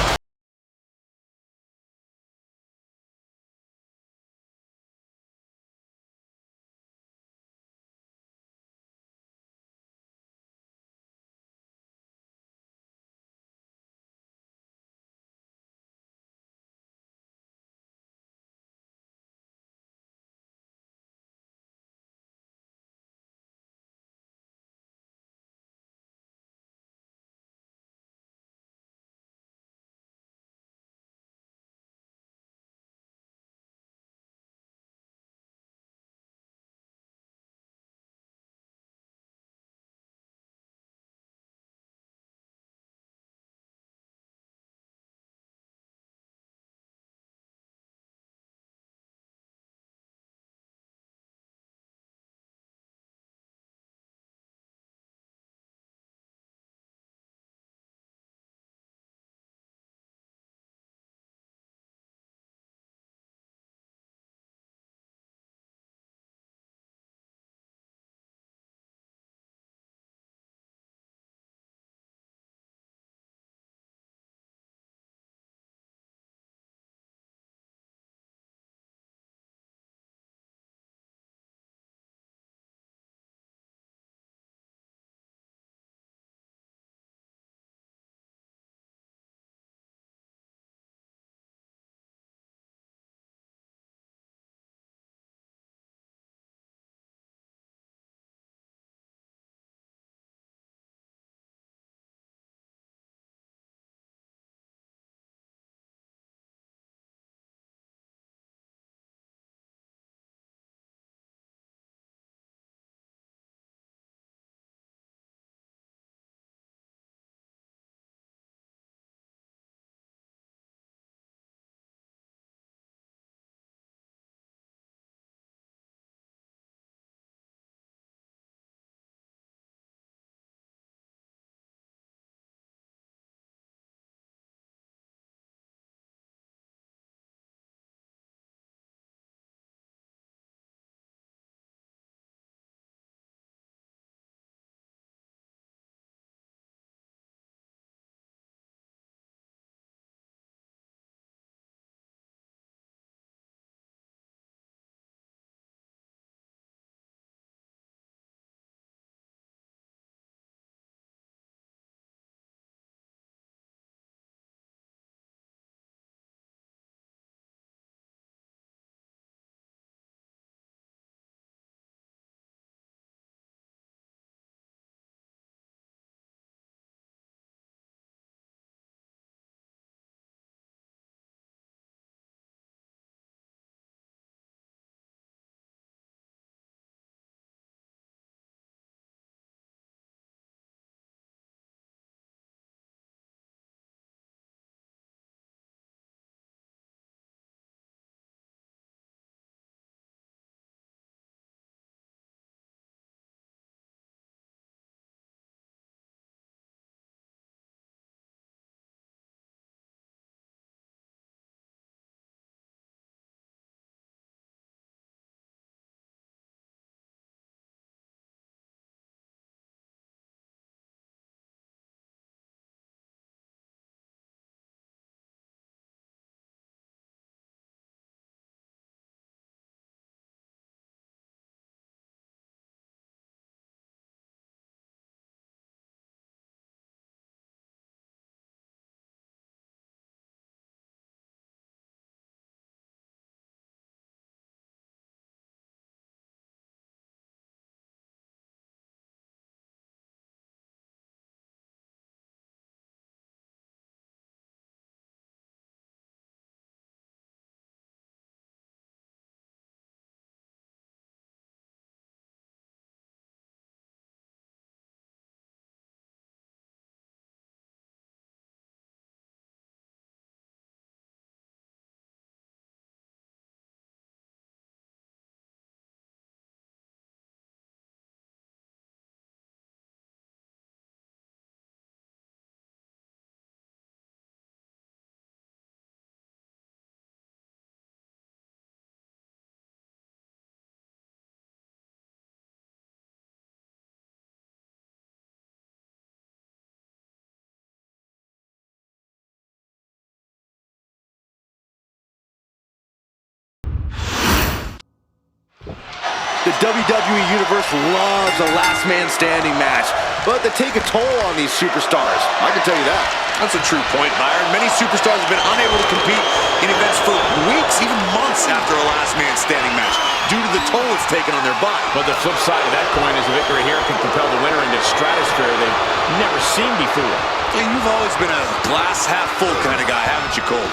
WWE Universe loves a last man standing match, but they take a toll on these superstars. I can tell you that. That's a true point, Byron. Many superstars have been unable to compete in events for weeks, even months after a last man standing match, due to the toll it's taken on their body. But the flip side of that coin is a victory here can propel the winner into a stratosphere they've never seen before. Yeah, you've always been a glass half full kind of guy, haven't you, Cole?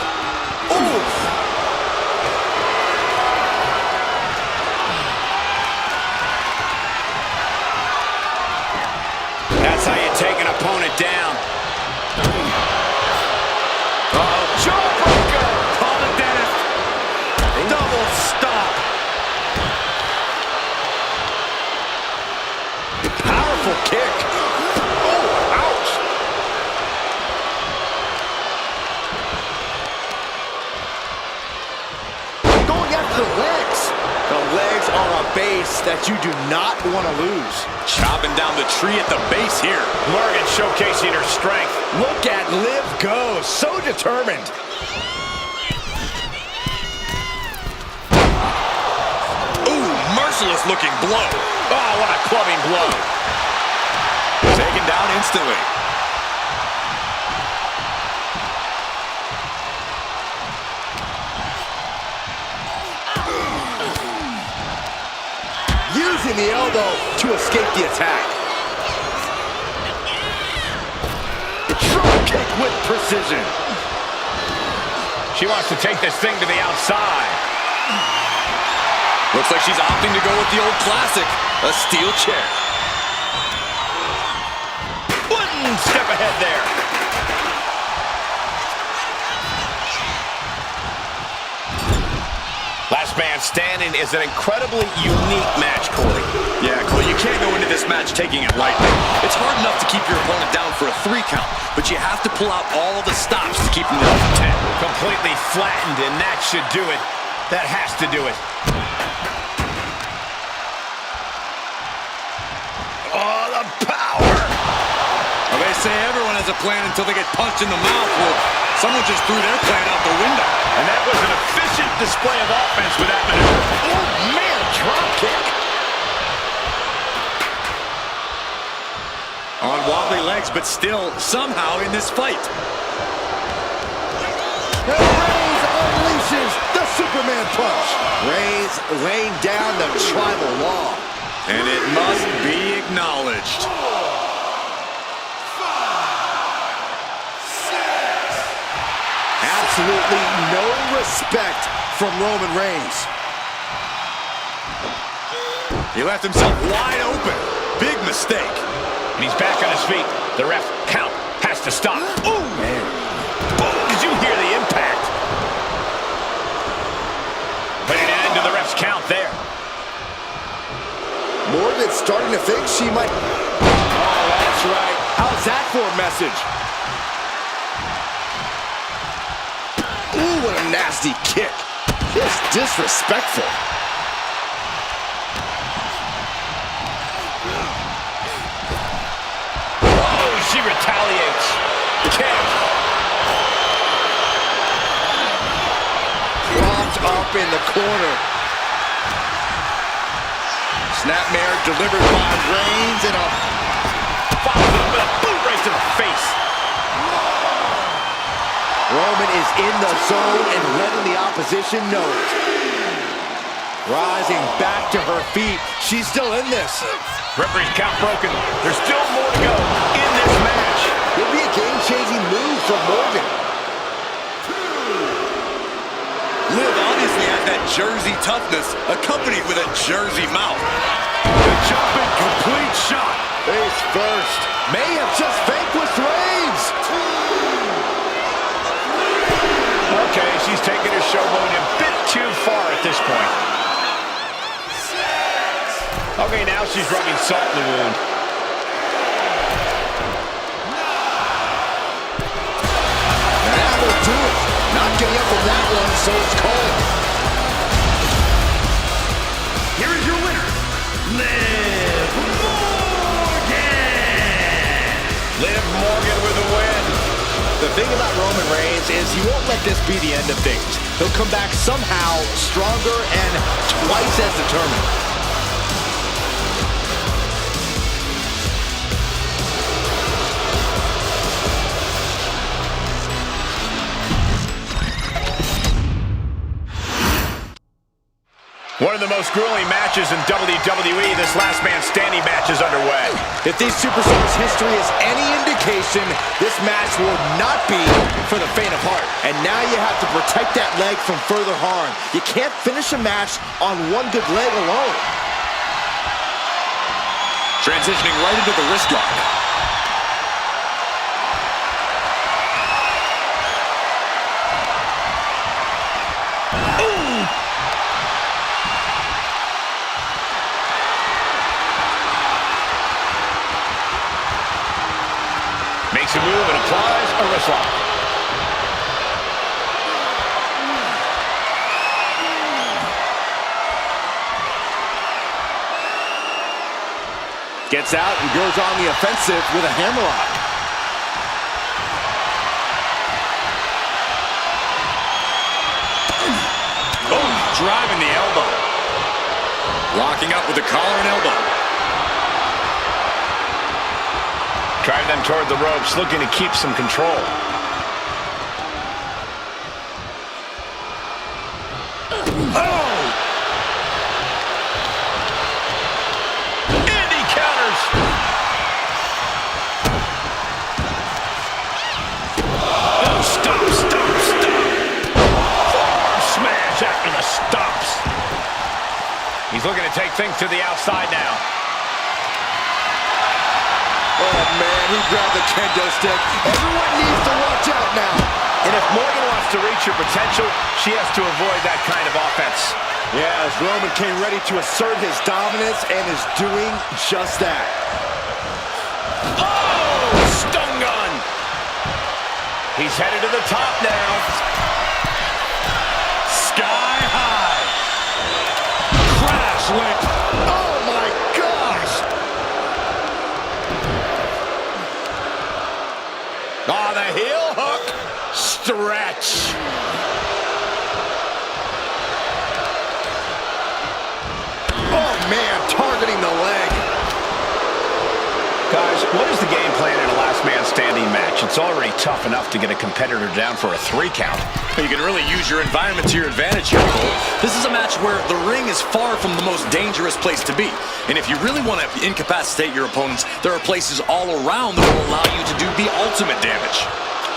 Ooh! That's how you take an opponent down. Oh, jawbreaker! Call the dentist. Double stop. Powerful kick. Oh, ouch! Going after the legs. The legs are a base that you do not want to lose. Chopping down the tree at the base here. Morgan showcasing her strength. Look at Liv go, so determined. Ooh, merciless looking blow. Oh, what a clubbing blow. Taken down instantly. Using the elbow to escape the attack. Drop kick with precision. She wants to take this thing to the outside. Looks like she's opting to go with the old classic, a steel chair. One step ahead there. Last man standing is an incredibly unique match, Corey. Yeah, Cole, you can't go into this match taking it lightly. It's hard enough to keep your opponent down for a 3 count, but you have to pull out all the stops to keep them down for 10. Completely flattened, and that should do it. That has to do it. Oh, the power! Well, they say everyone has a plan until they get punched in the mouth. Well, someone just threw their plan out the window. And that was an efficient display of offense with that maneuver. Oh, man, drop kick. On wobbly legs, but still somehow in this fight. And Reigns unleashes the Superman punch. Reigns laying down the tribal law. And it must be acknowledged. Absolutely no respect from Roman Reigns. He left himself wide open. Big mistake. And he's back on his feet. The ref count has to stop. Oh, man. Boom! Did you hear the impact? Putting an end to the ref's count there. Morgan's starting to think she might... Oh, that's right. How's that for a message? Ooh, what a nasty kick. Just disrespectful. Oh, she retaliates. Kick. Propped up in the corner. Snapmare delivered by Reigns and a... Follows up with a boot right to the face. Roman is in the zone and letting the opposition know it. Rising back to her feet. She's still in this. Referee's count broken. There's still more to go in this match. It'll be a game-changing move for Morgan. Liv obviously has that Jersey toughness, accompanied with a Jersey mouth. The jumping complete shot. Face first. May have just vanquished Reigns. Okay, she's taking her showboating a bit too far at this point. Okay, now she's rubbing salt in the wound. That will do it. Not getting up from that one, so it's called. Here is your winner, Liv Morgan. Liv Morgan with a win. The thing about Roman Reigns is he won't let this be the end of things. He'll come back somehow stronger and twice as determined. One of the most grueling matches in WWE, this last man standing match is underway. If these superstars' history is any indication, this match will not be for the faint of heart. And now you have to protect that leg from further harm. You can't finish a match on one good leg alone. Transitioning right into the wrist lock. Makes a move and applies a wrist lock. Gets out and goes on the offensive with a hammerlock. Boom, driving the elbow. Locking up with the collar and elbow. Drive them toward the ropes, looking to keep some control. Oh! And he counters. Oh, stop. Forearm smash after the stomps. He's looking to take things to the outside now. Oh, man, he grabbed the kendo stick. Everyone needs to watch out now. And if Morgan wants to reach her potential, she has to avoid that kind of offense. Yeah, as Roman came ready to assert his dominance and is doing just that. Oh, stun gun. He's headed to the top now. Sky high. Crash link. Oh, my gosh. Oh, the heel hook. Stretch. Oh, man, targeting the leg. Guys, what is the game plan in a last man standing match? It's already tough enough to get a competitor down for a 3 count. You can really use your environment to your advantage here, Cole. This is a match where the ring is far from the most dangerous place to be. And if you really want to incapacitate your opponents, there are places all around that will allow you to do the ultimate damage.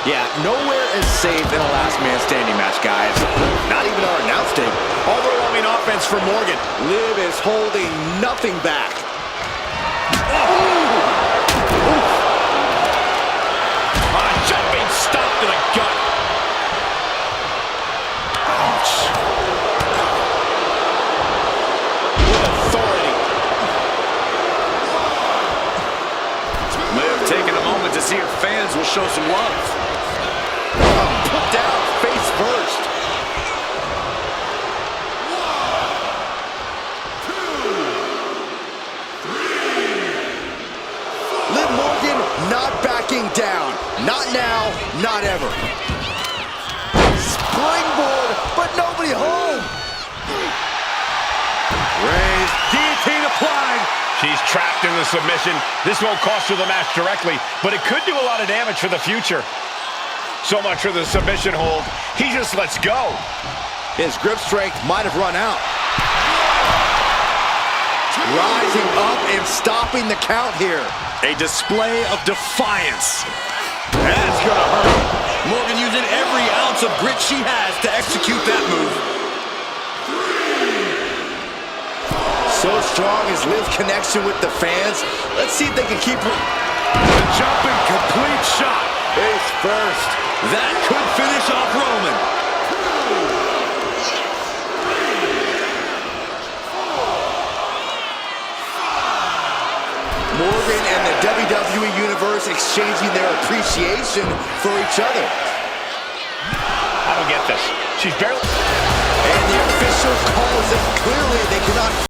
Yeah, nowhere is safe in a last man standing match, guys. Not even our announce table. Overwhelming offense for Morgan. Liv is holding nothing back. A jumping stop to the gut. Ouch. With authority. Liv taking a moment to see if fans will show some love. Put down face first. Liv Morgan not backing down. Not now, not ever. Springboard, but nobody home. Raised, guillotine applied. She's trapped in the submission. This won't cost her the match directly, but it could do a lot of damage for the future. So much for the submission hold. He just lets go. His grip strength might have run out. Rising up and stopping the count here. A display of defiance. That's gonna hurt. Morgan using every ounce of grit she has to execute that move. So strong is Liv's connection with the fans. Let's see if they can keep her. The jumping complete shot. Face first. That could finish off Roman. Morgan and the WWE Universe exchanging their appreciation for each other. I don't get this. She's barely... And the official calls it clearly they cannot...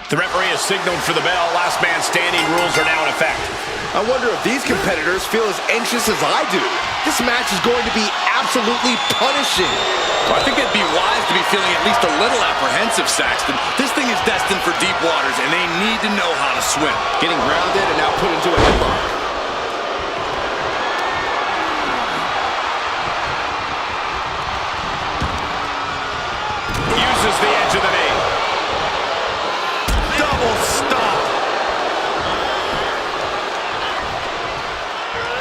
The referee has signaled for the bell. Last man standing rules are now in effect. I wonder if these competitors feel as anxious as I do. This match is going to be absolutely punishing. Well, I think it'd be wise to be feeling at least a little apprehensive, Saxton. This thing is destined for deep waters, and they need to know how to swim. Getting grounded and now put into a headlock. Uses the edge of the knee. Double stop.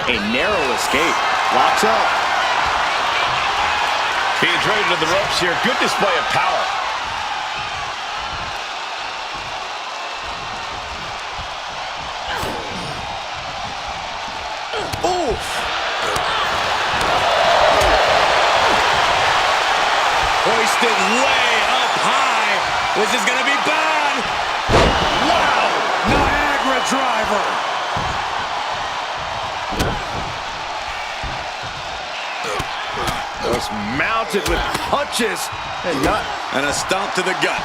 A narrow escape. Locks up. Being driven to the ropes here. Good display of power. Oof. Hoisted way up high. This is going to be bad. Wow. Niagara driver. Just mounted with punches And a stomp to the gut.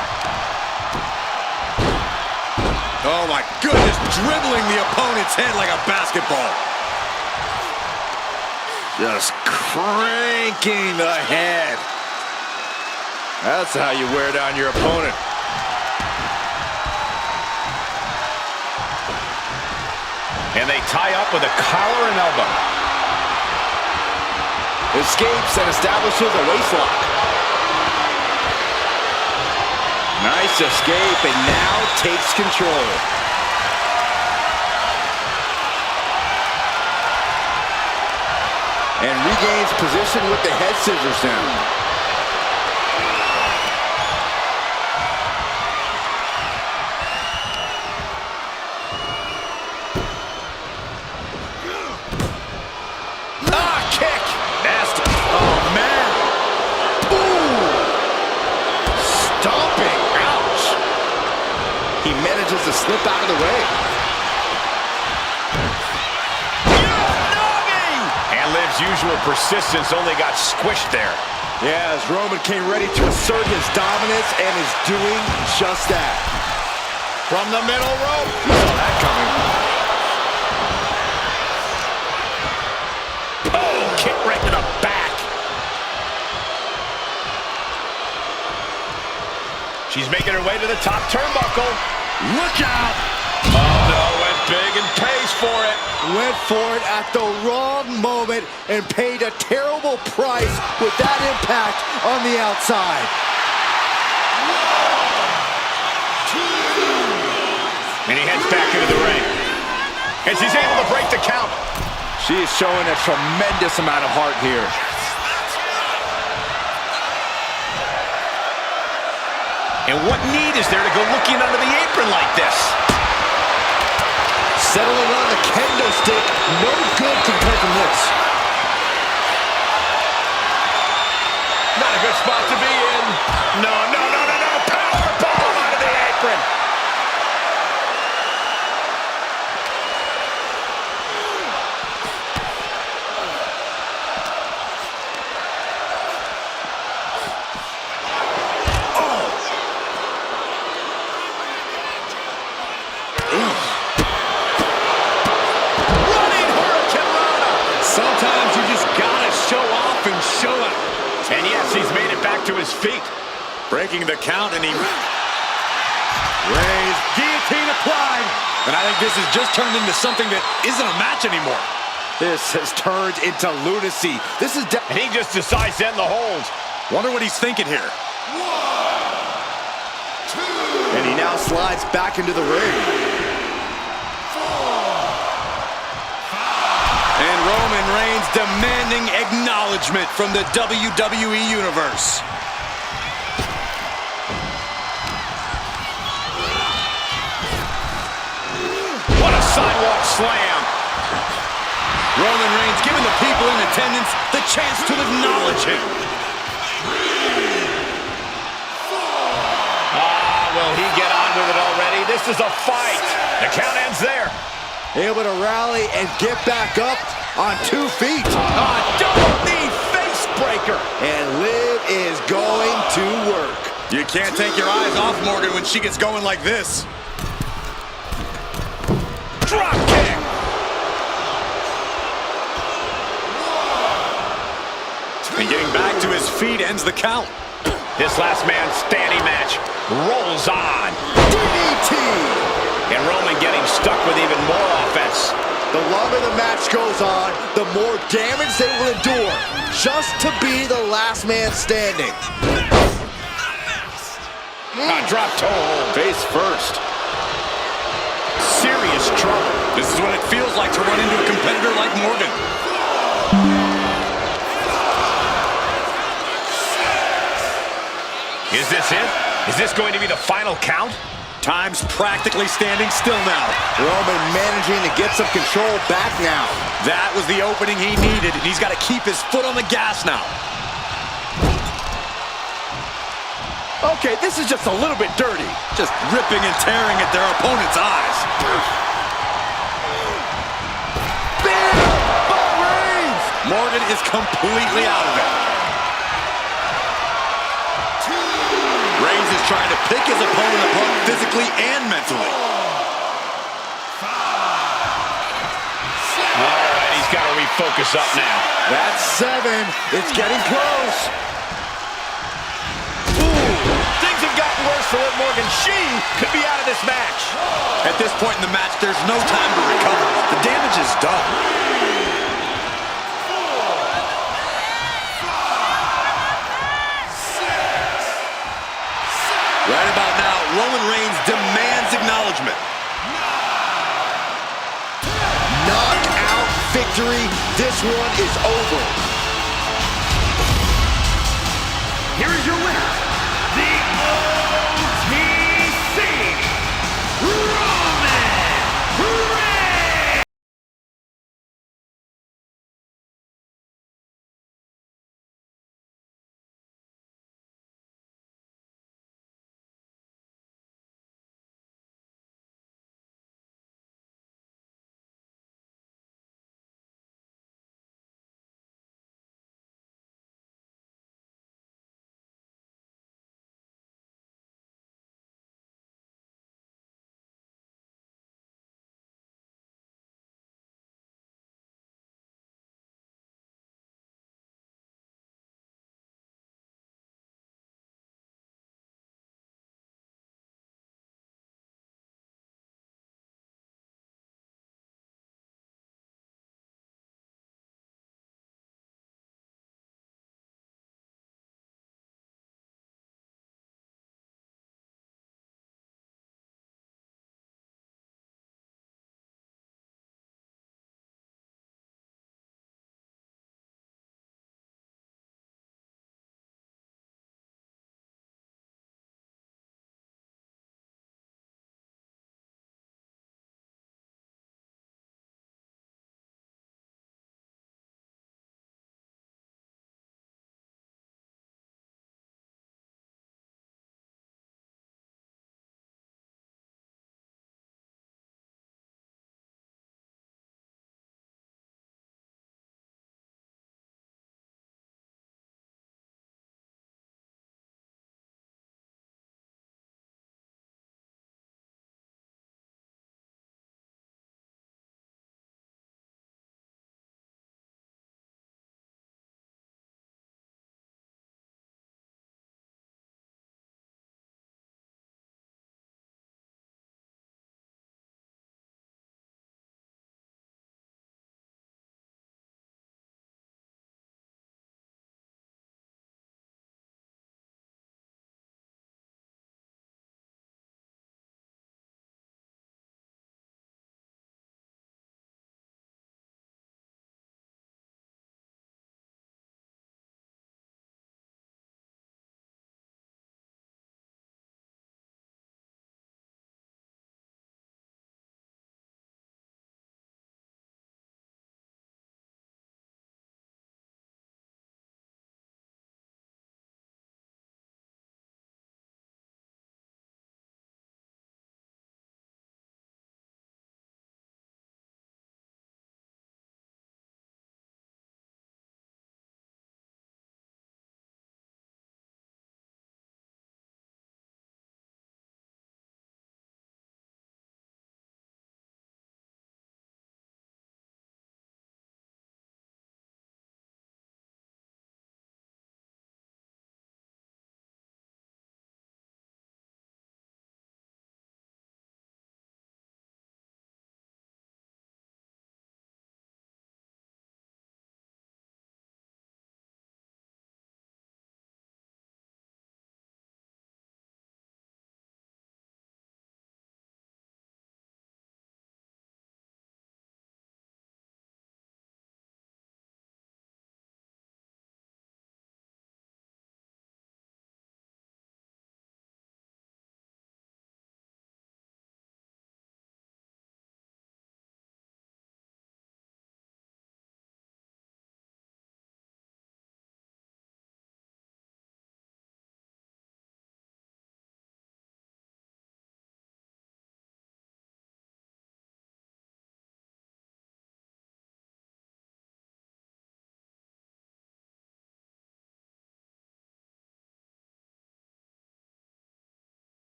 Oh my goodness, dribbling the opponent's head like a basketball. just cranking the head. That's how you wear down your opponent. And they tie up with a collar and elbow. Escapes and establishes a waistlock. Nice escape and now takes control. And regains position with the head scissors down. To slip out of the way. And Liv's usual persistence only got squished there. Yeah, as Roman came ready to assert his dominance and is doing just that. From the middle rope. You saw that coming. Oh, kick right to the back. She's making her way to the top turnbuckle. Look out! Oh, no, went big and pays for it. Went for it at the wrong moment and paid a terrible price with that impact on the outside. And he heads back into the ring. And she's able to break the count. She is showing a tremendous amount of heart here. And what need is there to go looking under the apron like this? Settling on the kendo stick. No good can come from this. Not a good spot to be in. No. Powerbomb out of the apron. Sometimes you just gotta show off and show out. And yes, he's made it back to his feet. Breaking the count, and he Raised, guillotine applied. And I think this has just turned into something that isn't a match anymore. This has turned into lunacy. This is And he just decides to end the hold. Wonder what he's thinking here. And he now slides back into the ring. And Roman Reigns demanding acknowledgement from the WWE Universe. What a sidewalk slam. Roman Reigns giving the people in attendance the chance to acknowledge him. Will he get on with it already? This is a fight. The count ends there. Able to rally and get back up on 2 feet. Double knee face breaker. And Liv is going to work. You can't take your eyes off Morgan when she gets going like this. Drop kick. And getting back to his feet ends the count. This last man standing match rolls on. DDT! And Roman getting stuck with even more offense. The longer the match goes on, the more damage they will endure, just to be the last man standing. Drop toe. Face first. Serious trouble. This is what it feels like to run into a competitor like Morgan. Is this it? Is this going to be the final count? Time's practically standing still now. Roman managing to get some control back now. That was the opening he needed, and he's got to keep his foot on the gas now. Okay, this is just a little bit dirty. Just ripping and tearing at their opponent's eyes. Bam! Ball Reigns! Morgan is completely out of it. Reigns is trying to pick his opponent apart physically and mentally. All right, he's got to refocus up now. That's 7. It's getting close. Things have gotten worse for Liv Morgan. She could be out of this match. At this point in the match, there's no time to recover. The damage is done. Right about now, Roman Reigns demands acknowledgement. Knockout victory. This one is over. Here is your winner,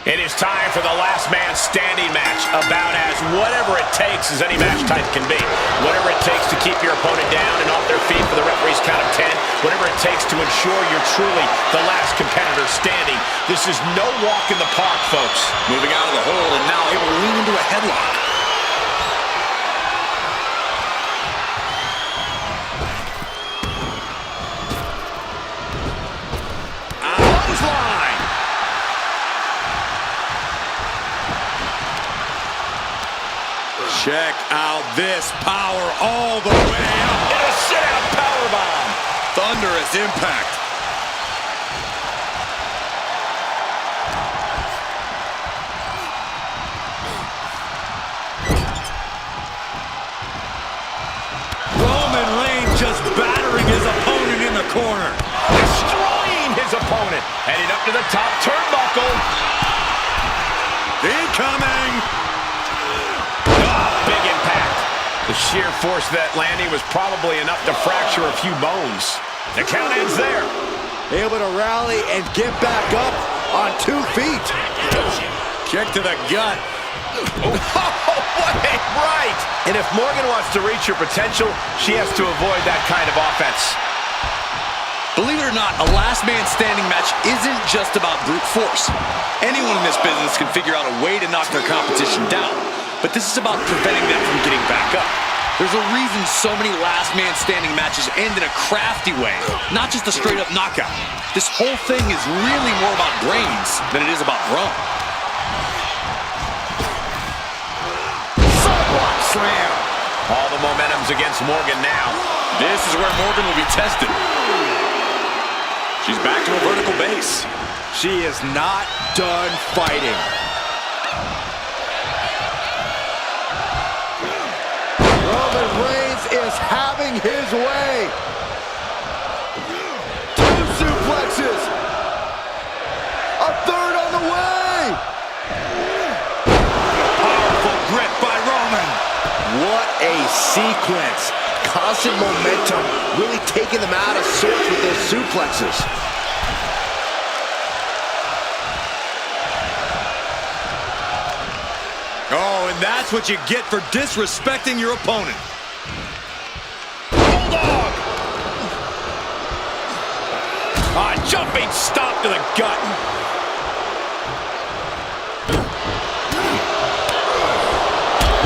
It is time for the last man standing match, about as whatever it takes as any match type can be. Whatever it takes to keep your opponent down and off their feet for the referee's count of 10. Whatever it takes to ensure you're truly the last competitor standing. This is no walk in the park, folks. Moving out of the hold and now able to lean into a headlock. Clothesline. Check out this power all the way up. And a sit-out powerbomb. Thunderous impact. Roman Reigns just battering his opponent in the corner. Destroying his opponent. Heading up to the top turnbuckle. Incoming. Big impact. The sheer force of that landing was probably enough to fracture a few bones. The count ends there. Able to rally and get back up on 2 feet. Kick to the gut. Oh, what a right! And if Morgan wants to reach her potential, she has to avoid that kind of offense. Believe it or not, a last man standing match isn't just about brute force. Anyone in this business can figure out a way to knock their competition down. But this is about preventing them from getting back up. There's a reason so many last man standing matches end in a crafty way, not just a straight up knockout. This whole thing is really more about brains than it is about brawn. Sidewalk slam. All the momentum's against Morgan now. This is where Morgan will be tested. She's back to a vertical base. She is not done fighting. Roman Reigns is having his way. 2 suplexes. A third on the way. Powerful grip by Roman. What a sequence. Constant momentum, really taking them out of sorts with those suplexes. Oh, and that's what you get for disrespecting your opponent. Bulldog! Jumping stomp to the gut.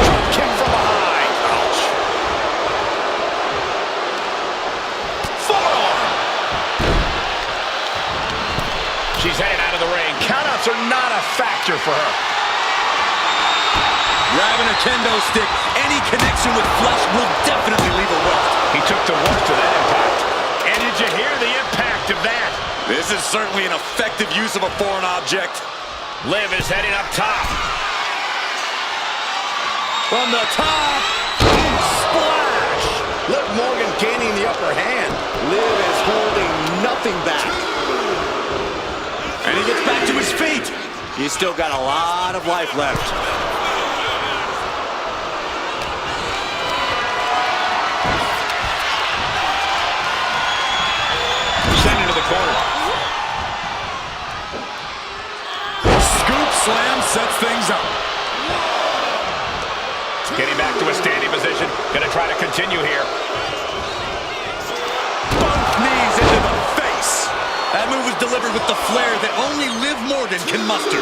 Drop kick from behind. Ouch. Forearm. She's headed out of the ring. Countouts are not a factor for her. Grabbing a kendo stick, any connection with flesh will definitely leave a welt. He took to work to that impact. And did you hear the impact of that? This is certainly an effective use of a foreign object. Liv is heading up top. From the top. Splash. Liv Morgan gaining the upper hand. Liv is holding nothing back. And he gets back to his feet. He's still got a lot of life left. Sent into the corner. Scoop slam sets things up. Getting back to a standing position. Gonna try to continue here. Both knees into the face. That move was delivered with the flair that only Liv Morgan can muster.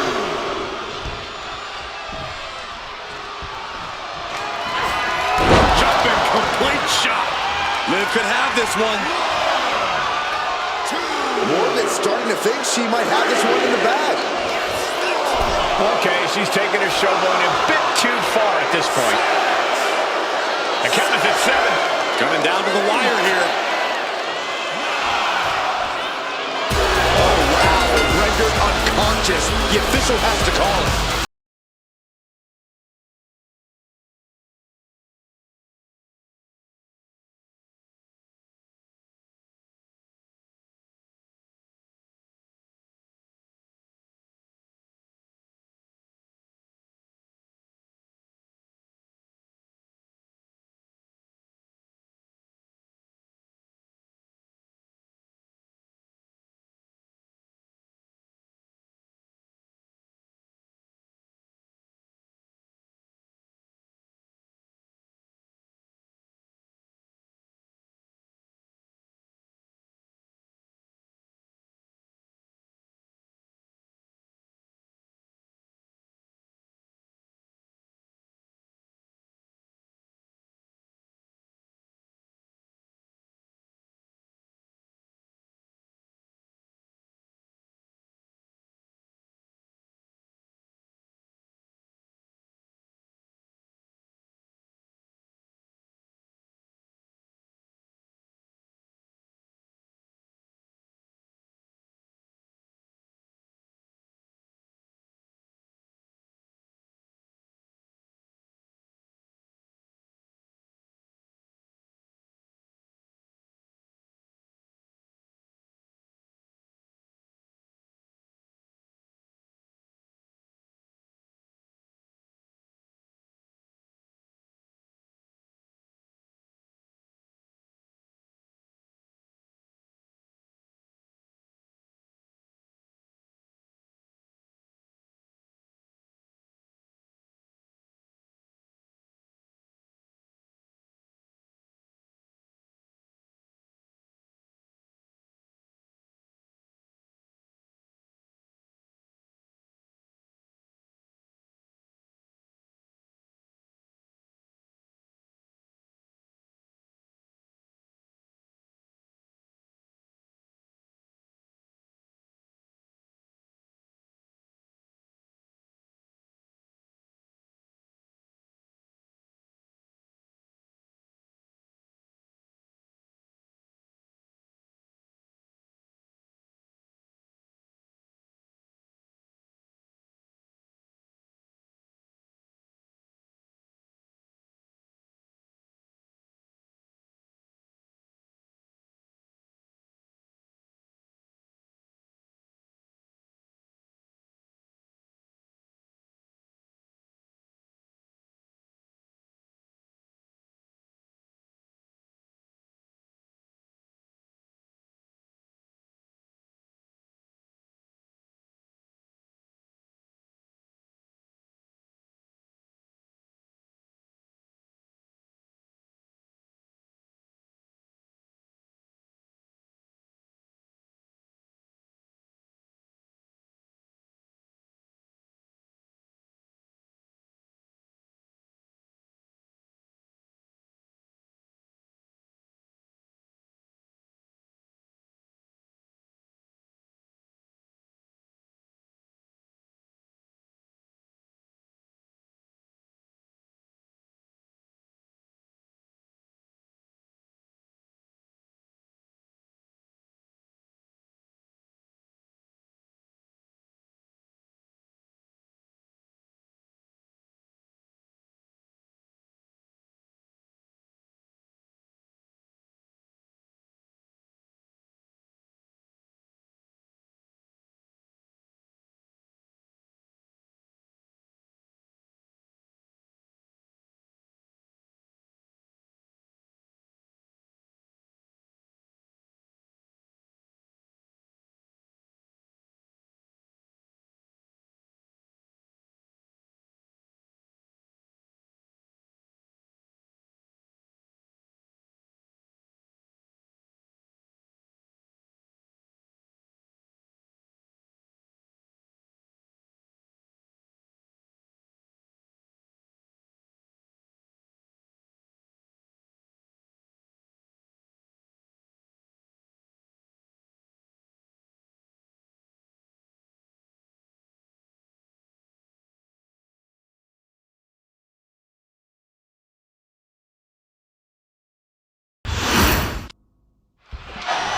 Jumping complete shot. Liv could have this one. Morgan's starting to think she might have this one in the bag. Okay, she's taking her showboat a bit too far at this point. The count is at 7. Coming down to the wire here. Oh, wow. Rendered unconscious. The official has to call it.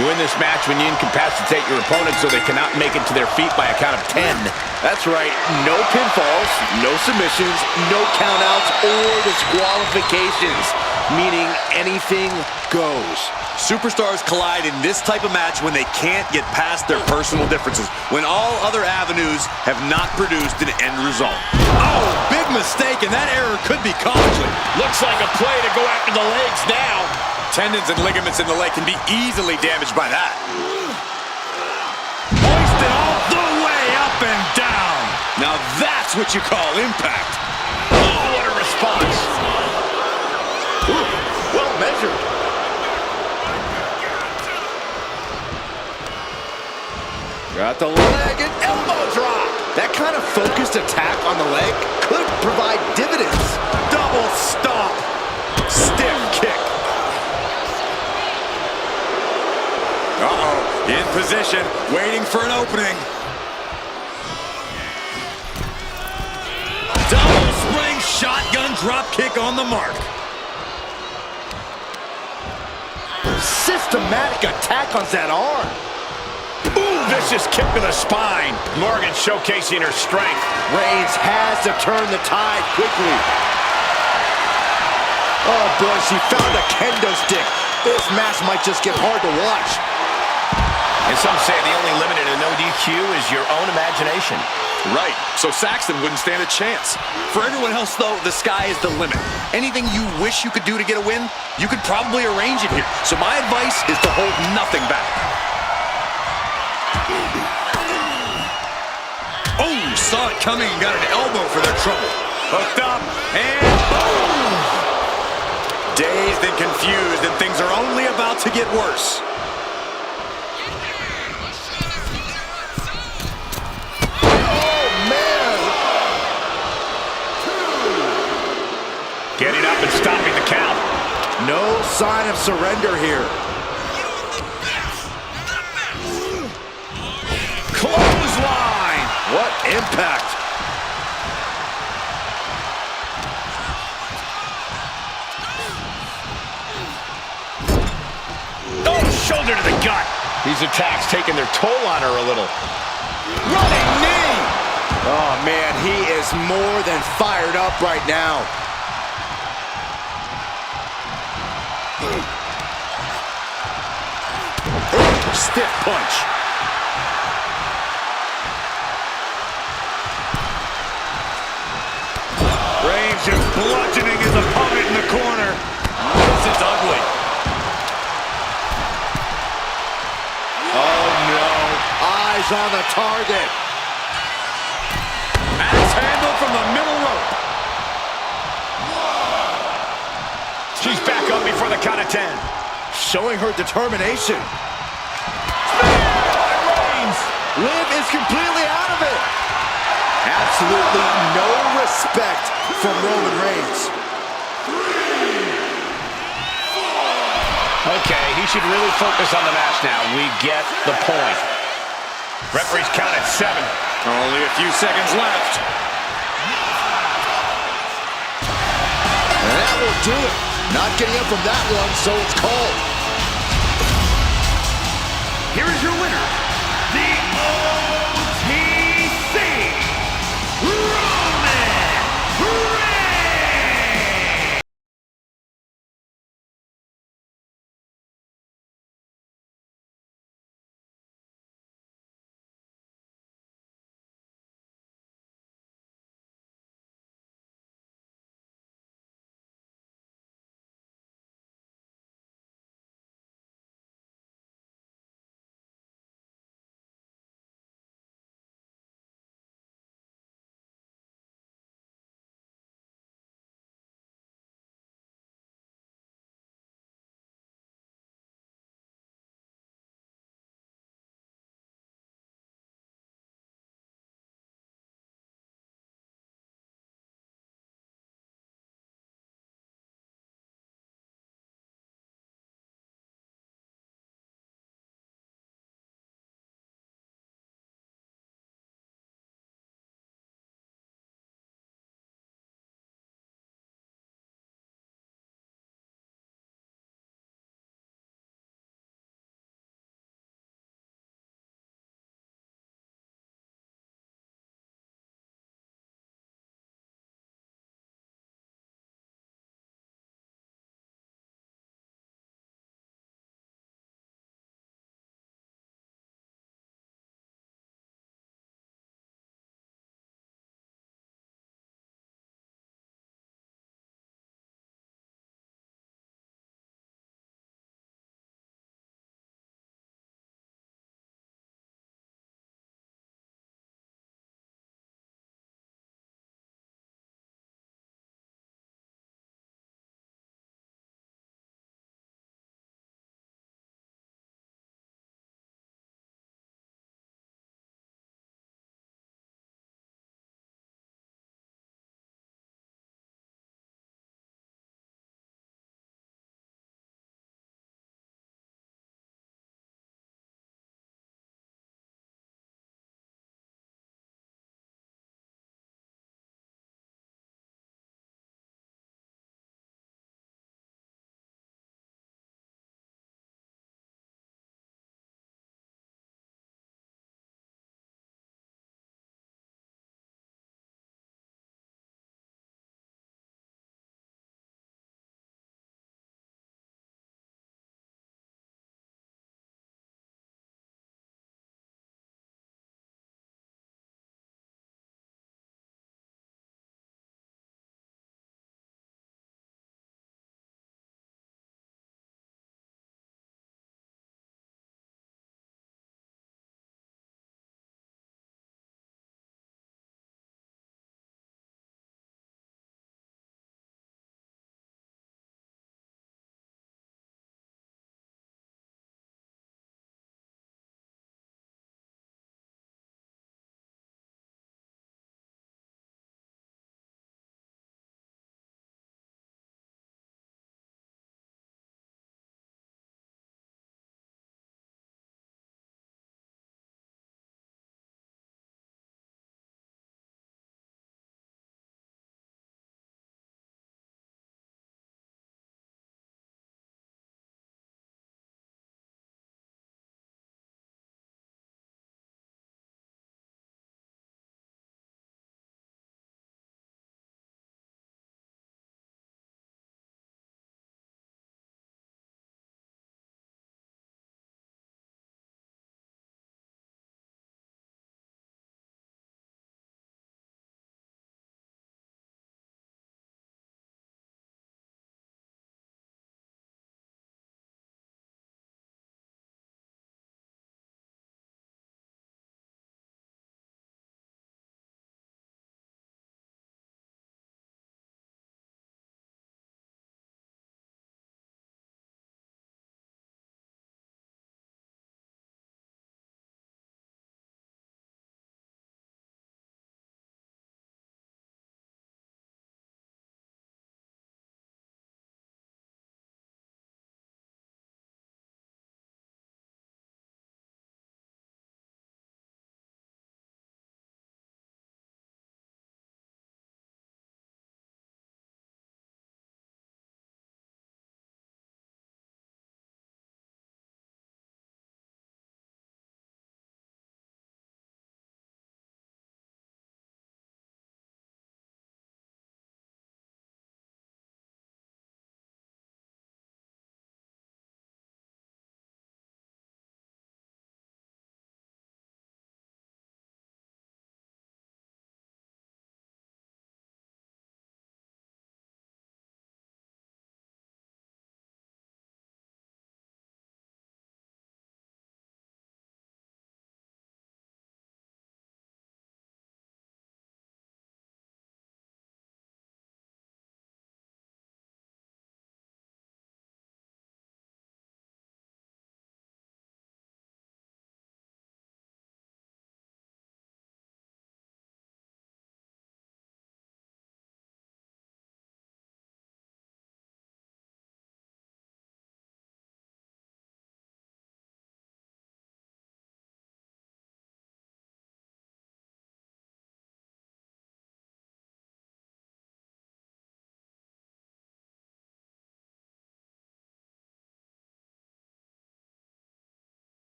You win this match when you incapacitate your opponent so they cannot make it to their feet by a count of 10. That's right. No pinfalls, no submissions, no countouts or disqualifications. Meaning anything goes. Superstars collide in this type of match when they can't get past their personal differences, when all other avenues have not produced an end result. Oh, big mistake, and that error could be costly. Looks like a play to go after the legs now. Tendons and ligaments in the leg can be easily damaged by that. Hoisted all the way up and down. Now that's what you call impact. Oh, what a response. Ooh, well measured. Got the leg and elbow drop. That kind of focused attack on the leg could provide dividends. Double stomp. Stiff kick. Uh-oh, in position, waiting for an opening. Double spring shotgun drop kick on the mark. Systematic attack on that arm. Ooh, vicious kick to the spine. Morgan showcasing her strength. Reigns has to turn the tide quickly. Oh boy, she found a kendo stick. This match might just get hard to watch. And some say the only limit in an ODQ is your own imagination. Right, so Saxton wouldn't stand a chance. For everyone else, though, the sky is the limit. Anything you wish you could do to get a win, you could probably arrange it here. So my advice is to hold nothing back. Oh, saw it coming and got an elbow for their trouble. Hooked up, and boom! Dazed and confused, and things are only about to get worse. Getting up and stopping the count. No sign of surrender here. Clothesline. What impact. Oh, shoulder to the gut. These attacks taking their toll on her a little. Running knee. Oh man, he is more than fired up right now. Stiff punch. Reigns just bludgeoning his opponent in the corner. This is ugly. Oh no, eyes on the target. Axe handle from the middle rope. She's back up before the count of 10. Showing her determination. Liv is completely out of it. Absolutely no respect from Roman Reigns. Okay, he should really focus on the match now. We get the point. Referee's count at 7. Only a few seconds left. And that will do it. Not getting up from that one, so it's called. Here is your winner, the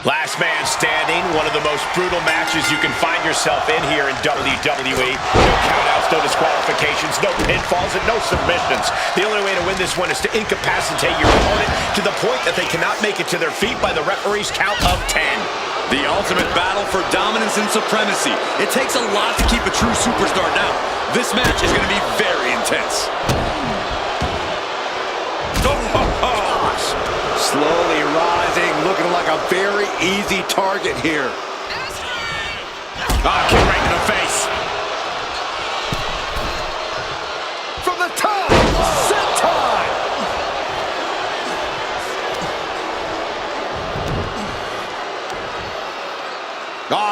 Last man standing, one of the most brutal matches you can find yourself in here in WWE. No countouts, no disqualifications, no pinfalls, and no submissions. The only way to win this one is to incapacitate your opponent to the point that they cannot make it to their feet by the referee's count of 10. The ultimate battle for dominance and supremacy. It takes a lot to keep a true superstar down. This match is going to be very intense. Slowly rising, looking like a very easy target here. Kick right in the face. From the top, senton.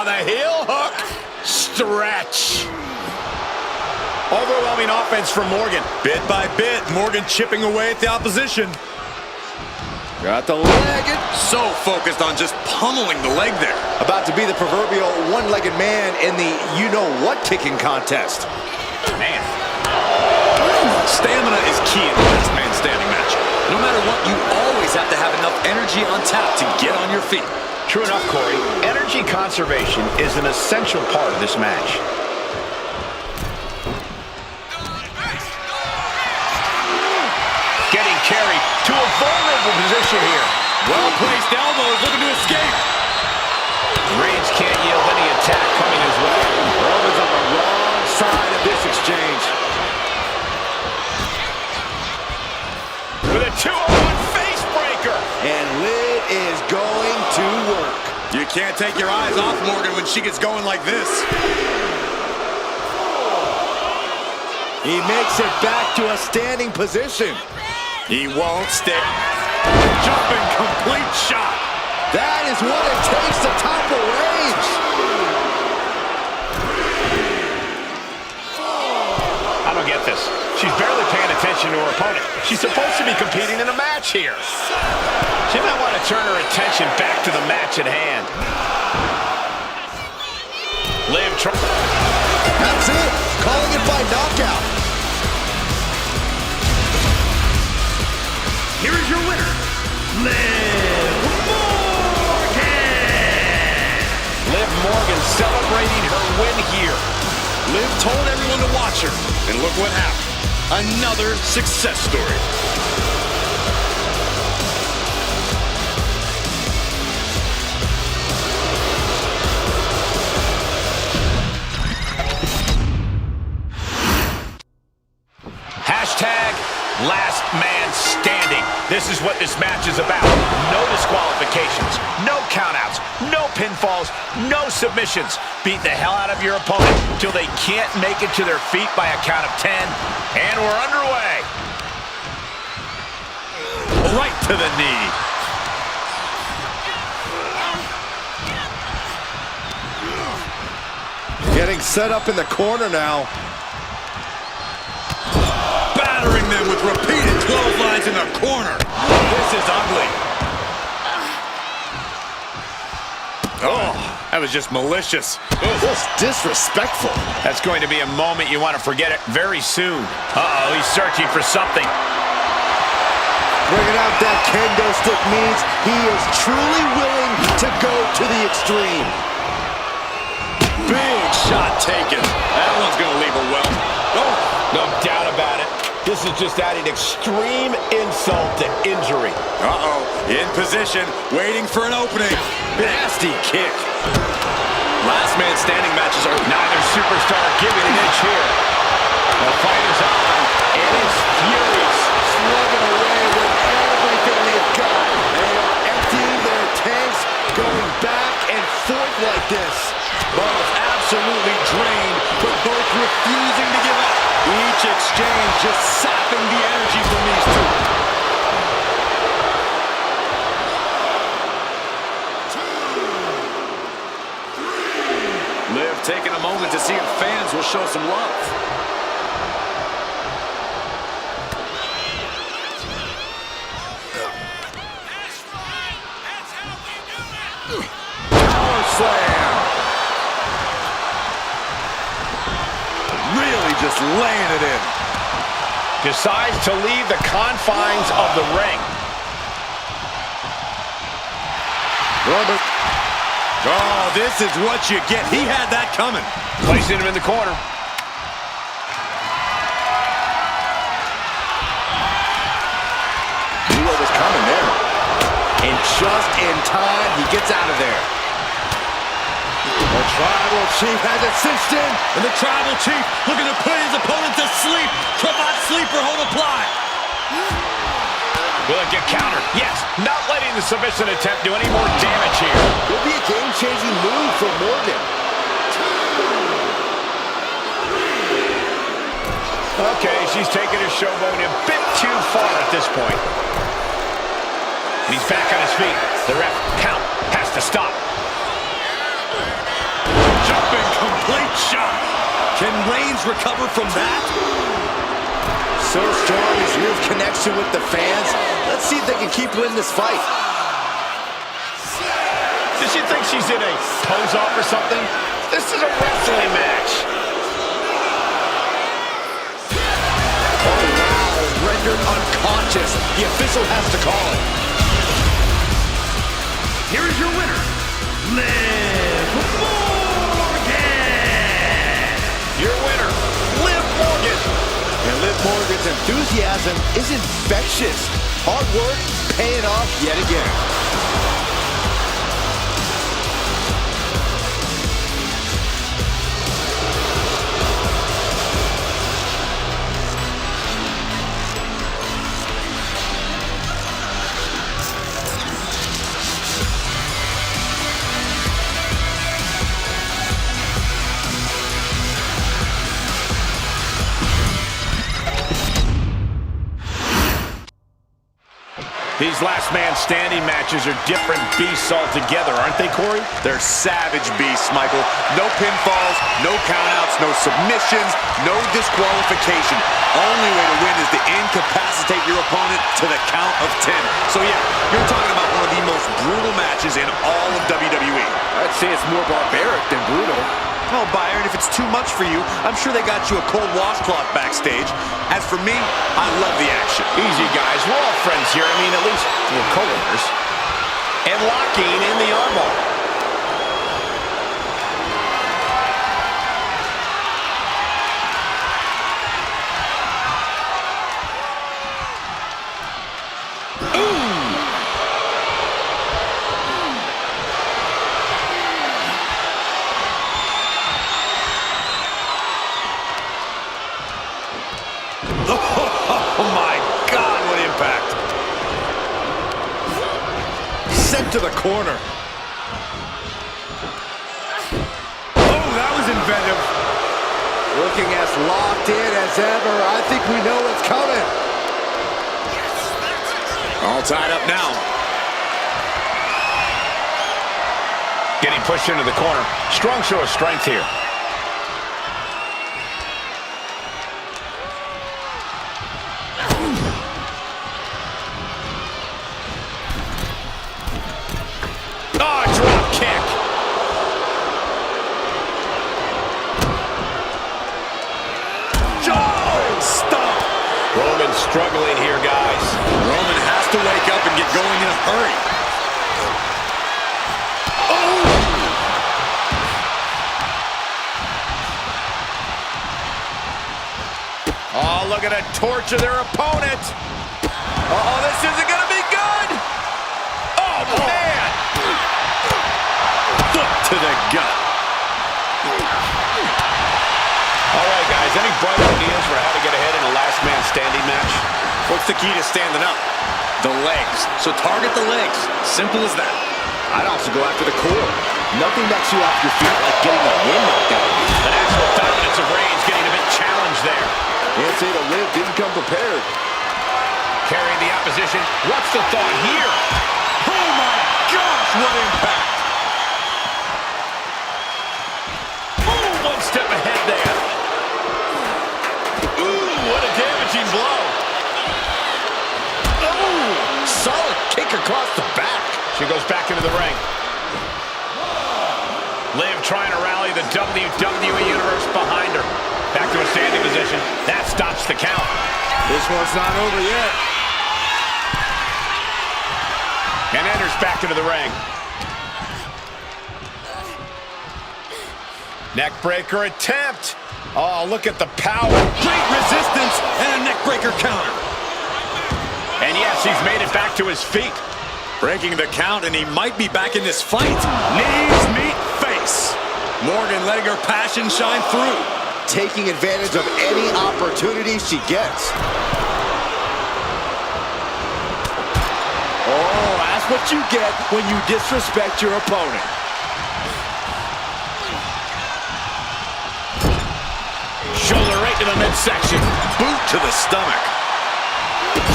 The heel hook. Stretch. Overwhelming offense from Morgan. Bit by bit, Morgan chipping away at the opposition. Got the leg. So focused on just pummeling the leg there. About to be the proverbial one-legged man in the you-know-what kicking contest. Man. Stamina is key in the last man standing match. No matter what, you always have to have enough energy on tap to get on your feet. True enough, Corey. Energy conservation is an essential part of this match. Getting carried to a vulnerable position here. Well-placed elbows, looking to escape. Reigns can't yield any attack coming his way. Roman's on the wrong side of this exchange. With a 2-on-1 face breaker. And Liv is going to work. You can't take your eyes off Morgan when she gets going like this. He makes it back to a standing position. He won't stay. Jumping complete shot. That is what it takes to topple Reigns. I don't get this. She's barely paying attention to her opponent. She's supposed to be competing in a match here. She might want to turn her attention back to the match at hand. Liv. That's it. Calling it by knockout. Here is your winner, Liv Morgan! Liv Morgan celebrating her win here. Liv told everyone to watch her, and look what happened. Another success story. Hashtag last man standing. This is what this match is about. No disqualifications, no countouts, no pinfalls, no submissions. Beat the hell out of your opponent till they can't make it to their feet by a count of 10. And we're underway. Right to the knee. Getting set up in the corner now. Battering them with repeated clotheslines in the corner. This is ugly. Oh, that was just malicious. Just disrespectful. That's going to be a moment you want to forget it very soon. Uh-oh, he's searching for something. Bringing out that kendo stick means he is truly willing to go to the extreme. Big shot taken. That one's going to leave her well. Oh, no doubt about it. This is just adding extreme insult to injury. Uh-oh, in position, waiting for an opening. Nasty kick. Last man standing matches are Neither superstar giving an inch here. The fight is on, and it's furious. Slugging away with everything they've got. They are emptying their tanks, going back and forth like this. both absolutely drained, but both refusing to give up. Each exchange just sapping the energy from these two. Liv taking a moment to see if fans will show some love. Power slam. Really just laying it in. Decides to leave the confines of the ring. Robert. Oh, this is what you get. He had that coming. Placing him in the corner. Knew what was coming there. And just in time, he gets out of there. The Tribal Chief has it cinched in. And the Tribal Chief looking to put his opponent to sleep. Cravat sleeper hold apply. Will it get countered? Yes. Not letting the submission attempt do any more damage here. Will be a game-changing move for Morgan. Okay, she's taking her showboat a bit too far at this point. He's back on his feet. The ref count has to stop. Jumping complete shot. Can Reigns recover from that? So strong his move connection with the fans. Let's see if they can keep winning this fight. Does she think she's in a pose-off or something? This is a wrestling match. Oh, wow. Rendered unconscious. The official has to call it. Here is your winner, Liv Morgan. Your winner, Liv Morgan. And Liv Morgan's enthusiasm is infectious. Hard work paying off yet again. These last man standing matches are different beasts altogether, aren't they, Corey? They're savage beasts, Michael. No pinfalls, no countouts, no submissions, no disqualification. Only way to win is to incapacitate your opponent to the count of 10. So yeah, you're talking about one of the most brutal matches in all of WWE. I'd say it's more barbaric than brutal. Oh, Byron, if it's too much for you, I'm sure they got you a cold washcloth backstage. As for me, I love the action. Easy, guys. We're all friends here. I mean, at least we're co-owners. And locking in the armbar. Oh, my God, what impact. Sent to the corner. Oh, that was inventive. Looking as locked in as ever. I think we know what's coming. All tied up now. Getting pushed into the corner. Strong show of strength here. Struggling here, guys. Roman has to wake up and get going in a hurry. Oh, look at a torch of their opponent. Oh, this isn't going to be good. Oh, man. Foot to the gut. All right, guys, any bright ideas for how to get ahead in a last man standing match? What's the key to standing up? The legs. So target the legs. Simple as that. I'd also go after the core. Nothing knocks you off your feet like getting the wind knocked out of you. The natural dominance of Reigns getting a bit challenged there. Can't say the Liv didn't come prepared. Carrying the opposition. What's the thought here? Oh, my gosh, what impact. Ooh, one step ahead there. Ooh, what a damaging blow. Oh, solid kick across the back. She goes back into the ring. Liv trying to rally the WWE Universe behind her. Back to a standing position. That stops the count. This one's not over yet. And enters back into the ring. Neckbreaker attempt. Oh, look at the power. Great resistance and a neckbreaker counter. And yes, he's made it back to his feet. Breaking the count, and he might be back in this fight. Knees meet face. Morgan letting her passion shine through. Taking advantage of any opportunity she gets. Oh, that's what you get when you disrespect your opponent. Shoulder right to the midsection. Boot to the stomach.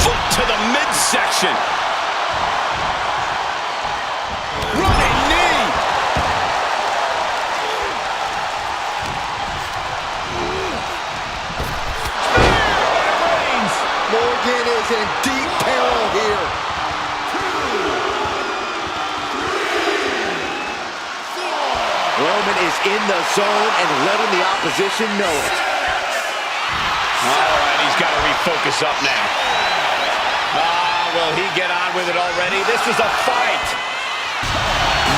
Foot to the midsection. Running knee. Morgan is in deep peril here. Roman is in the zone and letting the opposition know it. All right, he's got to refocus up now. Will he get on with it already? This is a fight.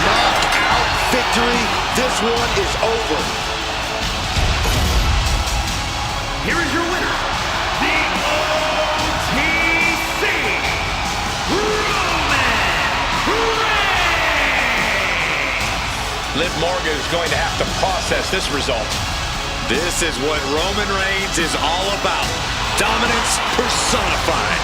Knockout victory. This one is over. Here is your winner, the OTC, Roman Reigns. Liv Morgan is going to have to process this result. This is what Roman Reigns is all about. Dominance personified.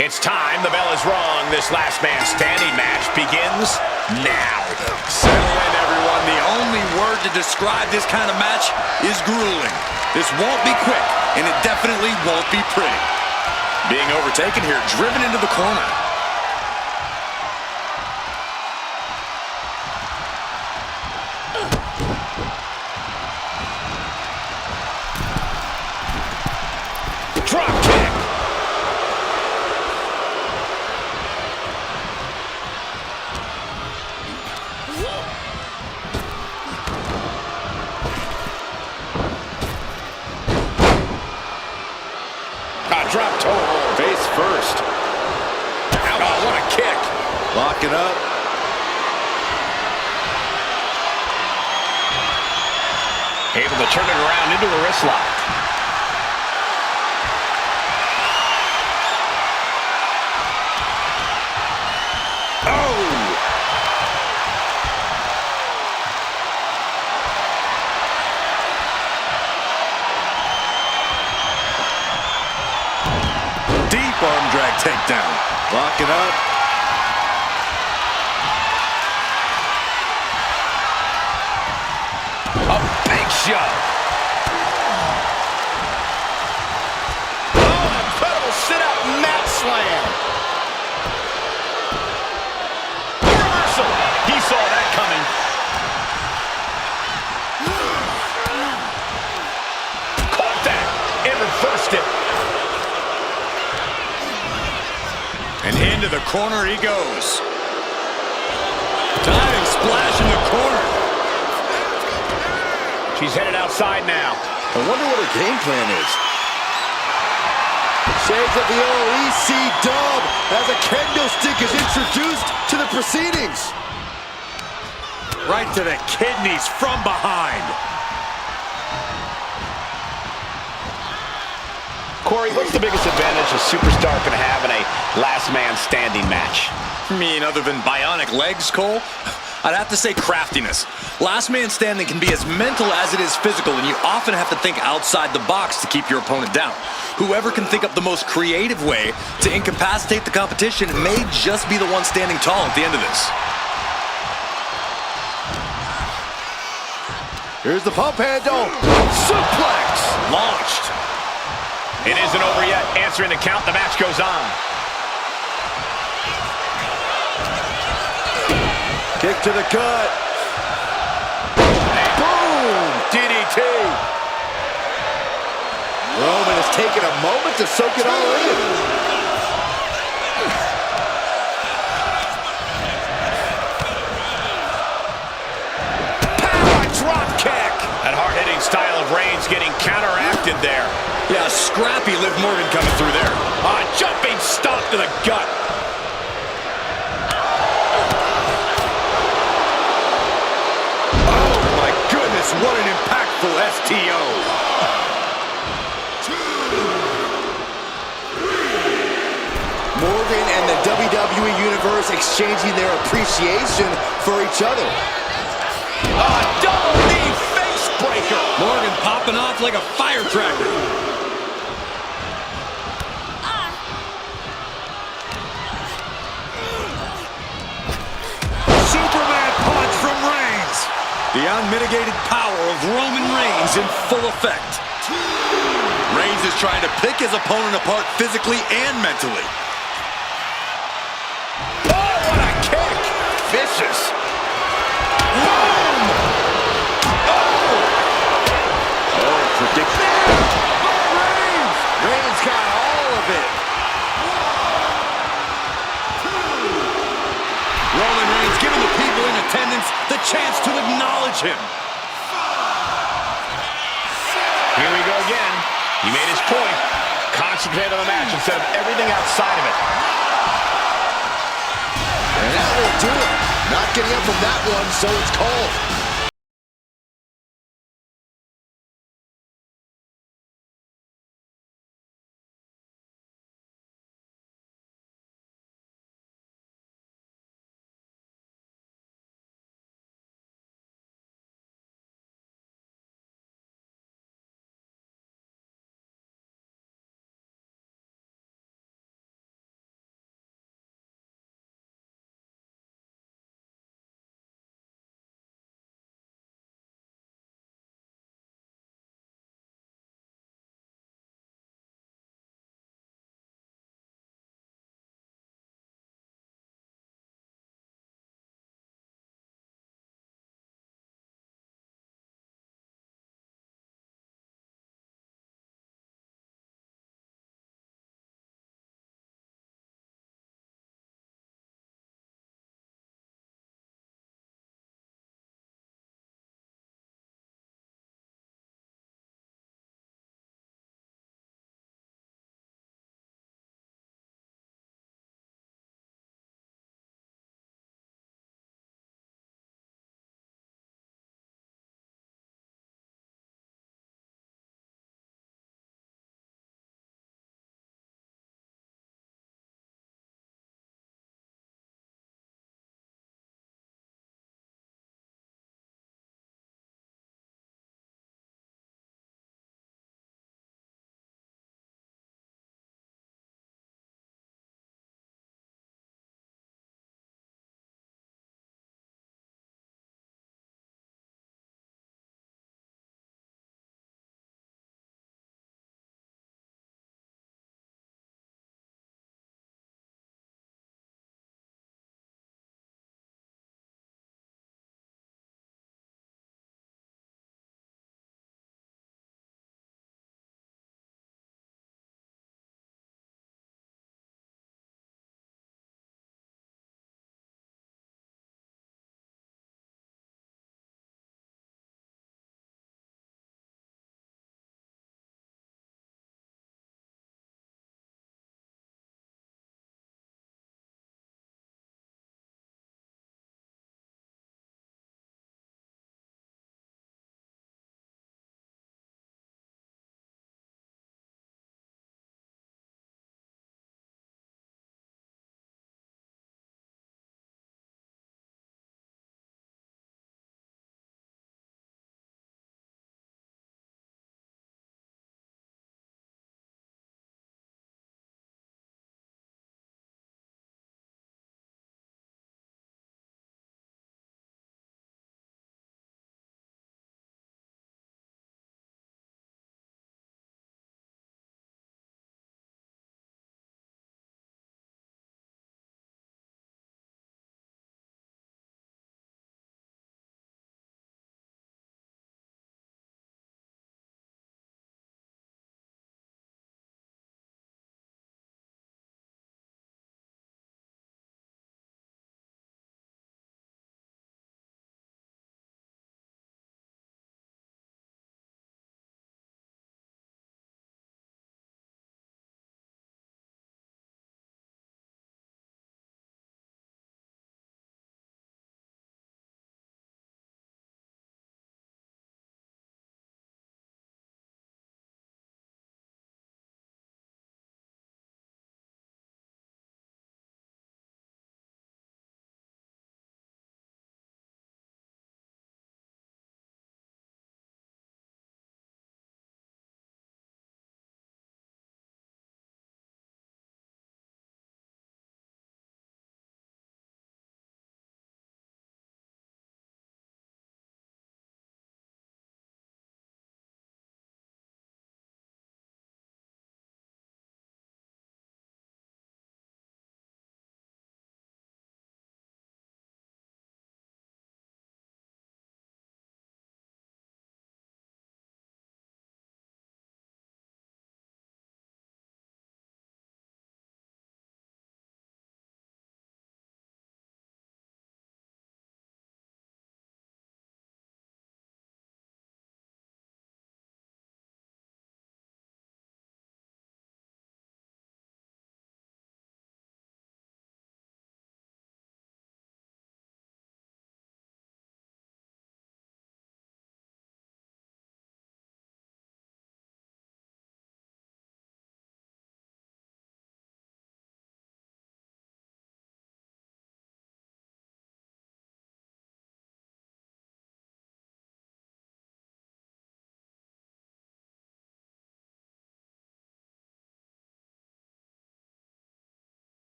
It's time. The bell is rung. This last man standing match begins now. Settle in, everyone. The only word to describe this kind of match is grueling. This won't be quick, and it definitely won't be pretty. Being overtaken here, driven into the corner. Drop kick. Drop toe hold. Face first. Oh, what a kick. Lock it up. Able to turn it around into a wrist lock. Arm drag takedown. Lock it up. A big shot. Oh, incredible sit-up mat slam. Reversal. He saw that coming. Caught that and reversed it. And into the corner he goes. Diving splash in the corner. She's headed outside now. I wonder what her game plan is. Shades of the OEC dub as a kendo stick is introduced to the proceedings. Right to the kidneys from behind. Corey, what's the biggest advantage a superstar can have in a last man standing match? I mean, other than bionic legs, Cole? I'd have to say craftiness. Last man standing can be as mental as it is physical, and you often have to think outside the box to keep your opponent down. Whoever can think up the most creative way to incapacitate the competition may just be the one standing tall at the end of this. Here's the pump handle. Suplex. Launched. It isn't over yet. Answering the count, the match goes on. Kick to the gut. Boom! DDT. Roman has taken a moment to soak it all in. Reigns getting counteracted there. Yeah, scrappy Liv Morgan coming through there. Jumping stomp to the gut. Oh my goodness, what an impactful STO. Morgan and the WWE Universe exchanging their appreciation for each other. Double knee face breaker. Morgan popping off like a firecracker. Superman punch from Reigns. The unmitigated power of Roman Reigns in full effect. Reigns is trying to pick his opponent apart physically and mentally. Oh, what a kick. Vicious. Boom. Oh, predictable. Reigns got all of it. Roman Reigns giving the people in attendance the chance to acknowledge him. Here we go again. He made his point. Concentrate on the match instead of everything outside of it. And that will do it. Not getting up from that one, so it's called.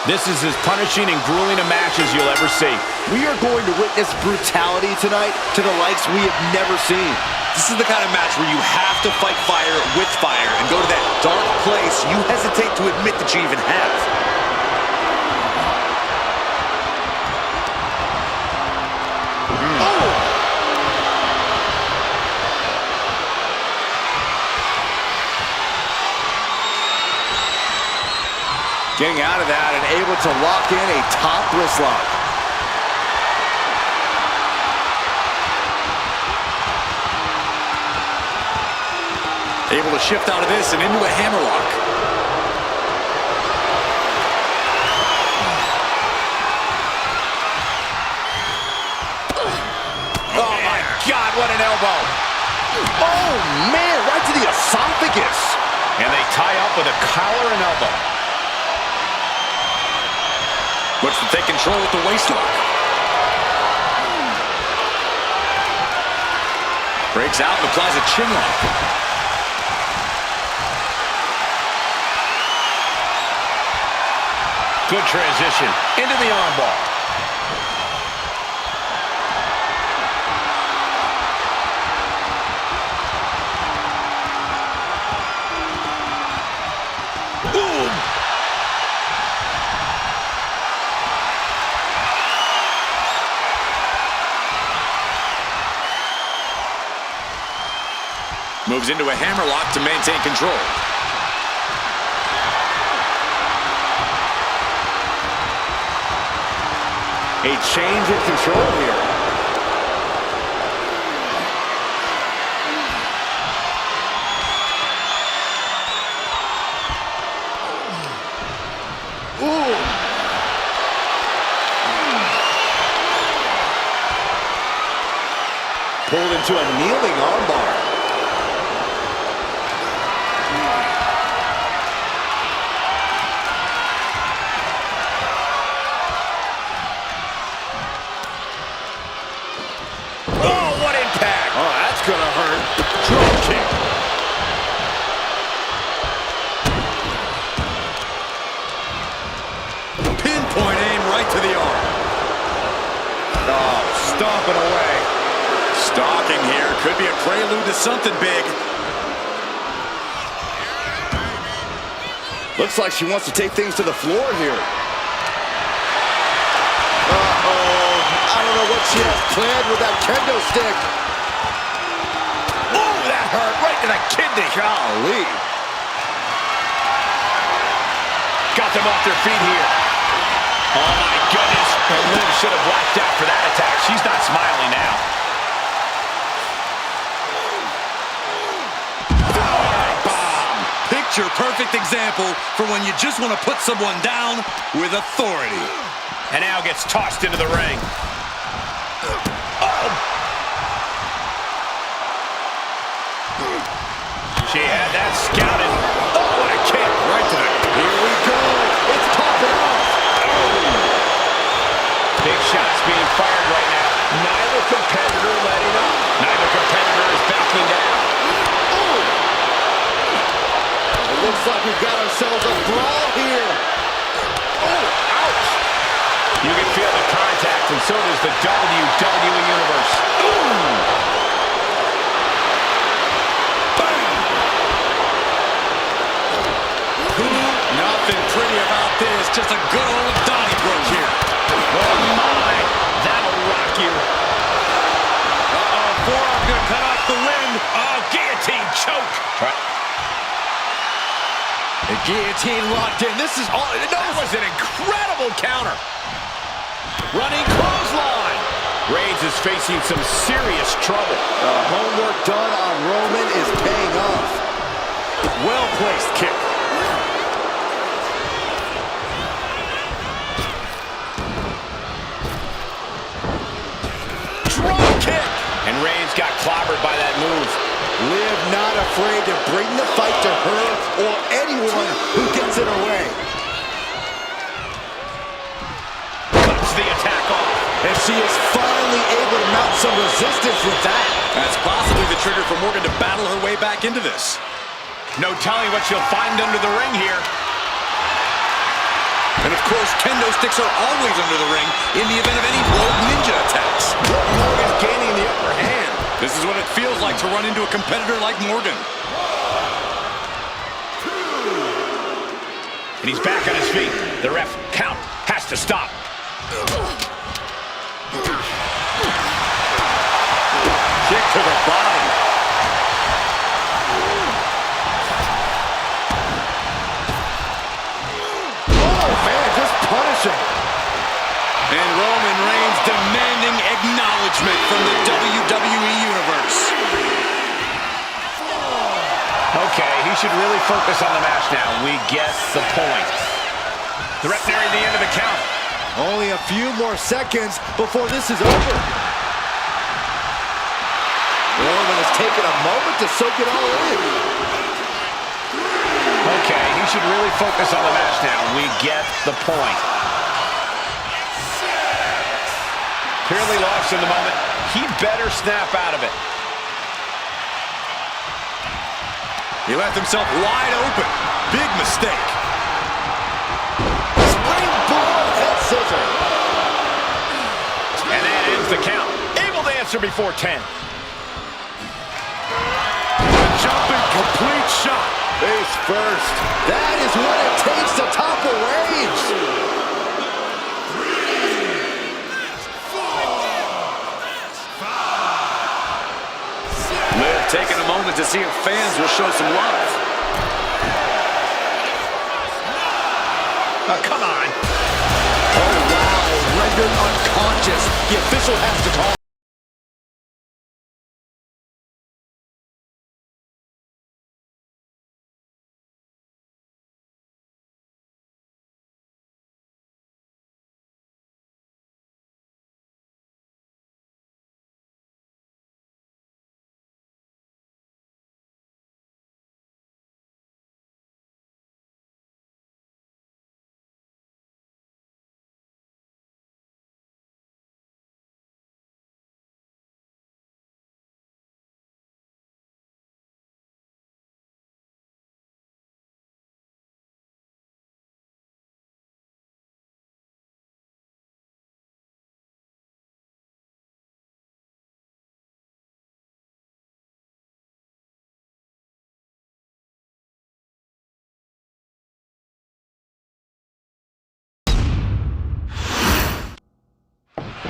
This is as punishing and grueling a match as you'll ever see. We are going to witness brutality tonight to the likes we have never seen. This is the kind of match where you have to fight fire with fire and go to that dark place you hesitate to admit that you even have. Getting out of that and able to lock in a top wrist lock. Able to shift out of this and into a hammerlock. Oh my God, what an elbow. Oh man, right to the esophagus. And they tie up with a collar and elbow. Looks to take control with the waistlock. Breaks out and applies a chin lock. Good transition into the armbar. Boom! Moves into a hammerlock to maintain control. A change in control here. Ooh. Pulled into a kneeling armbar. Gonna hurt. Drop kick. Pinpoint aim right to the arm. Oh, stomping away. Stalking here. Could be a prelude to something big. Looks like she wants to take things to the floor here. Uh-oh. I don't know what she has planned with that kendo stick. That hurt right to the kidney. Golly. Got them off their feet here. Oh my goodness. Liv should have blacked out for that attack. She's not smiling now. Bomb. Picture perfect example for when you just want to put someone down with authority. And now gets tossed into the ring. She had that scouted. Oh, what a kick. Right to the... Here we go. Let's top it off. Big shots being fired right now. Neither competitor letting up. Neither competitor is backing down. It looks like we've got ourselves a brawl here. Oh, ouch. You can feel the contact, and so does the WWE Universe. Ooh. Nothing pretty about this. Just a good old Donnybrook here. Oh, my. That'll rock you. Uh-oh, forearm gonna cut off the wind. Oh, guillotine choke. The guillotine locked in. This is all. That was an incredible counter. Running clothesline. Reigns is facing some serious trouble. The homework done on Roman is paying off. Well-placed kick. And Reigns got clobbered by that move. Liv not afraid to bring the fight to her or anyone who gets in her way. Cuts the attack off. And she is finally able to mount some resistance with that. That's possibly the trigger for Morgan to battle her way back into this. No telling what she'll find under the ring here. And of course, kendo sticks are always under the ring in the event of any rogue ninja attacks. Morgan's gaining the upper hand. This is what it feels like to run into a competitor like Morgan. And he's back on his feet. The ref count has to stop. Kick to the body. Oh, man, just punishing. And Roman Reigns demanding acknowledgement from the WWE Universe. Okay, he should really focus on the match now. We get the point. The ref nearing the end of the count. Only a few more seconds before this is over. Roman has taken a moment to soak it all in. Okay, he should really focus on the match now. We get the point. Clearly lost in the moment. He better snap out of it. He left himself wide open. Big mistake. Springboard head scissor. And that ends the count. Able to answer before 10. Jumping complete shot. Face first. That is what it takes to topple Reigns. Liv taking a moment to see if fans will show some love. Oh, come on. Oh, wow. Rendered unconscious. The official has to call.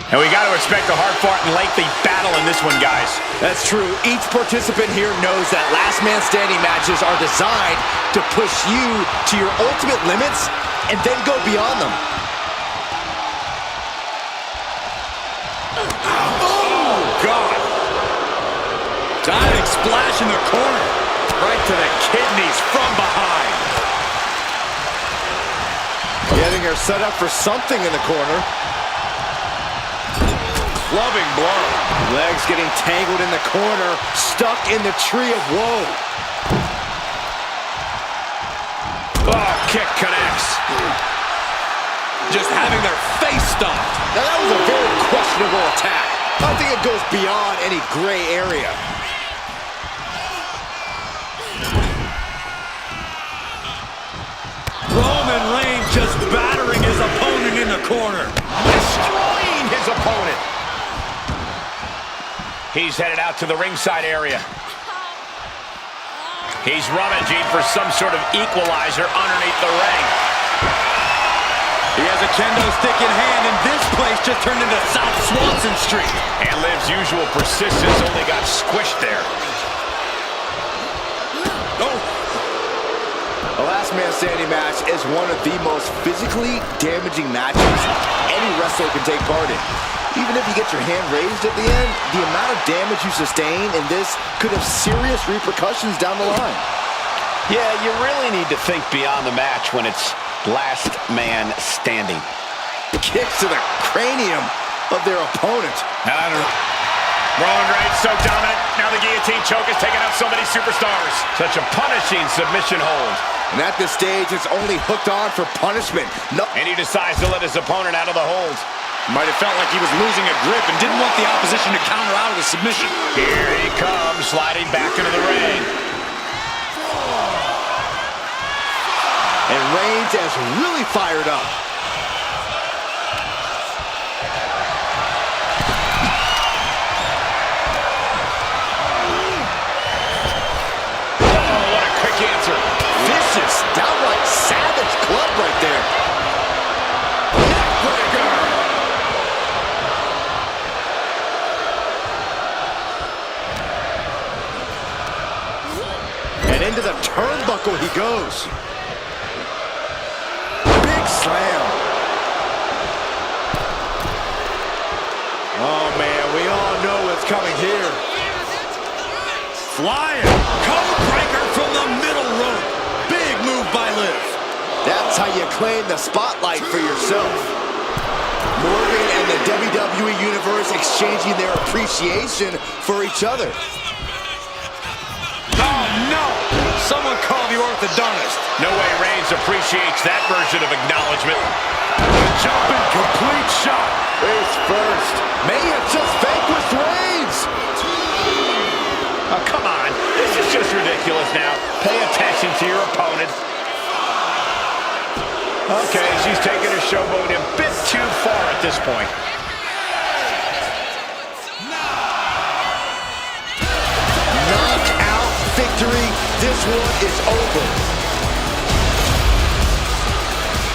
And we got to expect a hard-fought and lengthy battle in this one, guys. That's true. Each participant here knows that last man standing matches are designed to push you to your ultimate limits and then go beyond them. Oh, God. Diving splash in the corner. Right to the kidneys from behind. Getting her set up for something in the corner. Clubbing blow. Legs getting tangled in the corner, stuck in the tree of woe. Oh, kick connects. Just having their face stomped. Now that was a very questionable attack. I think it goes beyond any gray area. Roman Reigns just battering his opponent in the corner. Destroying his opponent. He's headed out to the ringside area. He's rummaging for some sort of equalizer underneath the ring. He has a kendo stick in hand, and this place just turned into South Swanson Street. And Liv's usual persistence only got squished there. Oh. A last man standing match is one of the most physically damaging matches any wrestler can take part in. Even if you get your hand raised at the end, the amount of damage you sustain in this could have serious repercussions down the line. Yeah, you really need to think beyond the match when it's last man standing. Kicks to the cranium of their opponent. I don't know. Roman Reigns so dominant. Now the guillotine choke is taking out so many superstars. Such a punishing submission hold. And at this stage, it's only hooked on for punishment. No. And he decides to let his opponent out of the hold. Might have felt like he was losing a grip and didn't want the opposition to counter out of the submission. Here he comes, sliding back into the ring. And Reigns has really fired up. Oh, what a quick answer. Vicious, downright savage club right there. Neckbreaker. And into the turnbuckle he goes. Big slam. Oh, man, we all know what's coming here. Flying. Code breaker from the middle rope. Big move by Liv. That's how you claim the spotlight for yourself. Morgan and the WWE Universe exchanging their appreciation for each other. Oh, no. Someone call the orthodontist. No way Reigns appreciates that version of acknowledgement. Jumping complete shot. Face first. May have just vanquished Reigns. Oh, come on. This is just ridiculous now. Pay attention to your opponent. Okay, she's taking her showboat a bit too far at this point. Knockout victory. This one is over.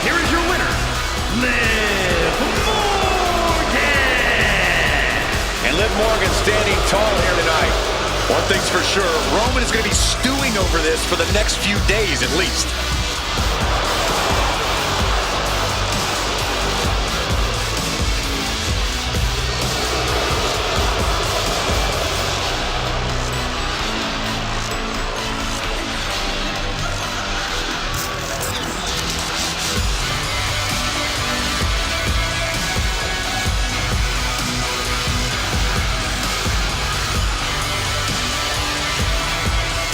Here is your winner, Liv Morgan. And Liv Morgan standing tall here tonight. One thing's for sure, Roman is going to be stewing over this for the next few days at least.